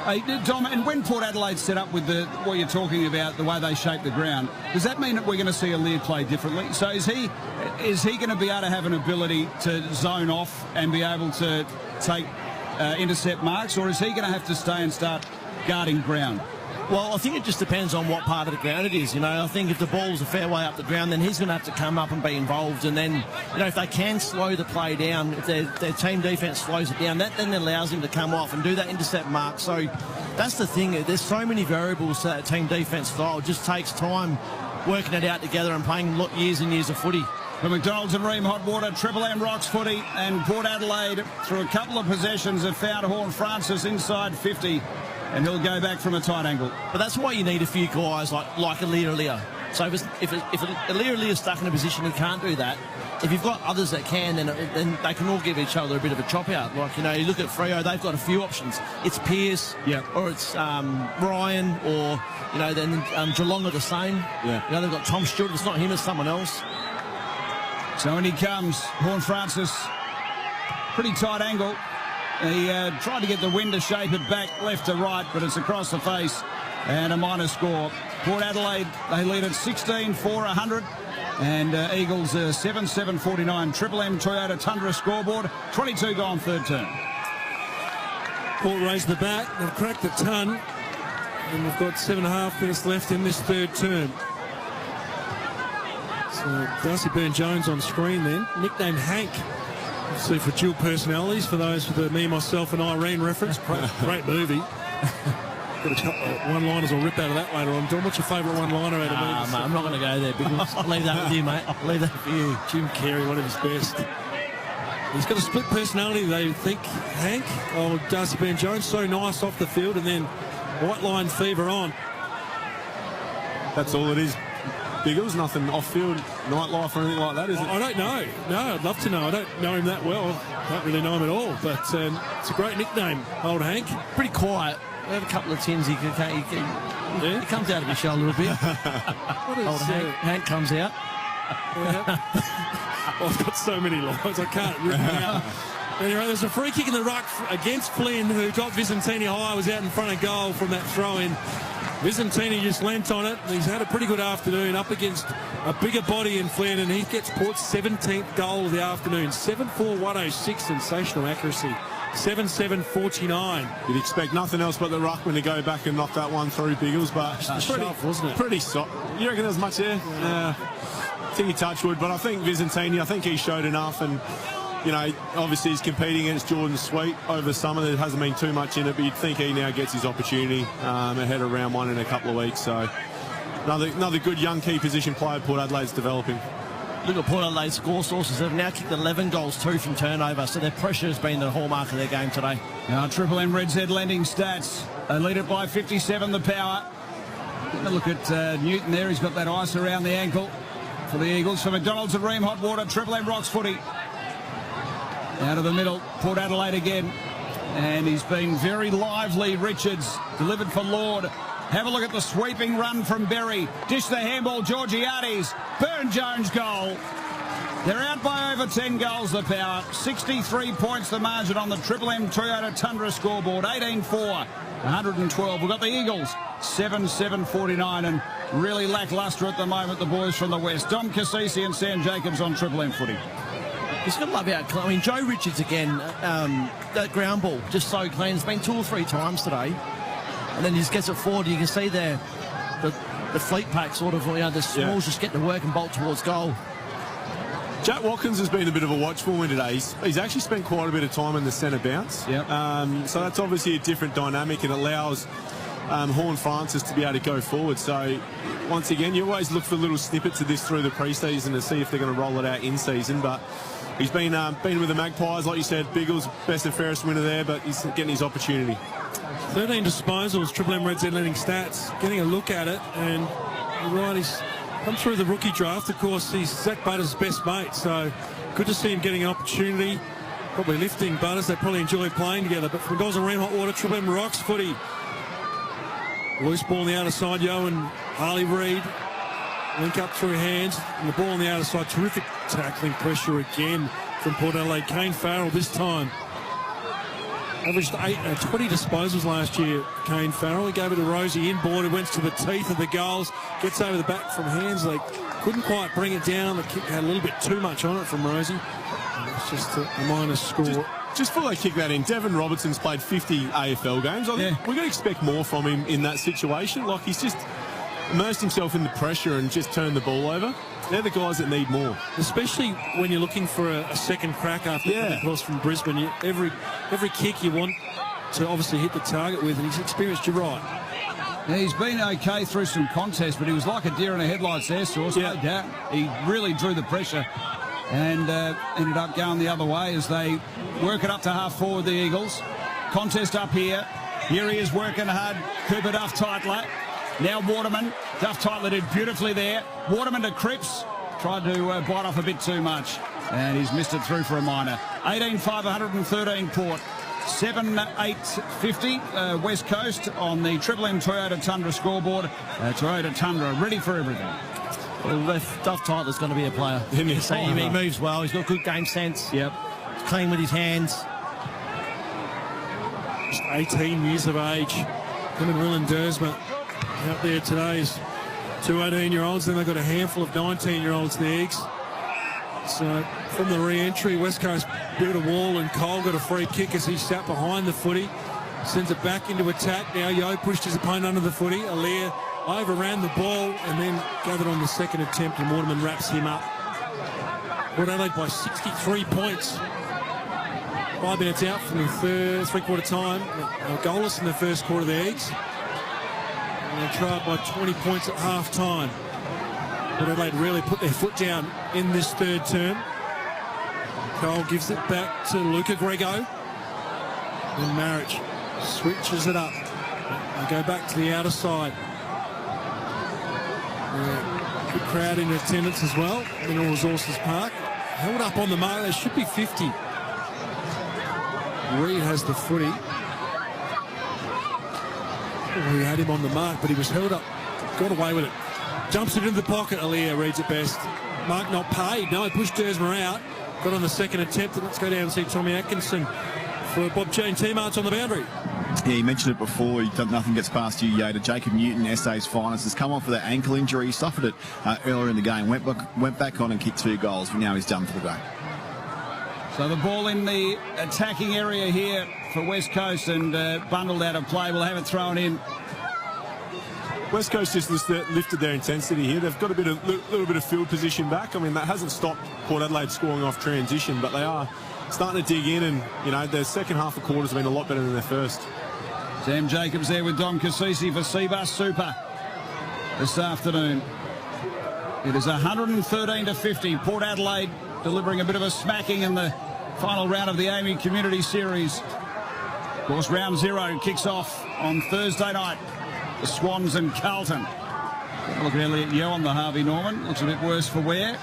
Hey, Dom, and when Port Adelaide set up with what you're talking about, the way they shape the ground, does that mean that we're going to see Aaliyah play differently? So is he going to be able to have an ability to zone off and be able to take intercept marks, or is he going to have to stay and start guarding ground? Well, I think it just depends on what part of the ground it is. You know, I think if the ball's a fair way up the ground, then he's going to have to come up and be involved. And then, you know, if they can slow the play down, if their team defence slows it down, that then allows him to come off and do that intercept mark. So that's the thing. There's so many variables to that team defence style. It just takes time working it out together and playing years and years of footy. For McDonald's and Ream Hot Water, Triple M Rocks footy, and Port Adelaide, through a couple of possessions, have found Horn Francis inside 50. And he'll go back from a tight angle. But that's why you need a few guys like Aaliyah. So if Aaliyah is stuck in a position he can't do that, if you've got others that can, then they can all give each other a bit of a chop out. Like, you know, you look at Freo, they've got a few options. It's Pearce, or it's Ryan, or, you know, then Geelong are the same. Yeah. You know, they've got Tom Stewart. If it's not him, it's someone else. So in he comes, Horn Francis. Pretty tight angle. He tried to get the wind to shape it back left to right, but it's across the face and a minor score. Port Adelaide, they lead at 16-4-100, and Eagles 7-7-49. Triple M Toyota Tundra scoreboard, 22 gone third term. Port raised the bat, they've cracked the ton, and we've got 7.5 minutes left in this third term. So Darcy Byrne-Jones on screen then, nicknamed Hank. See, for dual personalities, for those with the Me, Myself and Irene reference. Great movie. Got a couple of one-liners I'll rip out of that later on. Dom, what's your favourite one-liner out of movies? Mate, I'm not going to go there, because I'll leave that with you, mate. I'll leave that for you. Jim Carrey, one of his best. He's got a split personality, they think, Hank. Oh, Darcy Byrne-Jones, so nice off the field, and then white line fever on. That's all it is. Biggles, nothing off-field nightlife or anything like that, is it? I don't know. No, I'd love to know. I don't know him that well. I don't really know him at all. But it's a great nickname, old Hank. Pretty quiet. We have a couple of tins he comes out of his shell a little bit. Old Hank comes out. I've got so many lines, I can't rip them out. Anyway, there's a free kick in the ruck against Flynn, who got Vicentini high, was out in front of goal from that throw-in. Vicentini just leant on it. He's had a pretty good afternoon up against a bigger body in Flynn, and he gets Port's 17th goal of the afternoon. 7-4-106, sensational accuracy. 7-7-49. You'd expect nothing else but the ruckman to go back and knock that one through, Biggles, but shove, wasn't it? Pretty soft. You reckon there's much there? I think he touched wood, but I think Vicentini, I think he showed enough, and you know, obviously he's competing against Jordan Sweet over the summer. There hasn't been too much in it, but you'd think he now gets his opportunity ahead of round one in a couple of weeks. So another good young key position player Port Adelaide's developing. Look at Port Adelaide's score sources. They've now kicked 11 goals, 2 from turnover, so their pressure has been the hallmark of their game today. Now Triple M Red Z lending stats. They lead it by 57 the power. Look at Newton there. He's got that ice around the ankle for the Eagles. For McDonald's and Ream Hot Water, Triple M Rocks footy. Out of the middle, Port Adelaide again. And he's been very lively, Richards. Delivered for Lord. Have a look at the sweeping run from Berry. Dish the handball, Georgiades. Byrne-Jones goal. They're out by over 10 goals, the power. 63 points the margin on the Triple M Toyota Tundra scoreboard. 18-4, 112. We've got the Eagles, 7-7-49, and really lacklustre at the moment, the boys from the West. Dom Cassisi and Sam Jacobs on Triple M footy. He's got to love out. I mean, Joe Richards again, that ground ball, just so clean. It's been 2 or 3 times today. And then he just gets it forward. You can see there the fleet pack sort of, you know, the smalls just get to work and bolt towards goal. Jack Watkins has been a bit of a watch for me today. He's actually spent quite a bit of time in the centre bounce. Yep. So that's obviously a different dynamic and allows Horn Francis to be able to go forward. So once again, you always look for little snippets of this through the pre-season to see if they're going to roll it out in season. But he's been with the Magpies, like you said. Biggles, best and fairest winner there, but he's getting his opportunity. 13 disposals, Triple M Red Z leading stats. Getting a look at it, and you're right, he's come through the rookie draft. Of course, he's Zach Butters' best mate, so good to see him getting an opportunity. Probably lifting Butters. They probably enjoy playing together. But from Goals and Red Hot Water, Triple M rocks footy. Loose ball on the outer side, Yo and Harley Reid link up through hands, and the ball on the outer side. Terrific tackling pressure again from Port Adelaide. Kane Farrell this time. Averaged 20 disposals last year, Kane Farrell. He gave it to Rosie inboard. It went to the teeth of the goals. Gets over the back from Hansley. Couldn't quite bring it down. The kick had a little bit too much on it from Rosie. And it's just a minus score. Just before they kick that in, Devon Robertson's played 50 AFL games. I think we're going to expect more from him in that situation. Like, he's just immersed himself in the pressure and just turned the ball over. They're the guys that need more. Especially when you're looking for a second crack after coming across from Brisbane. Every kick you want to obviously hit the target with, and he's experienced, you're right. Yeah, he's been okay through some contests, but he was like a deer in the headlights there, Sauce. No doubt. He really drew the pressure and ended up going the other way as they work it up to half forward, the Eagles. Contest up here. Here he is working hard. Cooper Duff Titler. Now Waterman. Duff Titler did beautifully there. Waterman to Cripps. Tried to bite off a bit too much. And he's missed it through for a minor. 18-5, 113 Port. 7-8-50 West Coast on the Triple M Toyota Tundra scoreboard. Toyota Tundra ready for everything. Well, Duff Titler's going to be a player. He moves well. He's got good game sense. Yep. He's clean with his hands. Just 18 years of age. Him and Willen Dersma out there today is two 18-year-olds. Then they've got a handful of 19-year-olds, the Eagles. So from the re-entry, West Coast built a wall, and Cole got a free kick as he sat behind the footy. Sends it back into attack. Now Yo pushed his opponent under the footy. Alair overran the ball and then gathered on the second attempt, and Waterman wraps him up. Port Adelaide by 63 points. 5 minutes out from the three-quarter time. Goalless in the first quarter of the Eagles. And they trailed by 20 points at half-time. Port Adelaide really put their foot down in this third term. Cole gives it back to Luca Grego. And Marriage switches it up. They go back to the outer side. Good crowd in attendance as well. Mineral Resources Park. Held up on the mark. There should be 50. Reid has the footy. He had him on the mark, but he was held up. Got away with it. Jumps it into the pocket. Alair reads it best. Mark not paid. No, he pushed Dersma out. Got on the second attempt. And let's go down and see Tommy Atkinson for Bob Chain T-March on the boundary. Yeah, you mentioned it before. Nothing gets past you, Yoda. Jacob Newton, SA's finest, has come off with that ankle injury. He suffered it earlier in the game. Went back on and kicked 2 goals, but now he's done for the day. So the ball in the attacking area here for West Coast and bundled out of play. We'll have it thrown in. West Coast just lifted their intensity here. They've got a little bit of field position back. I mean, that hasn't stopped Port Adelaide scoring off transition, but they are starting to dig in, and their second half of quarters have been a lot better than their first. Sam Jacobs there with Dom Cassisi for Seabus Super this afternoon. It is 113-50. Port Adelaide delivering a bit of a smacking in the final round of the AAMI Community Series. Of course, round 0 kicks off on Thursday night. The Swans and Carlton. Look at Elliot Yeo on the Harvey Norman. Looks a bit worse for wear.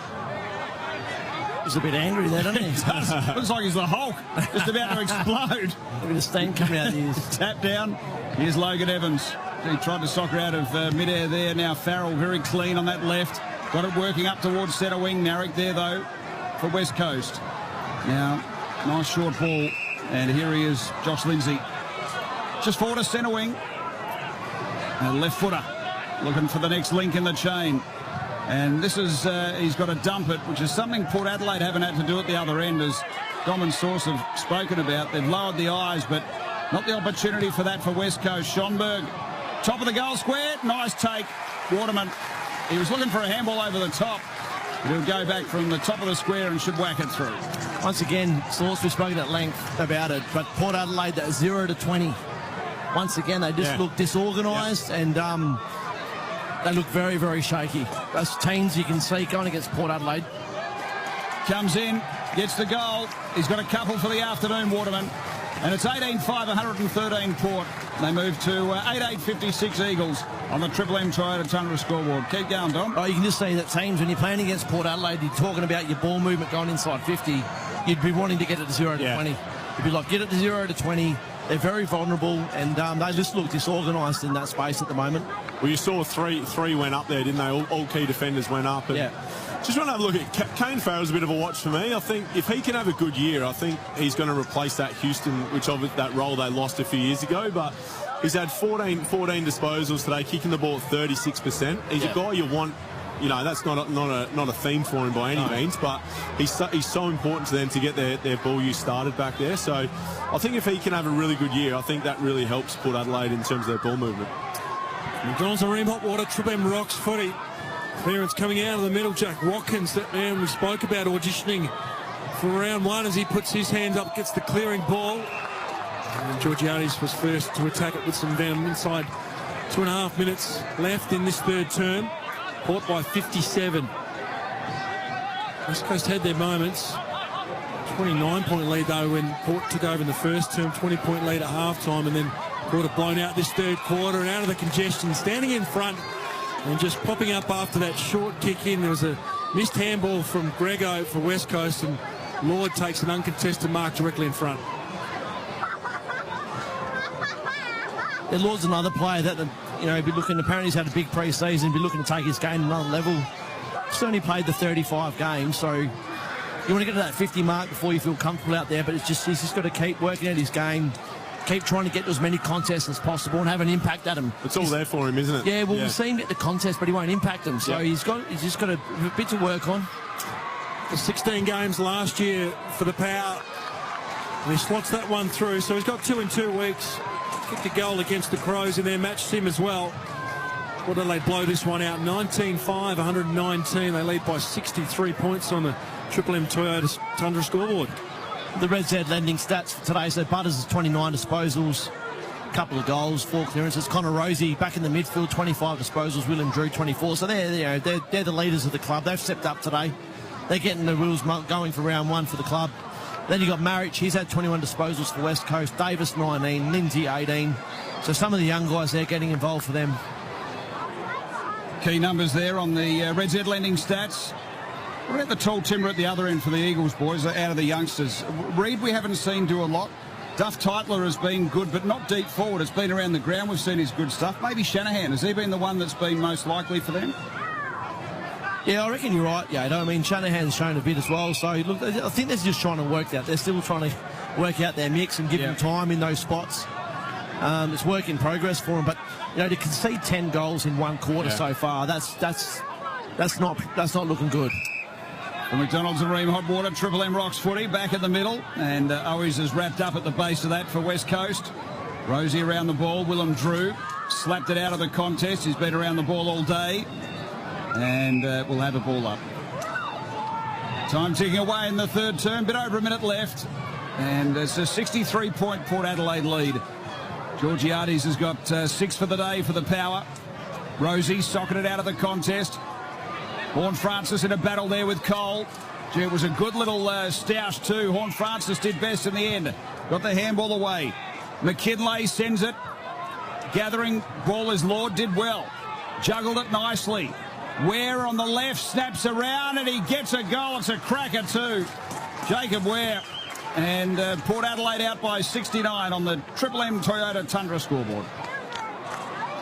He's a bit angry there, doesn't he? He does. Looks like he's the Hulk, just about to explode. Look at the steam coming out of his tap down. Here's Logan Evans. He tried to soccer out of mid-air there. Now Farrell very clean on that left. Got it working up towards centre wing. Narrick there, though, for West Coast. Now, nice short ball. And here he is, Josh Lindsay. Just forward to centre wing. And left footer. Looking for the next link in the chain. And this is, he's got to dump it, which is something Port Adelaide haven't had to do at the other end, as Dom and Source have spoken about. They've lowered the eyes, but not the opportunity for that for West Coast. Schonberg, top of the goal square. Nice take. Waterman. He was looking for a handball over the top. He'll go back from the top of the square and should whack it through. Once again, Sauce, we've spoken at length about it, but Port Adelaide, that 0 to 20. Once again, they just look disorganised and they look very, very shaky. Those teams you can see going against Port Adelaide. Comes in, gets the goal. He's got a couple for the afternoon, Waterman. And it's 18-5, 113 Port. They move to 88-56 Eagles on the Triple M Toyota Tundra scoreboard. Keep going, Dom. Oh, you can just see that teams, when you're playing against Port Adelaide, you're talking about your ball movement going inside 50. You'd be wanting to get it to 0 to 20. You'd be like, get it to 0 to 20. They're very vulnerable, and they just look disorganised in that space at the moment. Well, you saw three went up there, didn't they? All key defenders went up. And just want to have a look at Kane Farrell's a bit of a watch for me. I think if he can have a good year, I think he's going to replace that Houston, that role they lost a few years ago. But he's had 14 disposals today, kicking the ball at 36%. He's a guy you want. You know, that's not a theme for him by any means, but he's so important to them to get their ball use started back there. So I think if he can have a really good year, I think that really helps Port Adelaide in terms of their ball movement. McDonald's Areem Hot Water, Triple M Rocks footy. Clearance coming out of the middle. Jack Watkins, that man we spoke about auditioning for round one, as he puts his hand up, gets the clearing ball. And Georgiades was first to attack it with some venom inside 2.5 minutes left in this third term. Port by 57. West Coast had their moments. 29-point lead, though, when Port took over in the first term. 20-point lead at halftime, and then Port have blown out this third quarter and out of the congestion, standing in front and just popping up after that short kick in. There was a missed handball from Grego for West Coast, and Lord takes an uncontested mark directly in front. Yeah, Lord's another player that, be looking, apparently he's had a big pre-season, be looking to take his game to another level. He's only played the 35 games, so you want to get to that 50 mark before you feel comfortable out there, but he's just got to keep working at his game, keep trying to get to as many contests as possible and have an impact at him. It's all there for him, isn't it? Yeah, well, we'll see him get the contest, but he won't impact them, so he's just got a bit to work on. 16 games last year for the Power, and he slots that one through, so he's got 2 in 2 weeks. Kicked a goal against the Crows in there, matched him as well. What did they blow this one out? 19-5, 119. They lead by 63 points on the Triple M Toyota Tundra scoreboard. The Red Z lending stats for today, so Butters is 29 disposals, a couple of goals, 4 clearances. Connor Rosie back in the midfield, 25 disposals. William Drew, 24. So they're the leaders of the club. They've stepped up today. They're getting the wheels going for round one for the club. Then you got Marich, he's had 21 disposals for West Coast. Davis 19, Lindsay 18. So some of the young guys there getting involved for them. Key numbers there on the Red Z lending stats. What about the tall timber at the other end for the Eagles, boys, out of the youngsters? Reid we haven't seen do a lot. Duff Titler has been good, but not deep forward. It's been around the ground. We've seen his good stuff. Maybe Shanahan, has he been the one that's been most likely for them? Yeah, I reckon you're right, Yado. I mean, Shanahan's shown a bit as well. So, look, I think they're just trying to work that. They're still trying to work out their mix and give them time in those spots. It's work in progress for them. But, to concede 10 goals in one quarter so far, that's not looking good. The McDonald's Areem Hot Water, Triple M Rocks footy, back in the middle. And Owies is wrapped up at the base of that for West Coast. Rosie around the ball. Willem Drew slapped it out of the contest. He's been around the ball all day. And we'll have a ball up. Time ticking away in the third term. Bit over a minute left. And it's a 63-point Port Adelaide lead. Georgiades has got 6 for the day for the Power. Rosie socketed out of the contest. Horn Francis in a battle there with Cole. Gee, it was a good little stoush too. Horn Francis did best in the end. Got the handball away. McKinlay sends it. Gathering ball as Lord did well. Juggled it nicely. Ware on the left snaps around and he gets a goal. It's a cracker too. Jacob Ware. And Port Adelaide out by 69 on the Triple M Toyota Tundra scoreboard.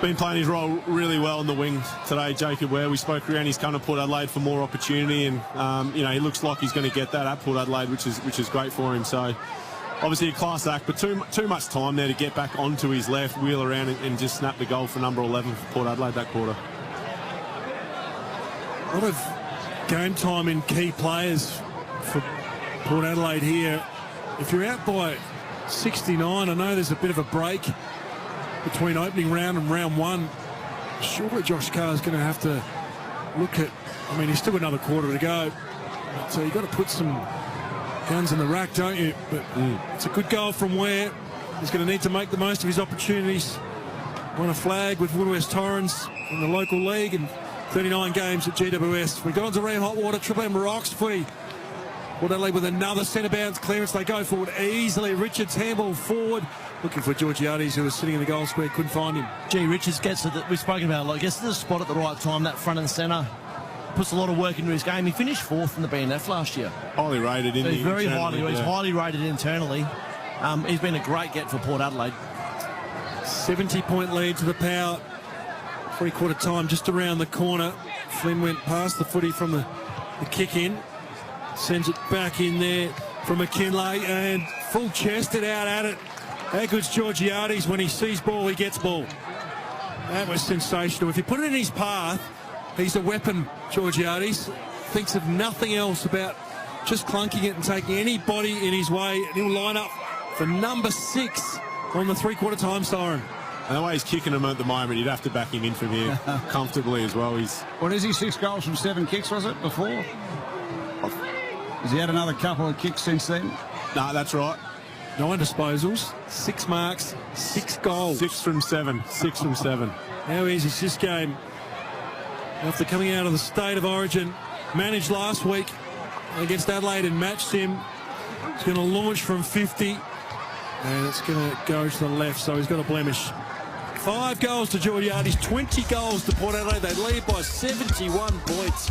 Been playing his role really well in the wing today, Jacob Ware. We spoke around, he's come to Port Adelaide for more opportunity, and he looks like he's going to get that at Port Adelaide, which is great for him. So obviously a class act, but too much time there to get back onto his left, wheel around and just snap the goal for number 11 for Port Adelaide that quarter. A lot of game time in key players for Port Adelaide here. If you're out by 69, I know there's a bit of a break between opening round and round one. Surely Josh Carr is going to have to look at, I mean, he's still got another quarter to go. So you've got to put some guns in the rack, don't you? But it's a good goal from Ware. He's going to need to make the most of his opportunities. Won a flag with Woodwest Torrens in the local league and 39 games at GWS. We got on to Ream Hotwater. Triple M rocks footy. Port Adelaide with another centre bounce clearance. They go forward easily. Richards handball forward. Looking for Georgiades, who was sitting in the goal square. Couldn't find him. Gee, Richards gets to the, we've spoken about it a lot. Gets to the spot at the right time, that front and centre. Puts a lot of work into his game. He finished 4th in the BNF last year. Highly rated in He's the very internally, highly. yeah. He's highly rated internally. He's been a great get for Port Adelaide. 70-point lead to the Power. 3/4 time just around the corner. Flynn went past the footy from the kick in. Sends it back in there from McKinlay and full chested out at it. How good's Georgiades? When he sees ball, he gets ball. That was sensational. If you put it in his path, he's a weapon, Georgiades. Thinks of nothing else about just clunking it and taking anybody in his way. And he'll line up for number 6 on the 3/4 time siren. And the way he's kicking them at the moment, you'd have to back him in from here comfortably as well. What is he, 6 goals from 7 kicks, was it, before? Has he had another couple of kicks since then? No, that's right. 9 disposals, 6 marks, 6 goals. 6 from 7. 6 from 7. How easy is this game? After coming out of the State of Origin, managed last week against Adelaide and matched him. He's going to launch from 50, and it's going to go to the left, so he's got a blemish. 5 goals to Georgiades, 20 goals to Port Adelaide. They lead by 71 points.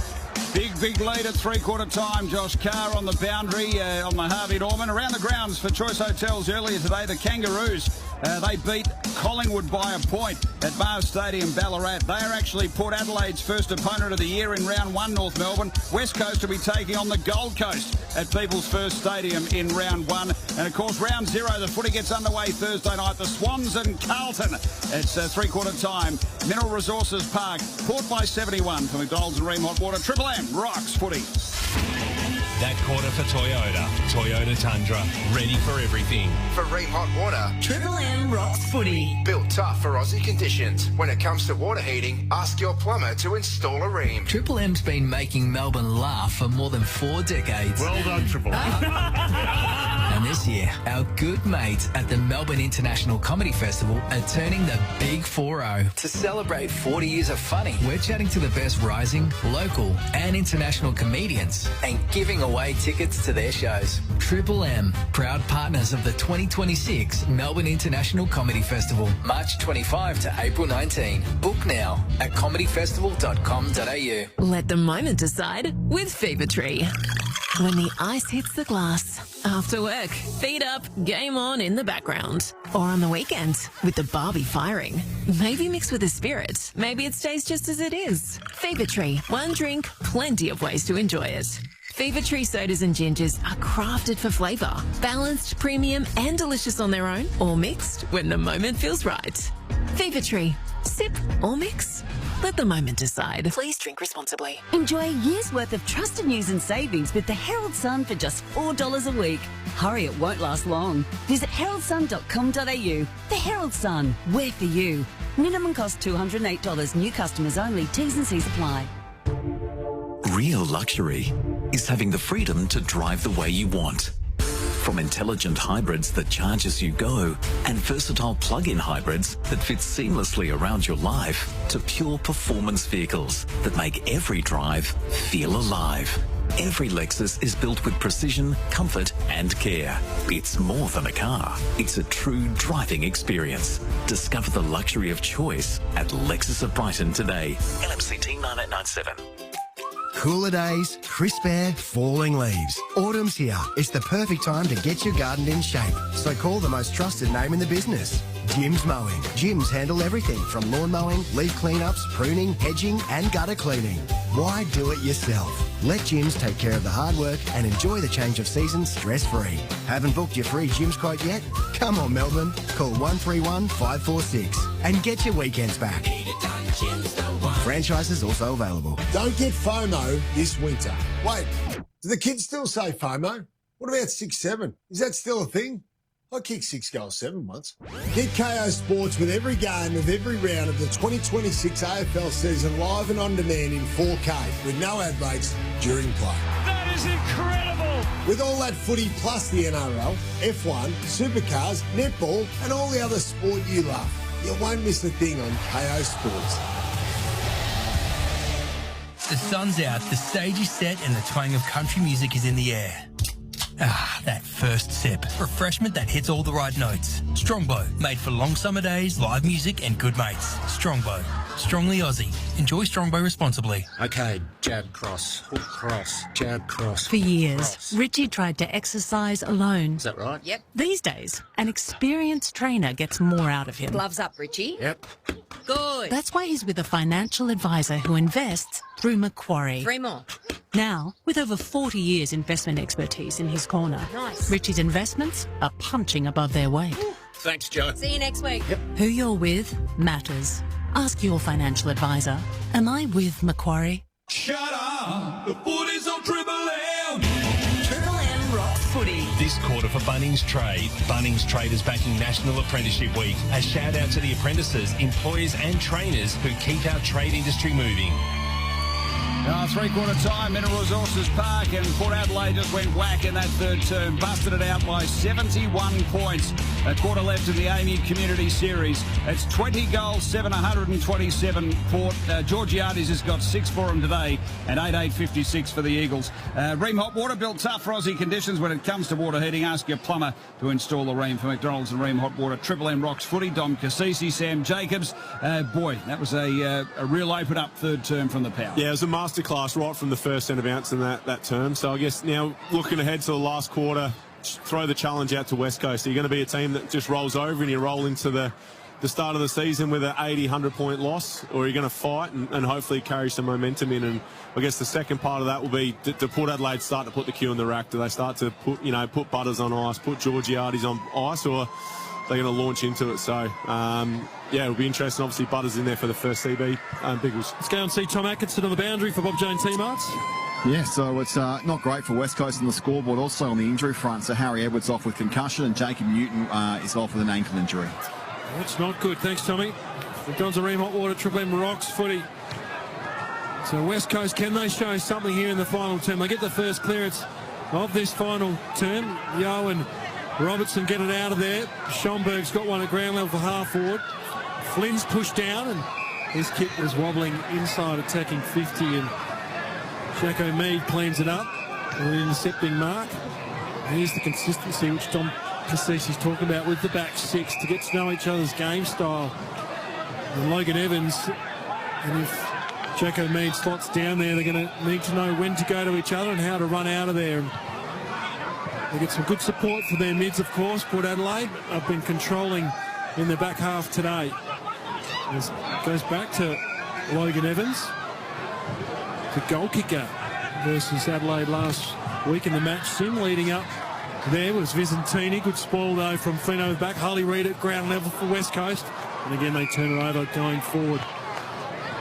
Big lead at 3/4 time. Josh Carr on the boundary on the Harvey Norman. Around the grounds for Choice Hotels earlier today, the Kangaroos, they beat Collingwood by a point at Mars Stadium, Ballarat. They are actually Port Adelaide's first opponent of the year in round 1, North Melbourne. West Coast will be taking on the Gold Coast at People's First Stadium in round 1. And of course, round 0, the footy gets underway Thursday night. The Swans and Carlton. It's 3/4 time. Mineral Resources Park. Port by 71 for McDonald's and Ream Hotwater. Triple M rocks footy. That quarter for Toyota. Toyota Tundra. Ready for everything. For Ream Hot Water, Triple M rocks footy. built tough for Aussie conditions. When it comes to water heating, ask your plumber to install a Ream. Triple M's been making Melbourne laugh for more than 4 decades. Well done, Triple. And this year, our good mates at the Melbourne International Comedy Festival are turning the big 4-0. To celebrate 40 years of funny, we're chatting to the best rising, local and international comedians and giving away tickets to their shows. Triple M, proud partners of the 2026 Melbourne International Comedy Festival, March 25 to April 19. Book now at comedyfestival.com.au. Let the moment decide with Fever Tree. When the ice hits the glass, after work, feet up, game on in the background. Or on the weekend, with the Barbie firing. Maybe mixed with a spirit. Maybe it stays just as it is. Fever Tree. One drink, plenty of ways to enjoy it. Fever Tree sodas and gingers are crafted for flavour. Balanced, premium and delicious on their own. Or mixed when the moment feels right. Fever Tree. Sip or mix. Let the moment decide. Please drink responsibly. Enjoy a year's worth of trusted news and savings with the Herald Sun for just $4 a week. Hurry, it won't last long. Visit heraldsun.com.au. The Herald Sun, we're for you. Minimum cost $208. New customers only. T's and C's apply. Real luxury is having the freedom to drive the way you want. From intelligent hybrids that charge as you go and versatile plug-in hybrids that fit seamlessly around your life to pure performance vehicles that make every drive feel alive. Every Lexus is built with precision, comfort and care. It's more than a car. It's a true driving experience. Discover the luxury of choice at Lexus of Brighton today. LMCT 9897. Cooler days, crisp air, falling leaves. Autumn's here. It's the perfect time to get your garden in shape. So call the most trusted name in the business, Jim's Mowing. Jim's handle everything from lawn mowing, leaf cleanups, pruning, hedging and gutter cleaning. Why do it yourself? Let Jim's take care of the hard work and enjoy the change of season stress-free. Haven't booked your free Jim's quote yet? Come on, Melbourne. Call 131 546 and get your weekends back. Franchises also available. Don't get FOMO this winter. Wait, do the kids still say FOMO? What about 6-7? Is that still a thing? I kicked 6 goals 7 once. Get KO Sports with every game of every round of the 2026 AFL season live and on demand in 4K with no ad breaks during play. That is incredible! With all that footy plus the NRL, F1, supercars, netball and all the other sport you love. You won't miss a thing on KO Sports. The sun's out, the stage is set, and the twang of country music is in the air. Ah, that first sip. Refreshment that hits all the right notes. Strongbow, made for long summer days, live music and good mates. Strongbow. Strongly Aussie. Enjoy Strongbow responsibly. Okay, jab, cross, hook, cross, jab, cross. For years, cross. Richie tried to exercise alone. Is that right? Yep. These days, an experienced trainer gets more out of him. Gloves up, Richie. Yep. Good. That's why he's with a financial advisor who invests through Macquarie. 3 more. Now, with over 40 years investment expertise in his corner, Nice. Richie's investments are punching above their weight. Thanks, Joe. See you next week. Yep. Who you're with matters. Ask your financial advisor, am I with Macquarie? Shut up! The footy's on Triple M! Triple M rocks footy. This quarter for Bunnings Trade. Bunnings Trade is backing National Apprenticeship Week. A shout out to the apprentices, employers and trainers who keep our trade industry moving. Three-quarter time, Mineral Resources Park, and Port Adelaide just went whack in that third term, busted it out by 71 points. A quarter left in the AAMI Community Series. It's 20 goals, 727 Port. Georgiades has got 6 for him today, and 8856 for the Eagles. Ream Hot Water, built tough for Aussie conditions when it comes to water heating. Ask your plumber to install a Ream for McDonald's and Ream Hot Water. Triple M rocks footy. Dom Cassisi, Sam Jacobs. Boy, that was a real open-up third term from the power. Yeah, it was a masterclass right from the first centre bounce in that term. So I guess now looking ahead to the last quarter, throw the challenge out to West Coast. Are you going to be a team that just rolls over and you roll into the start of the season with an 80, 100-point loss, or are you going to fight and hopefully carry some momentum in? And I guess the second part of that will be, do Port Adelaide start to put the cue in the rack? Do they start to put Butters on ice, put Georgiades on ice, or they're going to launch into it? So, yeah, it'll be interesting. Obviously, Butters in there for the first CB. Biggles. Let's go and see Tom Atkinson on the boundary for Bob Jones T-Marts. Yeah, so it's not great for West Coast on the scoreboard. Also on the injury front, so Harry Edwards off with concussion and Jacob Newton is off with an ankle injury. That's not good. Thanks, Tommy. McDonald's and Ream Hot Water, Triple M rocks footy. So West Coast, can they show something here in the final term? They get the first clearance of this final term. Yo and Robertson get it out of there. Schomburg's got one at ground level for half forward. Flynn's pushed down and his kick was wobbling inside, attacking 50, and Jacko Mead cleans it up with an intercepting mark. Here's the consistency which Tom Cassisi's talking about with the back six to get to know each other's game style. And Logan Evans, and if Jacko Mead slots down there, they're going to need to know when to go to each other and how to run out of there. And they get some good support for their mids, of course. Port Adelaide have been controlling in the back half today. This goes back to Logan Evans, the goal kicker versus Adelaide last week in the match sim. Leading up there was Visentini. Good spoil though from Flynn over the back. Harley Reid at ground level for West Coast. And again they turn it over going forward.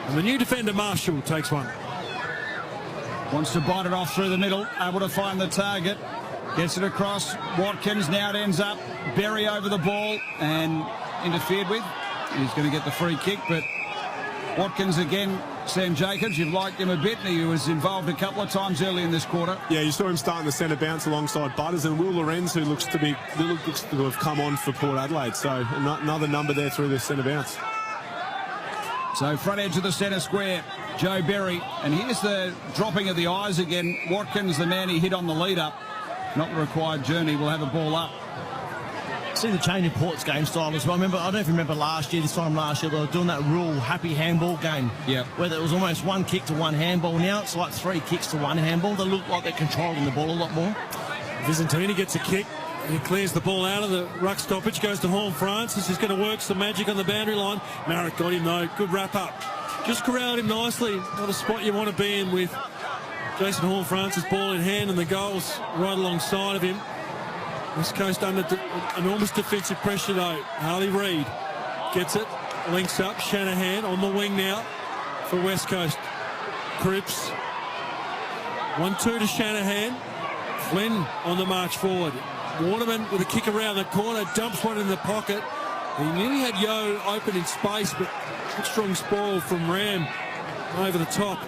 And the new defender Marshall takes one. Wants to bite it off through the middle, able to find the target. Gets it across. Watkins, now it ends up. Berry over the ball and interfered with. He's going to get the free kick, but Watkins again. Sam Jacobs, you've liked him a bit. He was involved a couple of times early in this quarter. Yeah, you saw him starting the centre bounce alongside Butters, and Will Lorenz, who looks to have come on for Port Adelaide. So another number there through the centre bounce. So front edge of the centre square, Joe Berry. And here's the dropping of the eyes again. Watkins, the man he hit on the lead-up. Not the required journey, will have a ball up. See the change in Port's game style as well. I don't know if you remember this time last year, they were doing that rule happy handball game. Yeah. Where it was almost one kick to one handball. Now it's like 3 kicks to one handball. They look like they're controlling the ball a lot more. Visentini gets a kick. He clears the ball out of the ruck stoppage, goes to Horn Francis. He's going to work some magic on the boundary line. Marek got him though. Good wrap up. Just corralled him nicely. Not a spot you want to be in with Jason Horn Francis ball in hand and the goals right alongside of him. West Coast under enormous defensive pressure though. Harley Reid gets it, links up. Shanahan on the wing now for West Coast. Cripps. 1-2 to Shanahan. Flynn on the march forward. Waterman with a kick around the corner, dumps one in the pocket. He nearly had Yo open in space, but good strong spoil from Ram over the top.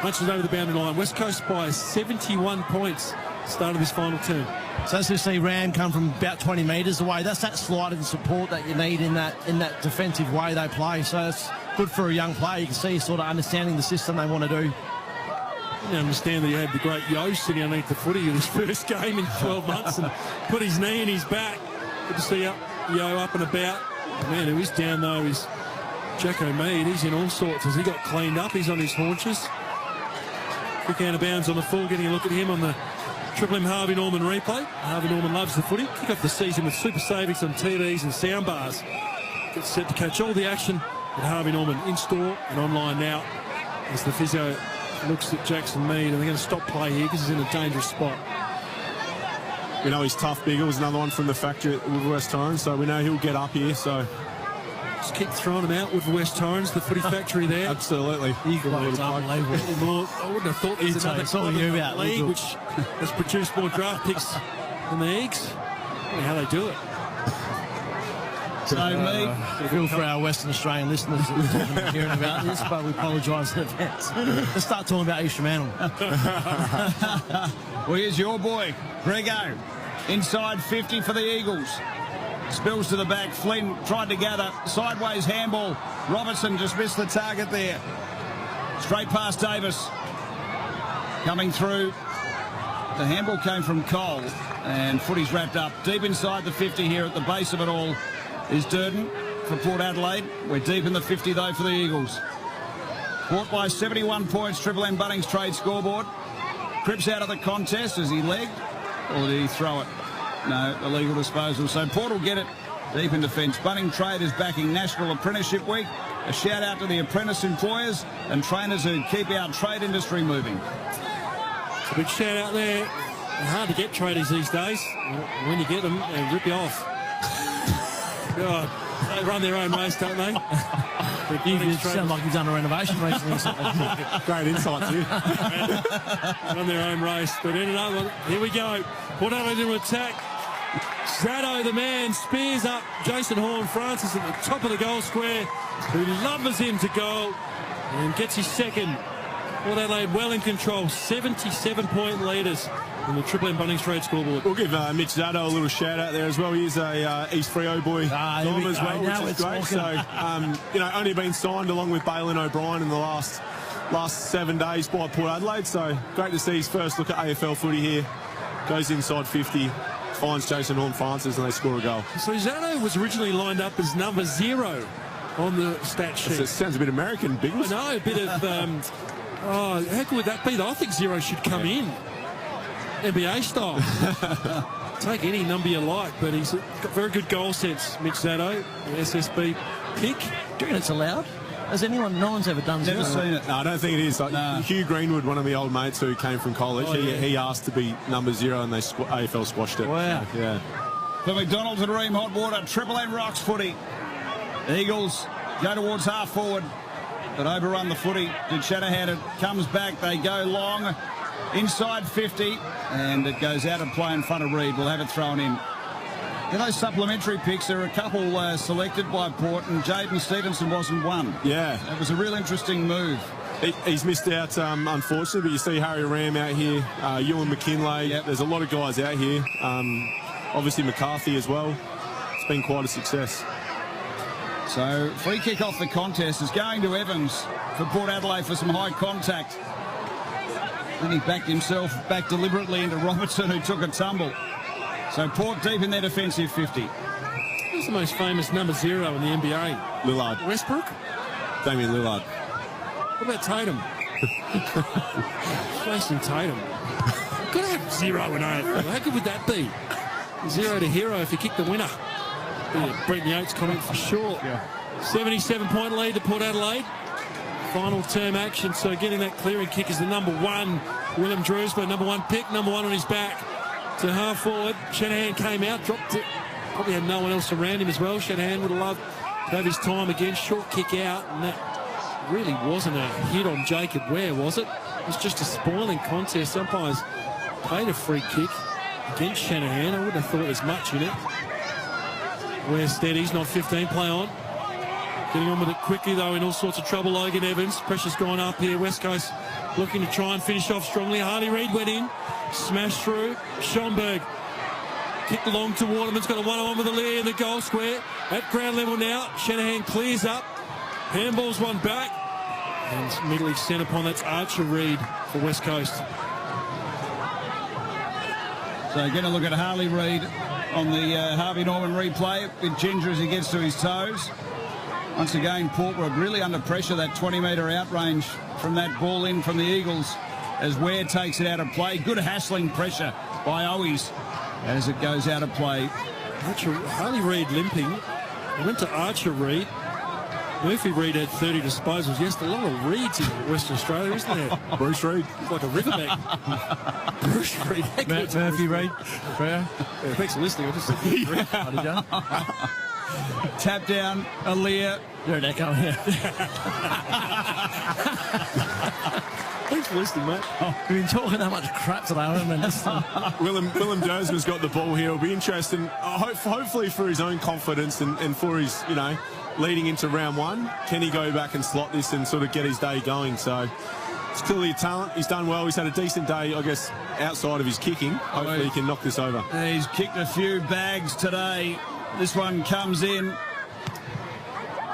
Punches over the boundary line. West Coast by 71 points. Start of this final term. So as we see Ram come from about 20 metres away, that's that slide and support that you need in that defensive way they play. So it's good for a young player. You can see sort of understanding the system they want to do. I didn't understand that he had the great Yo sitting underneath the footy in his first game in 12 months and put his knee in his back. Good to see Yo up and about. The man who is down though is Jacko Mead. He's in all sorts as he got cleaned up. He's on his haunches. Kick out of bounds on the full, getting a look at him on the Triple M Harvey Norman replay. Harvey Norman loves the footy. Kick off the season with super savings on TVs and sound bars. Gets set to catch all the action at Harvey Norman in store and online now as the physio looks at Jackson Mead, and they're going to stop play here because he's in a dangerous spot. We know he's tough. Bigger was another one from the factory at West Torrens, so we know he'll get up here. So just keep throwing him out with West Torrens, the footy factory there. Absolutely. It's unbelievable. I wouldn't have thought there's another club in the league which has produced more draft picks than the Eagles. I don't know how they do it. So I feel for our Western Australian listeners that are hearing about this, but we apologise in advance. Let's start talking about East Fremantle. Well, here's your boy, Grego. Inside 50 for the Eagles. Spills to the back. Flynn tried to gather. Sideways handball. Robertson just missed the target there. Straight past Davis. Coming through. The handball came from Cole. And footy's wrapped up. Deep inside the 50 here at the base of it all is Durden for Port Adelaide. We're deep in the 50 though for the Eagles. Port by 71 points. Triple M Bunnings trade scoreboard. Cripps out of the contest. Is he legged or did he throw it? No, illegal disposal. So Port will get it deep in defence. Bunning Trade is backing National Apprenticeship Week. A shout out to the apprentice employers and trainers who keep our trade industry moving. A big shout out there. Hard to get tradies these days. When you get them, they rip you off. God, they run their own race, don't they? You sound like you've done a renovation recently. Great insights here. Run their own race. But anyway, here we go. Port Adelaide into attack. Zado, the man, spears up Jason Horne-Francis at the top of the goal square, who lumbers him to goal and gets his second. Port Adelaide well in control, 77-point leaders in the Triple M Bunnings trade scoreboard. We'll give Mitch Zado a little shout out there as well. He is a East Freo boy Dom as well, which is great. So, only been signed along with Balin O'Brien in the last 7 days by Port Adelaide. So great to see his first look at AFL footy here. Goes inside 50, finds Jason Horne-Francis, and they score a goal. So Zado was originally lined up as number 0 on the stat sheet. It sounds a bit American, Biggles. I know, a bit of... how good would that be? I think 0 should come in. NBA style. Take any number you like, but he's got very good goal sense, Mitch Zado, the SSB pick. Do you reckon it's allowed? Has anyone, no one's ever done Never seen it. No, I don't think it is. Hugh Greenwood, one of the old mates who came from college, he asked to be number 0 and they AFL squashed it. Wow. So, yeah. For McDonald's and Ream Hot Water, Triple M Rocks footy. Eagles go towards half forward, but overrun the footy. Did Shanahan, it comes back, they go long, inside 50, and it goes out of play in front of Reed. We'll have it thrown in. In those supplementary picks, there are a couple selected by Port, and Jaden Stevenson wasn't one. Yeah. It was a real interesting move. He's missed out, unfortunately, but you see Harry Ram out here, Ewan McKinlay. Yep. There's a lot of guys out here. Obviously McCarthy as well. It's been quite a success. So free kick off the contest is going to Evans for Port Adelaide for some high contact. Then he backed himself back deliberately into Robertson, who took a tumble. So Port deep in their defensive 50. Who's the most famous number 0 in the NBA? Lillard. Westbrook? Damian Lillard. What about Tatum? Jason Tatum. Got to have 0 in AFL. How good would that be? 0 to hero if you kick the winner. Brent Yates comment for sure. Yeah. 77-point lead to Port Adelaide. Final term action, so getting that clearing kick is the number 1. Willem Drewsbury, number 1 pick, number 1 on his back. To half forward, Shanahan came out, dropped it. Probably had no one else around him as well. Shanahan would have loved to have his time again. Short kick out, and that really wasn't a hit on Jacob Ware, was it? It was just a spoiling contest. Umpires paid a free kick. against Shanahan. I wouldn't have thought there's much in it. Where steady's not 15, play on. Getting on with it quickly, though, in all sorts of trouble, Logan Evans. Pressure's gone up here. West Coast looking to try and finish off strongly. Harley Reid went in, smashed through. Schomburg kicked long to Waterman's got a one-on-one with Aaliyah in the goal square. At ground level now, Shanahan clears up. Handballs one back. And immediately sent upon, that's Archer Reid for West Coast. So going to look at Harley Reid on the Harvey Norman replay. A bit ginger as he gets to his toes. Once again, Portwood really under pressure, that 20-metre outrange from that ball in from the Eagles as Ware takes it out of play. Good hassling pressure by Owies as it goes out of play. Harley Reid limping. He went to Archer Reid. Murphy Reid had 30 disposals. Yes, a lot of Reids in Western Australia, isn't there? Bruce Reid. Like a riverbank. Bruce Reid. Murphy Reid. Yeah, thanks for listening. I just said Tap down, Aaliyah. You're an echo here. Thanks for listening, mate. We've been talking that much crap today, haven't we? Willem Jonesman's got the ball here. It'll be interesting, hopefully for his own confidence and for his, leading into round one. Can he go back and slot this and sort of get his day going? So it's clearly a talent. He's done well. He's had a decent day, I guess, outside of his kicking. Hopefully he can knock this over. He's kicked a few bags today. This one comes in.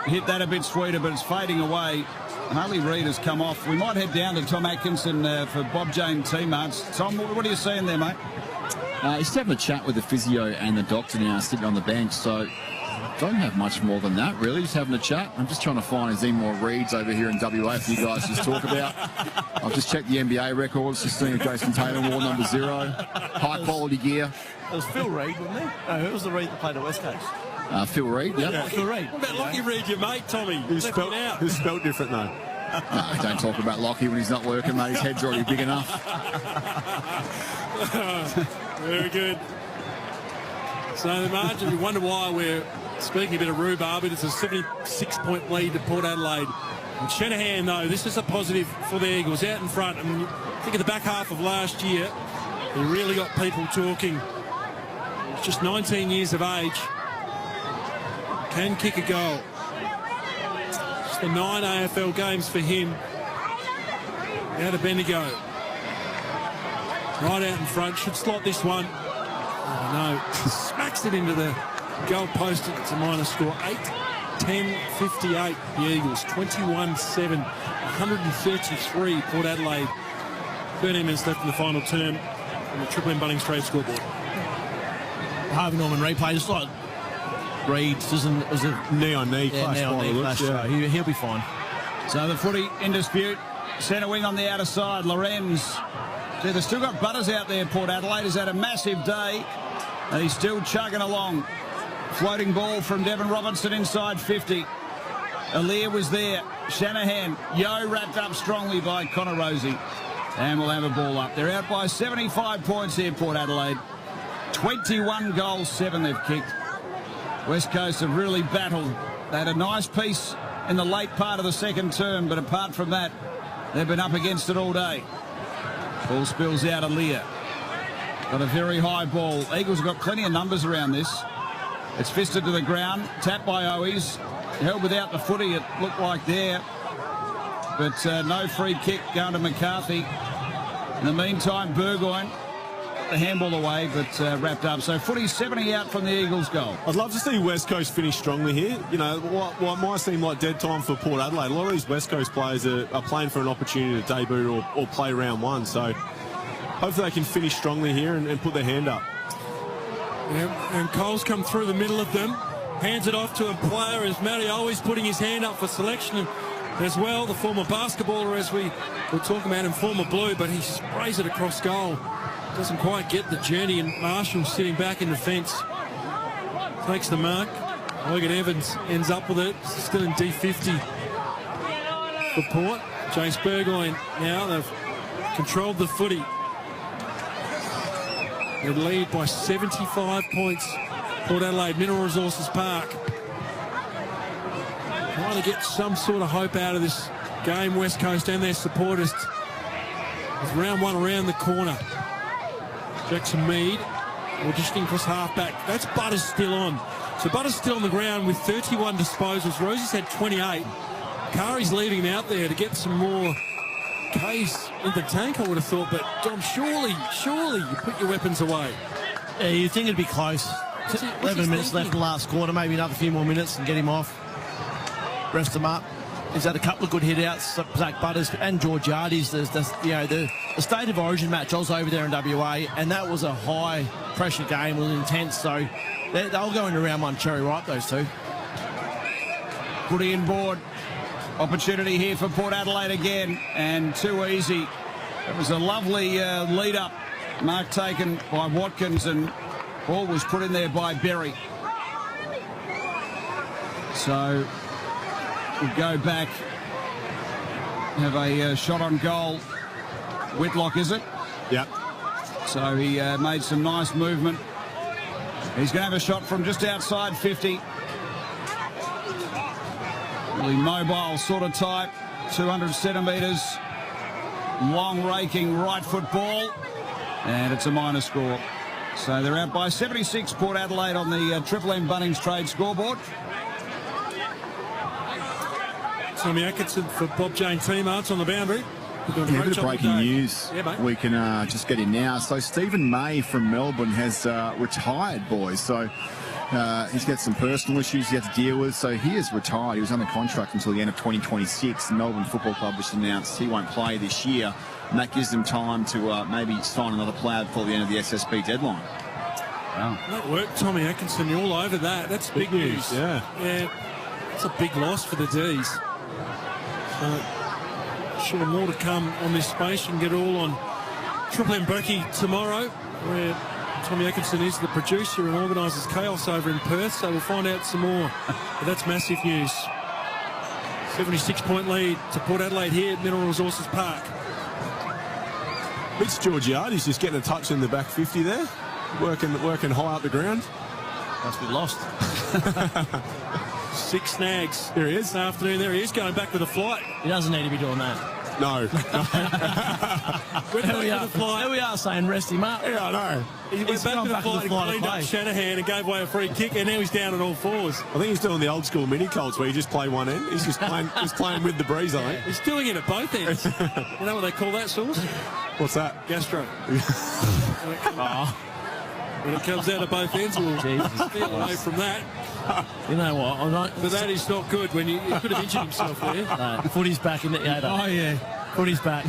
Hit that a bit sweeter, but it's fading away. Harley Reid has come off. We might head down to Tom Atkinson for Bob Jane teammates. Tom, what are you seeing there, mate? He's having a chat with the physio and the doctor now, sitting on the bench. So don't have much more than that, really. Just having a chat. I'm just trying to find his more reads over here in WA for you guys to just talk about. I've just checked the NBA records, just seeing Jason Taylor wore number 0. High quality gear. It was Phil Reid, wasn't he? No, who was the Reid that played at West Coast? Phil Reid, yeah. Phil Reid. What about Lockie Reid, your mate, Tommy? Who's spelt different, though? No, don't talk about Lockie when he's not working, mate. His head's already big enough. Very good. So the margin, you wonder why we're speaking a bit of rhubarb, but it's a 76-point lead to Port Adelaide. And Shanahan, though, this is a positive for the Eagles out in front. And I think at the back half of last year, he really got people talking. He's just 19 years of age. Can kick a goal. Just the 9 AFL games for him. Out of Bendigo. Right out in front. Should slot this one. Oh, no. Smacks it into the goal post. It's a minor score. 8-10-58. The Eagles. 21-7. 133. Port Adelaide. 13 minutes left in the final term on the Triple M Bunnings Trade scoreboard. Harvey Norman replay. Just like Reid was a knee on knee clash. Yeah. He'll be fine. So the footy in dispute. Centre wing on the outer side. Lorenz. So they've still got Butters out there. Port Adelaide has had a massive day. And he's still chugging along. Floating ball from Devon Robertson inside 50. Aaliyah was there. Shanahan. Yo wrapped up strongly by Connor Rosie. And we'll have a ball up. They're out by 75 points here, Port Adelaide. 21 goals, 7 they've kicked. West Coast have really battled. They had a nice piece in the late part of the second term, but apart from that, they've been up against it all day. Ball spills out Aaliyah. Got a very high ball. Eagles have got plenty of numbers around this. It's fisted to the ground. Tapped by Owies. Held without the footy, it looked like there. But no free kick going to McCarthy. In the meantime, Burgoyne got the handball away, but wrapped up. So footy 70 out from the Eagles' goal. I'd love to see West Coast finish strongly here. What might seem like dead time for Port Adelaide. A lot of these West Coast players are playing for an opportunity to debut or play round one. So hopefully they can finish strongly here and put their hand up. Yeah, and Cole's come through the middle of them. Hands it off to a player as Matty always putting his hand up for selection as well. The former basketballer, as we were talking about him, former Blue, but he sprays it across goal. Doesn't quite get the journey, and Marshall sitting back in defence. Takes the mark. Logan Evans ends up with it. Still in D50 for Port. Jace Burgoyne now. They've controlled the footy. They lead by 75 points. Port Adelaide, Mineral Resources Park. Trying to get some sort of hope out of this game, West Coast and their supporters. With round one around the corner. Jackson Mead auditioning across half-back. That's Butters still on. So Butters still on the ground with 31 disposals. Rosie's had 28. Kari's leaving him out there to get some more K's in the tank, I would have thought. But, Dom, surely you put your weapons away. Yeah, you'd think it'd be close. 11 minutes left in the last quarter, maybe another few more minutes and get him off. Rest him up. He's had a couple of good hit-outs, Zach Butters and Georgiades. The State of Origin match, I was over there in WA, and that was a high-pressure game, it was intense, so they'll go into round one cherry ripe, those two. Footy in board. Opportunity here for Port Adelaide again, and too easy. It was a lovely lead-up. Mark taken by Watkins, and ball was put in there by Berry. So we'll go back, have a shot on goal. Whitlock, is it? Yep. So he made some nice movement. He's going to have a shot from just outside 50. Really mobile sort of type, 200 centimetres. Long raking right foot ball. And it's a minor score. So they're out by 76, Port Adelaide on the Triple M Bunnings Trade scoreboard. Tommy Atkinson for Bob Jane Teamarts on the boundary. Yeah, a bit of breaking news. Yeah, we can just get in now. So Stephen May from Melbourne has retired, boys. So he's got some personal issues he had to deal with. So he is retired. He was under contract until the end of 2026. The Melbourne Football Club just announced he won't play this year. And that gives them time to maybe sign another player before the end of the SSB deadline. Wow. That worked, Tommy Atkinson. You're all over that. That's big news. Yeah. Yeah. It's a big loss for the D's. Sure, more to come on this space. You can get it all on Triple M Brekkie tomorrow, where Tommy Atkinson is the producer and organises chaos over in Perth. So we'll find out some more. But that's massive news. 76-point lead to Port Adelaide here at Mineral Resources Park. It's Georgiades just getting a touch in the back 50 there, working high up the ground. Must be lost. 6 snags. There he is. This afternoon, there he is, going back with a flight. He doesn't need to be doing that. No. Here we are saying rest him up. Yeah, I know. He went back to the flight and cleaned up Shanahan and gave away a free kick, and now he's down on all fours. I think he's doing the old school mini Colts where you just play one end. He's just playing with the breeze, I think. He's doing it at both ends. You know what they call that sauce? What's that? Gastro. When it comes out of both ends, we'll stay away from that. You know what? But that is not good when he could have injured himself there. No, footy's back in the Oh, yeah. Footy's back.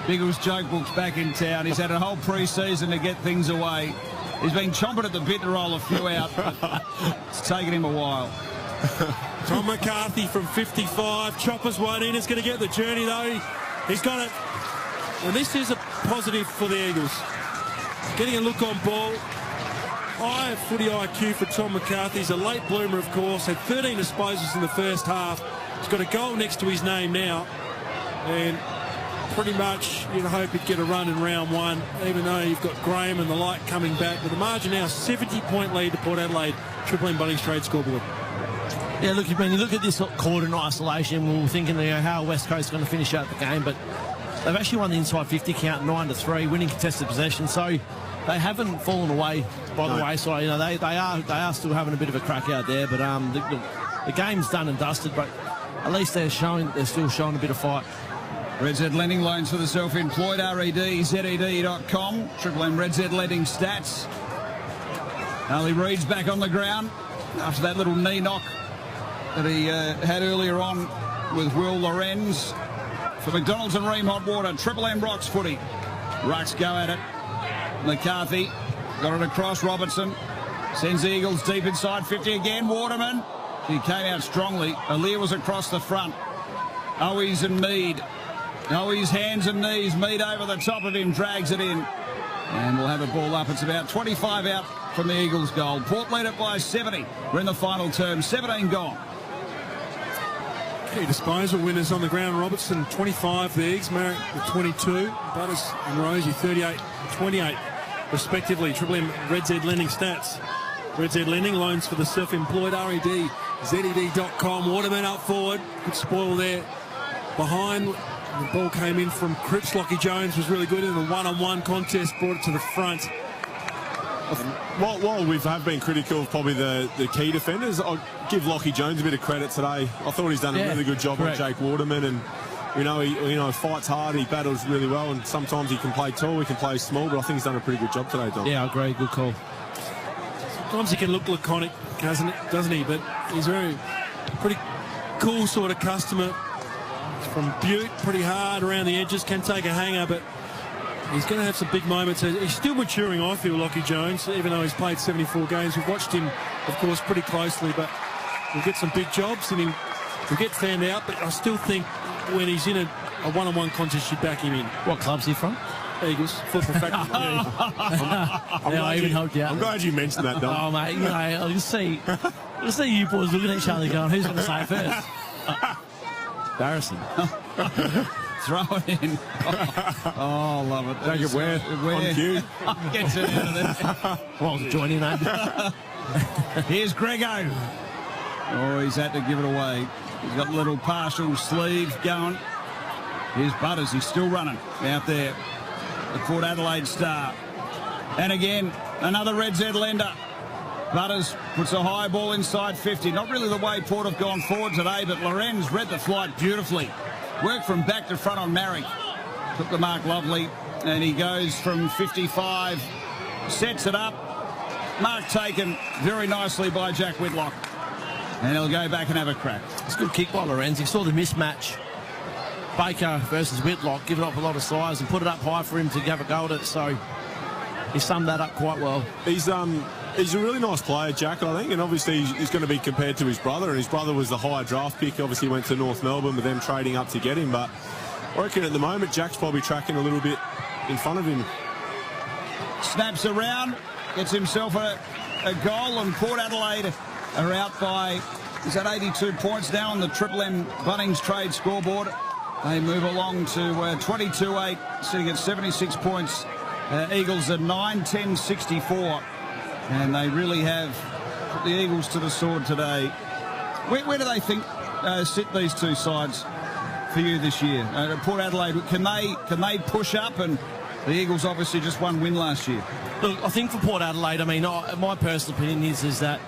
Biggles Joke Book's back in town. He's had a whole pre-season to get things away. He's been chomping at the bit to roll a few out, but it's taken him a while. Tom McCarthy from 55. Choppers won't in. He's going to get the journey, though. He's got it. And this is a positive for the Eagles. Getting a look on ball. High footy IQ for Tom McCarthy. He's a late bloomer, of course. Had 13 disposals in the first half. He's got a goal next to his name now. And pretty much you'd hope he'd get a run in round one, even though you've got Graham and the like coming back. But the margin now, 70-point lead to Port Adelaide. Triple M Bunnings Trade scoreboard. Yeah, look, when you look at this quarter in isolation, we were thinking how West Coast is going to finish out the game, but they've actually won the inside 50 count 9-3, winning contested possession. So they haven't fallen away by the wayside. You know, they are still having a bit of a crack out there, but the game's done and dusted. But at least they're still showing a bit of fight. Red Z Lending Loans for the self-employed. REDZED.com. Triple M Red Z Lending stats. Harley Reid's back on the ground after that little knee knock that he had earlier on with Will Lorenz. For McDonald's and Ream Hot Water, Triple M Rocks footy. Rucks go at it. McCarthy got it across. Robertson sends the Eagles deep inside 50 again. Waterman, he came out strongly. Aaliyah was across the front. Owies and Mead. Owies hands and knees. Mead over the top of him, drags it in. And we'll have a ball up. It's about 25 out from the Eagles' goal. Port lead it by 70. We're in the final term. 17 gone. Key disposal winners on the ground. Robertson 25, the Eagles. Marriott with 22. Butters and Rosie 38 and 28 respectively. Triple M Red Z Lending stats. Red Z Lending loans for the self-employed. REDZED.com. Waterman up forward. Good spoil there. Behind. The ball came in from Cripps. Lockie Jones was really good in the one-on-one contest. Brought it to the front. While we have been critical of probably the key defenders, I'll give Lockie Jones a bit of credit today. I thought he's done a really good job on Jake Waterman, and he fights hard, he battles really well, and sometimes he can play tall, he can play small, but I think he's done a pretty good job today, Dom. Yeah, I agree. Good call. Sometimes he can look laconic, doesn't he? But he's pretty cool sort of customer. He's from Butte, pretty hard around the edges, can take a hanger, but he's going to have some big moments. He's still maturing, I feel, Lockie Jones, even though he's played 74 games. We've watched him, of course, pretty closely, but he'll get some big jobs and he'll get found out. But I still think when he's in a one-on-one contest, you back him in. What club's he from? Eagles, football factory. I'm glad you mentioned that, Dom. Oh, mate, I can see you boys looking at each other going, who's going to say it first? Embarrassing. Throw it in. Oh, love it. Take it where? On cue. Gets it out of there. Well, join in, mate. Here's Grego. Oh, he's had to give it away. He's got a little partial sleeve going. Here's Butters. He's still running out there. The Port Adelaide star. And again, another Red Z lender. Butters puts a high ball inside 50. Not really the way Port have gone forward today, but Lorenz read the flight beautifully. Worked from back to front on Marrick. Took the mark lovely. And he goes from 55. Sets it up. Mark taken very nicely by Jack Whitlock. And he'll go back and have a crack. It's a good kick by Lorenz. He saw the mismatch. Baker versus Whitlock, giving up a lot of size and put it up high for him to have a go at it. So he summed that up quite well. He's a really nice player, Jack, I think, and obviously he's going to be compared to his brother, and his brother was the higher draft pick. Obviously went to North Melbourne with them trading up to get him, but I reckon at the moment Jack's probably tracking a little bit in front of him. Snaps around, gets himself a goal, and Port Adelaide are out by, is that 82 points now on the Triple M Bunnings trade scoreboard. They move along to 22-8, sitting at 76 points. Eagles are 9-10-64. And they really have put the Eagles to the sword today. Where do they think sit these two sides for you this year? Port Adelaide, can they push up? And the Eagles obviously just one win last year. Look, I think for Port Adelaide, I mean, my personal opinion is that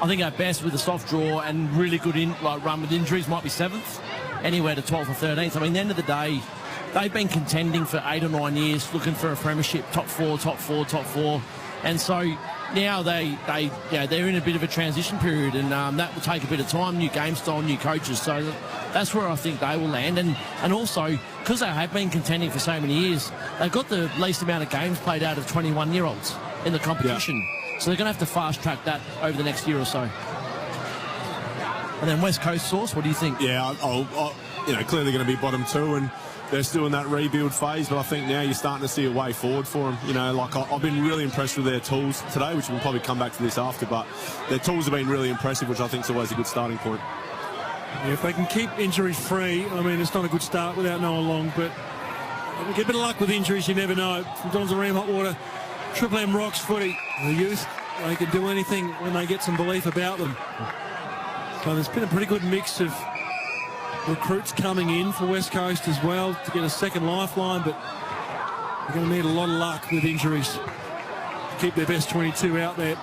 I think at best with a soft draw and really good run with injuries might be 7th, anywhere to 12th or 13th. I mean, at the end of the day, they've been contending for 8 or 9 years, looking for a premiership, top four. And so now they're in a bit of a transition period, and that will take a bit of time, new game style, new coaches. So that's where I think they will land. And also, because they have been contending for so many years, they've got the least amount of games played out of 21-year-olds in the competition. Yeah. So they're going to have to fast-track that over the next year or so. And then West Coast Sauce, what do you think? Yeah, clearly going to be bottom 2, and they're still in that rebuild phase, but I think now you're starting to see a way forward for them. I've been really impressed with their tools today, which we'll probably come back to this after, but their tools have been really impressive, which I think is always a good starting point. Yeah, if they can keep injury-free, I mean, it's not a good start without Noah Long, but get a bit of luck with injuries, you never know. From Don's Aram Hot Water, Triple M Rocks footy. The youth, they can do anything when they get some belief about them. So there's been a pretty good mix of recruits coming in for West Coast as well to get a second lifeline, but they're going to need a lot of luck with injuries to keep their best 22 out there.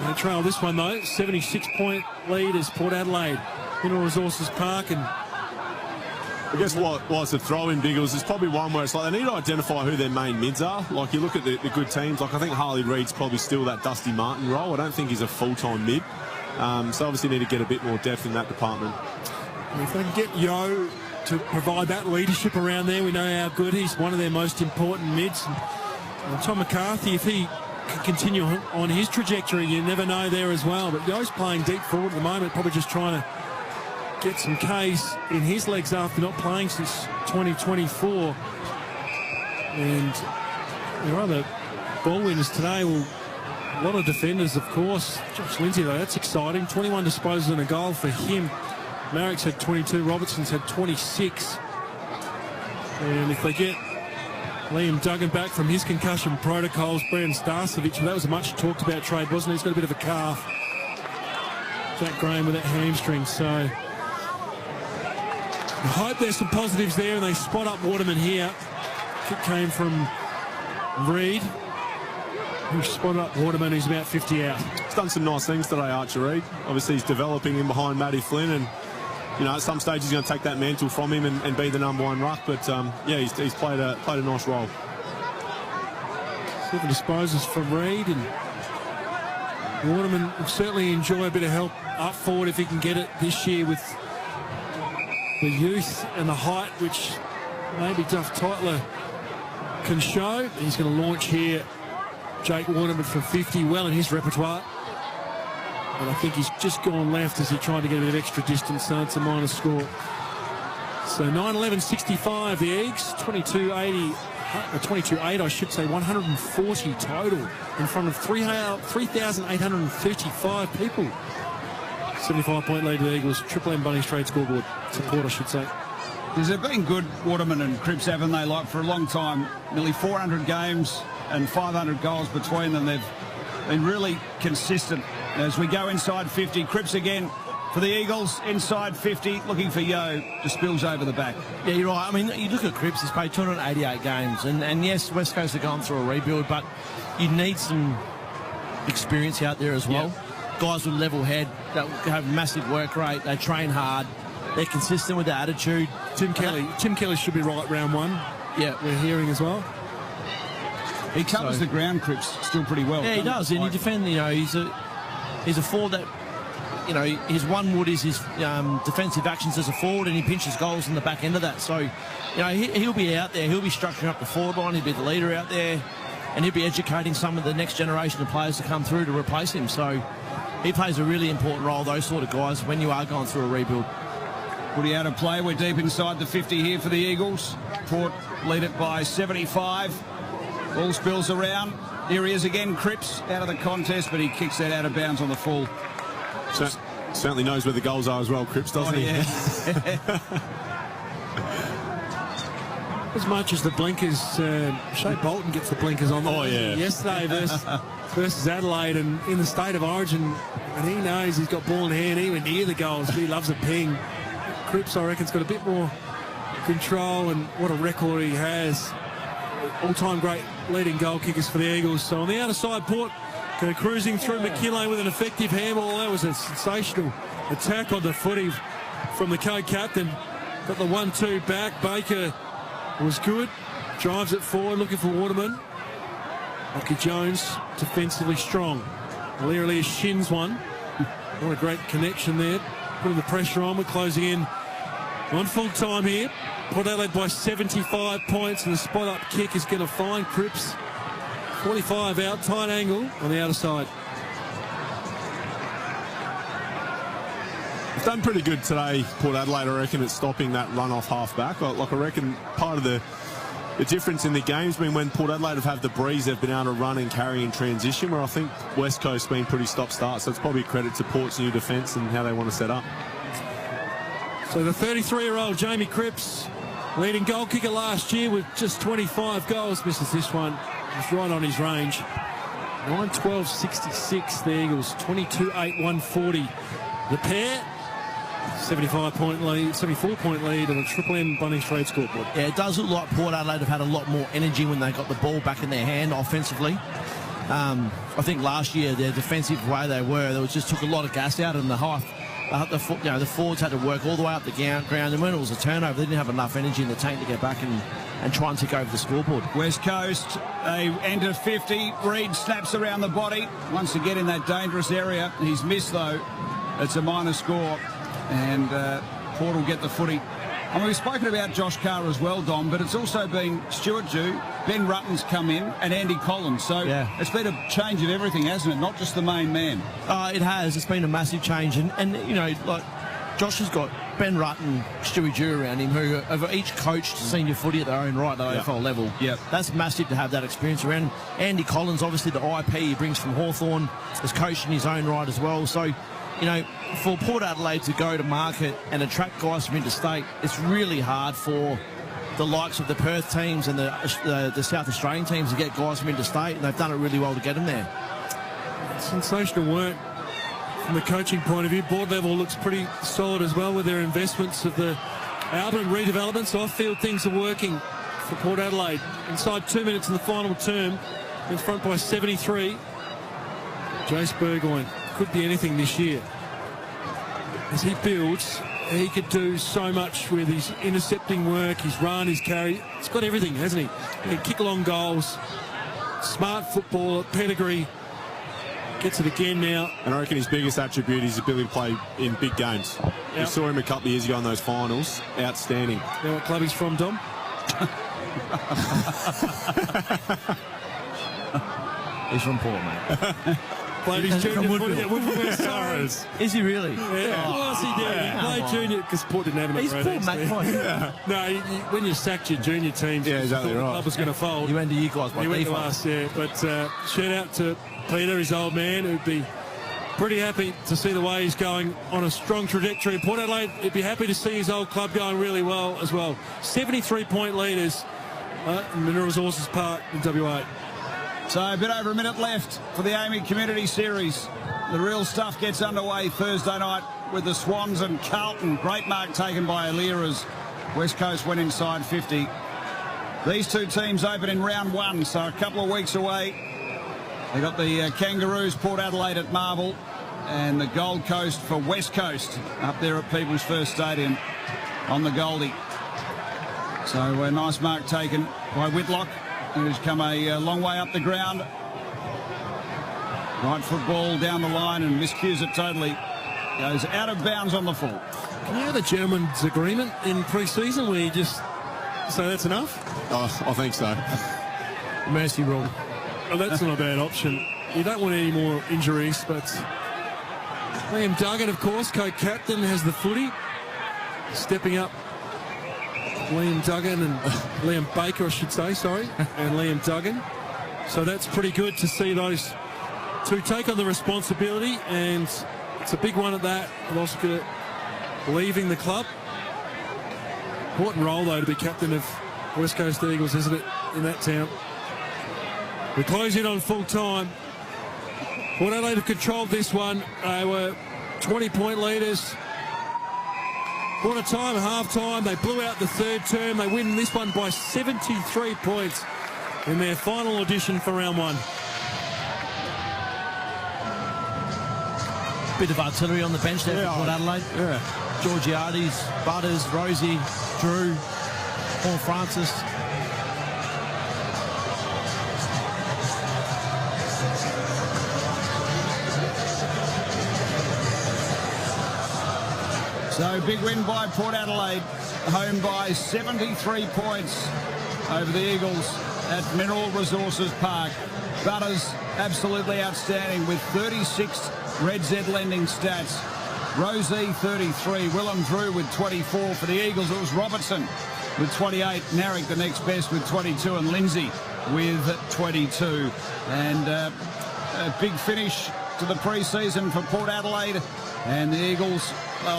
They trail this one though, 76-point lead is Port Adelaide. Mineral Resources Park, and I guess what's a throw in, Biggles, is probably one where it's like they need to identify who their main mids are. Like you look at the good teams, like I think Harley Reid's probably still that Dusty Martin role. I don't think he's a full-time mid. So obviously need to get a bit more depth in that department. If they can get Yo to provide that leadership around there, we know how good he's one of their most important mids. And Tom McCarthy, if he can continue on his trajectory, you never know there as well. But Yo's playing deep forward at the moment, probably just trying to get some K's in his legs after not playing since 2024. And there are other ball winners today. Well, a lot of defenders, of course. Josh Lindsay, though, that's exciting. 21 disposals and a goal for him. Marrick's had 22. Robertson's had 26. And if they get Liam Duggan back from his concussion protocols, Brandon Starcevic, that was a much talked about trade, wasn't it? He's got a bit of a calf. Jack Graham with that hamstring, so I hope there's some positives there, and they spot up Waterman here. Kick came from Reid. who spotted up Waterman, who's about 50 out. He's done some nice things today, Archer Reid. Obviously, he's developing in behind Matty Flynn, and at some stage he's going to take that mantle from him and be the number one ruck. But he's played a nice role. 7 disposals from Reid, and Waterman will certainly enjoy a bit of help up forward if he can get it this year with the youth and the height, which maybe Duff Tytler can show. He's going to launch here. Jake Waterman from 50, well in his repertoire. And I think he's just gone left as he tried to get a bit of extra distance, so it's a minus score. So 9-11-65, the Eagles, 22-8, I should say, 140 total in front of 3,835 people. 75-point lead to the Eagles. Triple M Bunnings Trade scoreboard support, I should say. They've been good, Waterman and Cripps, haven't they? Like, for a long time, nearly 400 games and 500 goals between them. They've been really consistent. As we go inside 50, Cripps again for the Eagles, inside 50, looking for Yo, just spills over the back. Yeah, you're right. I mean, you look at Cripps, he's played 288 games, and yes, West Coast are going through a rebuild, but you need some experience out there as well. Yep. Guys with level head, that have massive work rate, they train hard, they're consistent with their attitude. Tim Kelly should be right round one. Yeah, we're hearing as well. He covers the ground, Cripps, still pretty well. Yeah, he does, and he defends. He's a forward that, his one wood is his defensive actions as a forward, and he pinches goals in the back end of that. So, he'll be out there, he'll be structuring up the forward line, he'll be the leader out there, and he'll be educating some of the next generation of players to come through to replace him. So, he plays a really important role, those sort of guys, when you are going through a rebuild. Footy out of play. We're deep inside the 50 here for the Eagles. Port lead it by 75. Ball spills around. Here he is again, Cripps, out of the contest, but he kicks that out of bounds on the full. Certainly knows where the goals are as well, Cripps, doesn't he? Yeah. As much as the blinkers, Shea Bolton gets the blinkers on. Yesterday versus Adelaide, and in the State of Origin, and he knows he's got ball in hand, even near the goals, but he loves a ping. Cripps, I reckon, has got a bit more control, and what a record he has. All-time great leading goal kickers for the Eagles. So on the outer side, Port cruising through McKinlay with an effective handball. That was a sensational attack on the footy from the co-captain. Got the 1-2 back. Baker was good. Drives it forward, looking for Waterman. Lockie Jones, defensively strong. Learily shins one. What a great connection there. Putting the pressure on. We're closing in on full time here. Port Adelaide by 75 points, and the spot-up kick is going to find Cripps. 45 out, tight angle on the outer side. They've done pretty good today, Port Adelaide, I reckon, at stopping that run-off half-back. I reckon part of the difference in the game's been when Port Adelaide have had the breeze, they've been able to run and carry in transition, where I think West Coast's been pretty stop-start, so it's probably a credit to Port's new defence and how they want to set up. So the 33-year-old Jamie Cripps, leading goal kicker last year with just 25 goals, misses this one. He's right on his range. 9-12-66, the Eagles. 22-8-140. The pair, 74-point lead on the Triple M Bunnings Trade scoreboard. Yeah, it does look like Port Adelaide have had a lot more energy when they got the ball back in their hand offensively. I think last year, their defensive way they just took a lot of gas out in the half. The forwards had to work all the way up the ground, and when it was a turnover, they didn't have enough energy in the tank to get back and try and take over the scoreboard. West Coast, they enter 50. Reid snaps around the body, once again in that dangerous area. He's missed, though. It's a minor score, and Port will get the footy. I mean, we've spoken about Josh Carr as well, Dom, but it's also been Stuart Dew, Ben Rutten's come in, and Andy Collins. So it's been a change of everything, hasn't it? Not just the main man. It has. It's been a massive change. And like Josh has got Ben Rutten, Stewie Dew around him, who have each coached senior footy at their own right at the AFL level. Yep. That's massive to have that experience around him. Andy Collins, obviously the IP he brings from Hawthorn, has coached in his own right as well. So, for Port Adelaide to go to market and attract guys from interstate, it's really hard for the likes of the Perth teams and the South Australian teams to get guys from interstate, and they've done it really well to get them there. Sensational work from the coaching point of view. Board level looks pretty solid as well with their investments of the Albert redevelopment. So off-field things are working for Port Adelaide. Inside 2 minutes in the final term, in front by 73. Jace Burgoyne could be anything this year. As he builds, he could do so much with his intercepting work, his run, his carry. He's got everything, hasn't he? He can kick long goals, smart footballer, pedigree. Gets it again now. And I reckon his biggest attribute is his ability to play in big games. Yep. We saw him a couple of years ago in those finals. Outstanding. You know what club he's from, Dom? He's from Port, mate. Played his junior footy at Woodford West Torres. Is he really? Yeah, of course he did. He played junior because Port didn't have enough. He's Port, mate. No, when you sacked your junior teams, exactly the right. club was going to fold. You went to you guys by He went to default. us, yeah. But shout out to Peter, his old man, who'd be pretty happy to see the way he's going on a strong trajectory. Port Adelaide, he'd be happy to see his old club going really well as well. 73-point leaders in Mineral Resources Park in WA. So a bit over a minute left for the AAMI Community Series. The real stuff gets underway Thursday night with the Swans and Carlton. Great mark taken by Aaliyah as West Coast went inside 50. These two teams open in round one, so a couple of weeks away. They got the Kangaroos, Port Adelaide at Marvel, and the Gold Coast for West Coast up there at People's First Stadium on the Goldie. So a nice mark taken by Whitlock, who's come a long way up the ground. Right foot ball down the line and miscues it totally. Goes out of bounds on the full. Can you have a gentleman's agreement in pre-season where you just say that's enough? Oh, I think so. Mercy rule. Well, that's not a bad option. You don't want any more injuries, but Liam Duggan, of course, co-captain, has the footy. Stepping up, Liam Duggan and Liam Baker, I should say, sorry, and Liam Duggan. So that's pretty good to see those two take on the responsibility, and it's a big one at that. Oscar leaving the club. Important role, though, to be captain of West Coast Eagles, isn't it, in that town? We close in on full time. Port Adelaide have controlled this one. They were 20-point leaders. Quarter time, half time. They blew out the third term. They win this one by 73 points in their final audition for round one. Bit of artillery on the bench there for Port Adelaide. Yeah. Georgiades, Butters, Rosie, Drew, Paul Francis. So big win by Port Adelaide, home by 73 points over the Eagles at Mineral Resources Park. Butters absolutely outstanding with 36 Red Z lending stats. Rosie 33, Willem Drew with 24 for the Eagles. It was Robertson with 28, Narrick the next best with 22, and Lindsay with 22. And a big finish to the pre-season for Port Adelaide, and the Eagles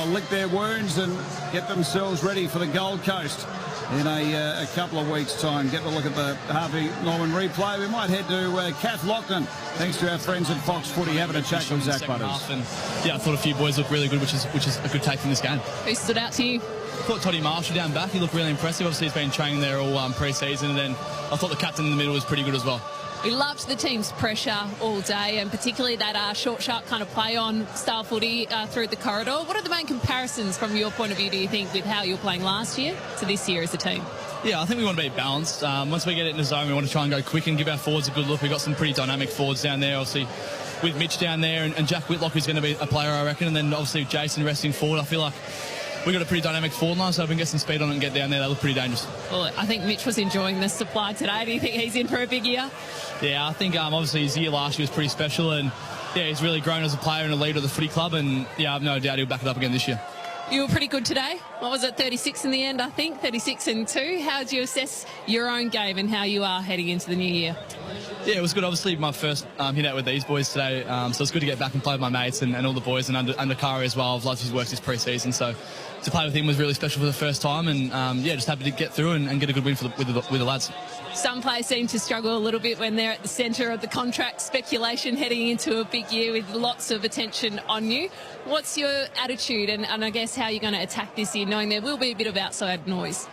lick their wounds and get themselves ready for the Gold Coast in a couple of weeks' time. Get a look at the Harvey Norman replay. We might head to Kath Loughlin, thanks to our friends at Fox Footy, having a chat with Zach Butters. And, yeah, I thought a few boys looked really good, which is a good take from this game. Who stood out to you? I thought Toddy Marshall down back, he looked really impressive. Obviously, he's been training there all pre-season, and then I thought the captain in the middle was pretty good as well. We loved the team's pressure all day, and particularly that short, sharp kind of play-on style footy through the corridor. What are the main comparisons from your point of view, do you think, with how you were playing last year to this year as a team? Yeah, I think we want to be balanced. Once we get it in the zone, we want to try and go quick and give our forwards a good look. We've got some pretty dynamic forwards down there, obviously, with Mitch down there and Jack Whitlock, who's going to be a player, I reckon, and then obviously Jason resting forward. I feel like we've got a pretty dynamic forward line, so if we can get some speed on it and get down there, they look pretty dangerous. Well, I think Mitch was enjoying the supply today. Do you think he's in for a big year? Yeah, I think obviously his year last year was pretty special, and yeah, he's really grown as a player and a leader of the footy club, and yeah, I've no doubt he'll back it up again this year. You were pretty good today. What was it, 36 in the end, I think? 36-2. How do you assess your own game and how you are heading into the new year? Yeah, it was good. Obviously, my first hit out with these boys today, so it's good to get back and play with my mates and all the boys, and under Kari as well. I've loved his work this pre-season, so to play with him was really special for the first time, and yeah, just happy to get through and get a good win with the lads. Some players seem to struggle a little bit when they're at the centre of the contract speculation heading into a big year with lots of attention on you. What's your attitude and I guess how you're going to attack this year, knowing there will be a bit of outside noise?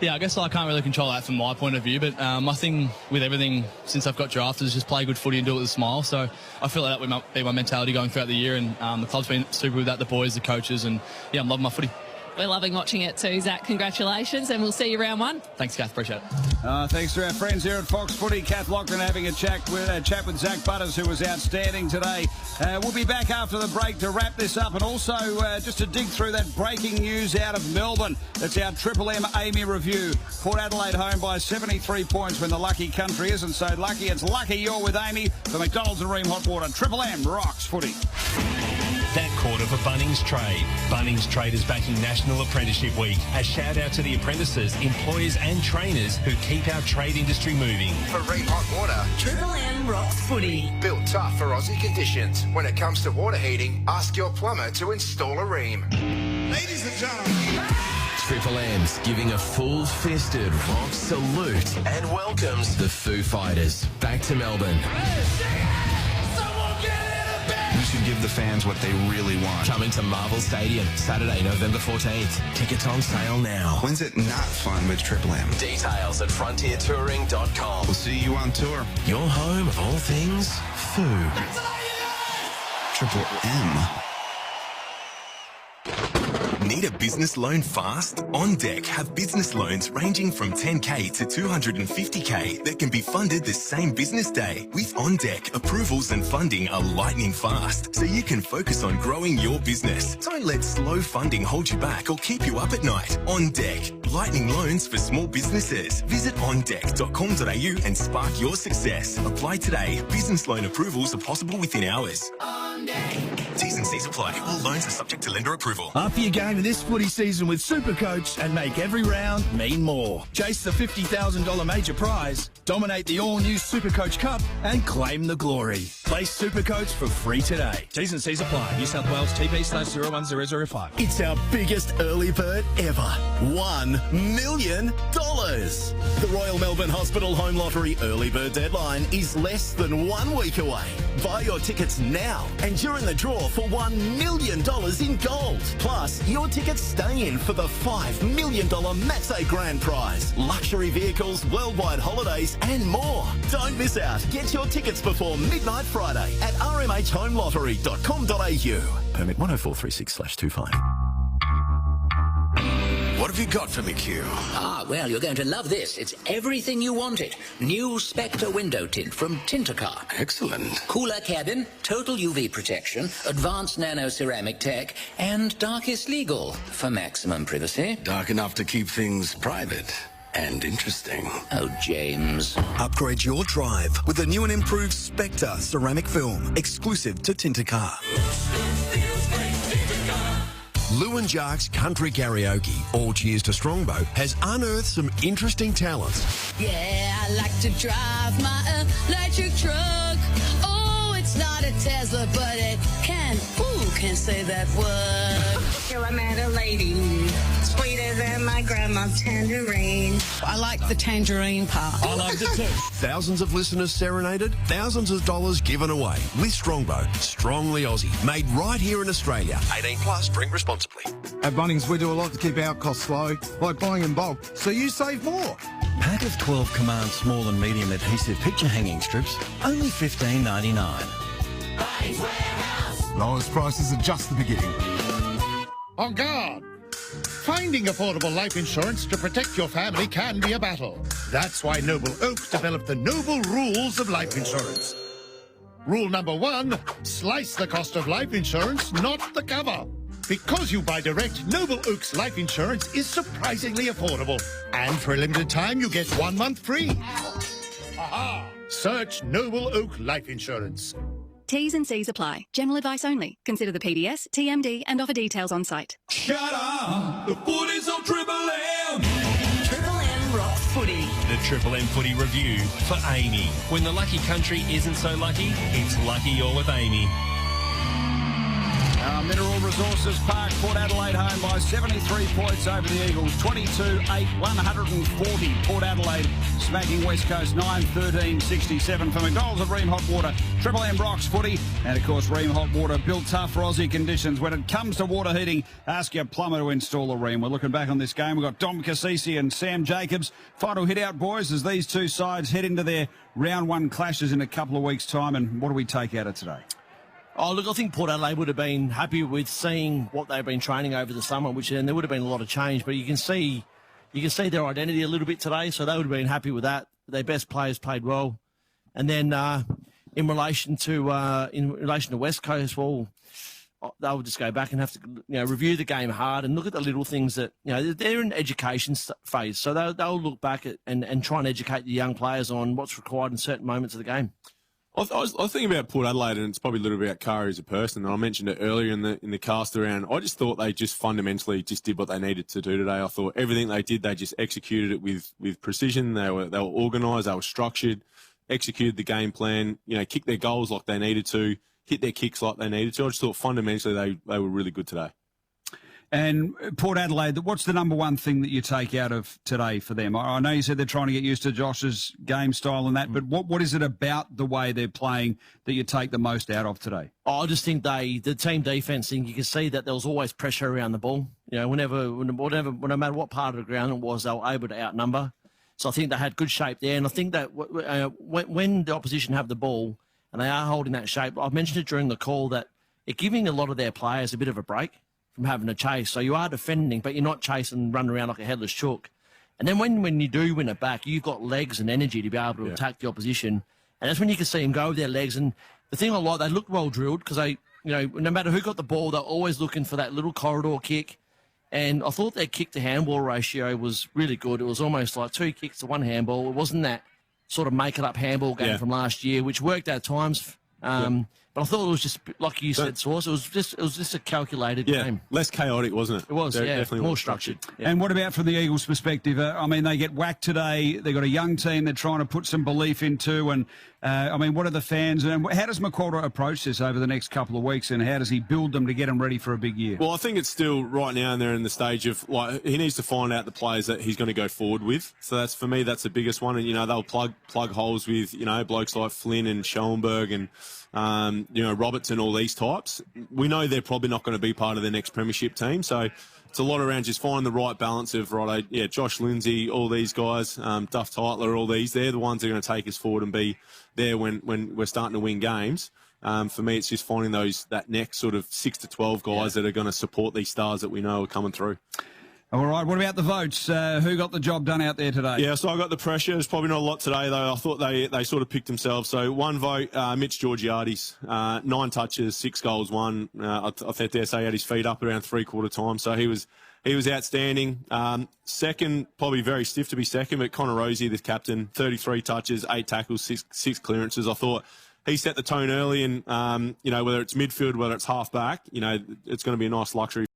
Yeah, I guess I can't really control that from my point of view, but my thing with everything since I've got drafted is just play good footy and do it with a smile. So I feel like that would be my mentality going throughout the year, and the club's been super with that, the boys, the coaches, and yeah, I'm loving my footy. We're loving watching it too, Zach. Congratulations, and we'll see you round one. Thanks, Kath. Appreciate it. Thanks to our friends here at Fox Footy. Kath Loughran having a chat with Zach Butters, who was outstanding today. We'll be back after the break to wrap this up, and also just to dig through that breaking news out of Melbourne. That's our Triple M AAMI review. Port Adelaide home by 73 points when the lucky country isn't so lucky. It's lucky you're with Amy for McDonald's and Ream Hot Water. Triple M rocks footy. That quarter for Bunnings Trade. Bunnings Trade is backing National Apprenticeship Week. A shout out to the apprentices, employers and trainers who keep our trade industry moving. For Ream Hot Water, Triple M rocks footy. built tough for Aussie conditions. When it comes to water heating, ask your plumber to install a Ream. Ladies and gentlemen. Triple M's giving a full-fisted rock salute and welcomes the Foo Fighters back to Melbourne. We should give the fans what they really want. Coming to Marvel Stadium, Saturday, November 14th. Tickets on sale now. When's it not fun with Triple M? Details at frontiertouring.com. We'll see you on tour. Your home of all things food. Triple M. Need a business loan fast? On Deck have business loans ranging from 10K to 250K that can be funded the same business day. With On Deck, approvals and funding are lightning fast, so you can focus on growing your business. Don't let slow funding hold you back or keep you up at night. On Deck, lightning loans for small businesses. Visit ondeck.com.au and spark your success. Apply today. Business loan approvals are possible within hours. On Deck. T's and C's apply. All loans are subject to lender approval. Up your game this footy season with Supercoach and make every round mean more. Chase the $50,000 major prize, dominate the all-new Supercoach Cup and claim the glory. Play Supercoach for free today. T's and C's apply. New South Wales TP/01005. It's our biggest early bird ever. $1 million. The Royal Melbourne Hospital Home Lottery early bird deadline is less than 1 week away. Buy your tickets now and you're in the draw for $1 million in gold. Plus, your tickets stay in for the $5 million Max A Grand Prize, luxury vehicles, worldwide holidays and more. Don't miss out. Get your tickets before midnight Friday at rmhhomelottery.com.au. Permit 10436/25. What have you got for me, Q? Well, you're going to love this. It's everything you wanted. New Spectre window tint from Tintercar. Excellent. Cooler cabin, total UV protection, advanced nano ceramic tech, and darkest legal for maximum privacy. Dark enough to keep things private and interesting. Oh, James. Upgrade your drive with the new and improved Spectre ceramic film, exclusive to Tintercar. Lou and Jark's Country Karaoke, All Cheers to Strongbow, has unearthed some interesting talents. Yeah, I like to drive my electric truck. Oh, it's not a Tesla, but it can. Ooh, can't say that word. Till I met a lady sweeter than my grandma's tangerine. I like the tangerine part. I loved it too. Thousands of listeners serenaded, thousands of dollars given away. With Strongbow, strongly Aussie, made right here in Australia. 18 plus, drink responsibly. At Bunnings, we do a lot to keep our costs low, like buying in bulk, so you save more. Pack of 12 Command small and medium adhesive picture hanging strips, only $15.99. Lowest prices are just the beginning. On guard! Finding affordable life insurance to protect your family can be a battle. That's why Noble Oak developed the Noble Rules of Life Insurance. Rule number 1, slice the cost of life insurance, not the cover. Because you buy direct, Noble Oak's life insurance is surprisingly affordable. And for a limited time, you get 1 month free. Aha! Search Noble Oak Life Insurance. T's and C's apply. General advice only. Consider the PDS, TMD and offer details on site. Shut up! The footy's on Triple M! Triple M rocks footy. The Triple M Footy Review for Amy. When the lucky country isn't so lucky, it's lucky you're with Amy. Mineral Resources Park, Port Adelaide home by 73 points over the Eagles. 22-8, 140. Port Adelaide smacking West Coast 9-13-67 for McDonald's and Ream Hot Water. Triple M Rocks footy. And, of course, Ream Hot Water built tough for Aussie conditions. When it comes to water heating, ask your plumber to install a Ream. We're looking back on this game. We've got Dom Cassisi and Sam Jacobs. Final hit out, boys, as these two sides head into their round one clashes in a couple of weeks' time. And what do we take out of today? Oh, look, I think Port Adelaide would have been happy with seeing what they've been training over the summer, and there would have been a lot of change. But you can see their identity a little bit today, so they would have been happy with that. Their best players played well. And then in relation to West Coast, well, they'll just go back and have to review the game hard and look at the little things that they're in education phase, so they'll look back at and try and educate the young players on what's required in certain moments of the game. I was thinking about Port Adelaide, and it's probably a little bit about Kari as a person. And I mentioned it earlier in the cast around. I just thought they just fundamentally just did what they needed to do today. I thought everything they did, they just executed it with precision. They were organised, they were structured, executed the game plan. Kicked their goals like they needed to, hit their kicks like they needed to. I just thought fundamentally they were really good today. And Port Adelaide, what's the number one thing that you take out of today for them? I know you said they're trying to get used to Josh's game style and that, but what is it about the way they're playing that you take the most out of today? I just think the team defence thing, you can see that there was always pressure around the ball. No matter what part of the ground it was, they were able to outnumber. So I think they had good shape there. And I think that when the opposition have the ball and they are holding that shape, I've mentioned it during the call that it's giving a lot of their players a bit of a break from having to chase. So you are defending, but you're not chasing and running around like a headless chook. And then when you do win it back, you've got legs and energy to be able to attack the opposition. And that's when you can see them go with their legs. And the thing I like, they look well drilled because no matter who got the ball, they're always looking for that little corridor kick. And I thought their kick to handball ratio was really good. It was almost like 2 kicks to 1 handball. It wasn't that sort of make it up handball game from last year, which worked at times. But I thought it was just, like you said, Sauce, it was just a calculated game. Less chaotic, wasn't it? It was, definitely more structured. And what about from the Eagles' perspective? They get whacked today. They've got a young team they're trying to put some belief into. And, what are the fans? And how does McQualter approach this over the next couple of weeks? And how does he build them to get them ready for a big year? Well, I think it's still right now and they're in the stage of, he needs to find out the players that he's going to go forward with. So for me, that's the biggest one. And, they'll plug holes with, blokes like Flynn and Schoenberg and, Robertson, all these types. We know they're probably not going to be part of the next premiership team. So it's a lot around just finding the right balance of, Josh Lindsay, all these guys, Duff Tytler, all these. They're the ones that are going to take us forward and be there when we're starting to win games. For me, it's just finding that next sort of 6 to 12 guys that are going to support these stars that we know are coming through. All right, what about the votes? Who got the job done out there today? Yeah, so I got the pressure. There's probably not a lot today, though. I thought they sort of picked themselves. So 1 vote, Mitch Georgiades, 9 touches, 6 goals, 1. I think he had his feet up around 3/4 time, so he was outstanding. Second, probably very stiff to be second, but Connor Rosie, the captain, 33 touches, 8 tackles, 6 clearances. I thought he set the tone early, and whether it's midfield, whether it's half back, it's going to be a nice luxury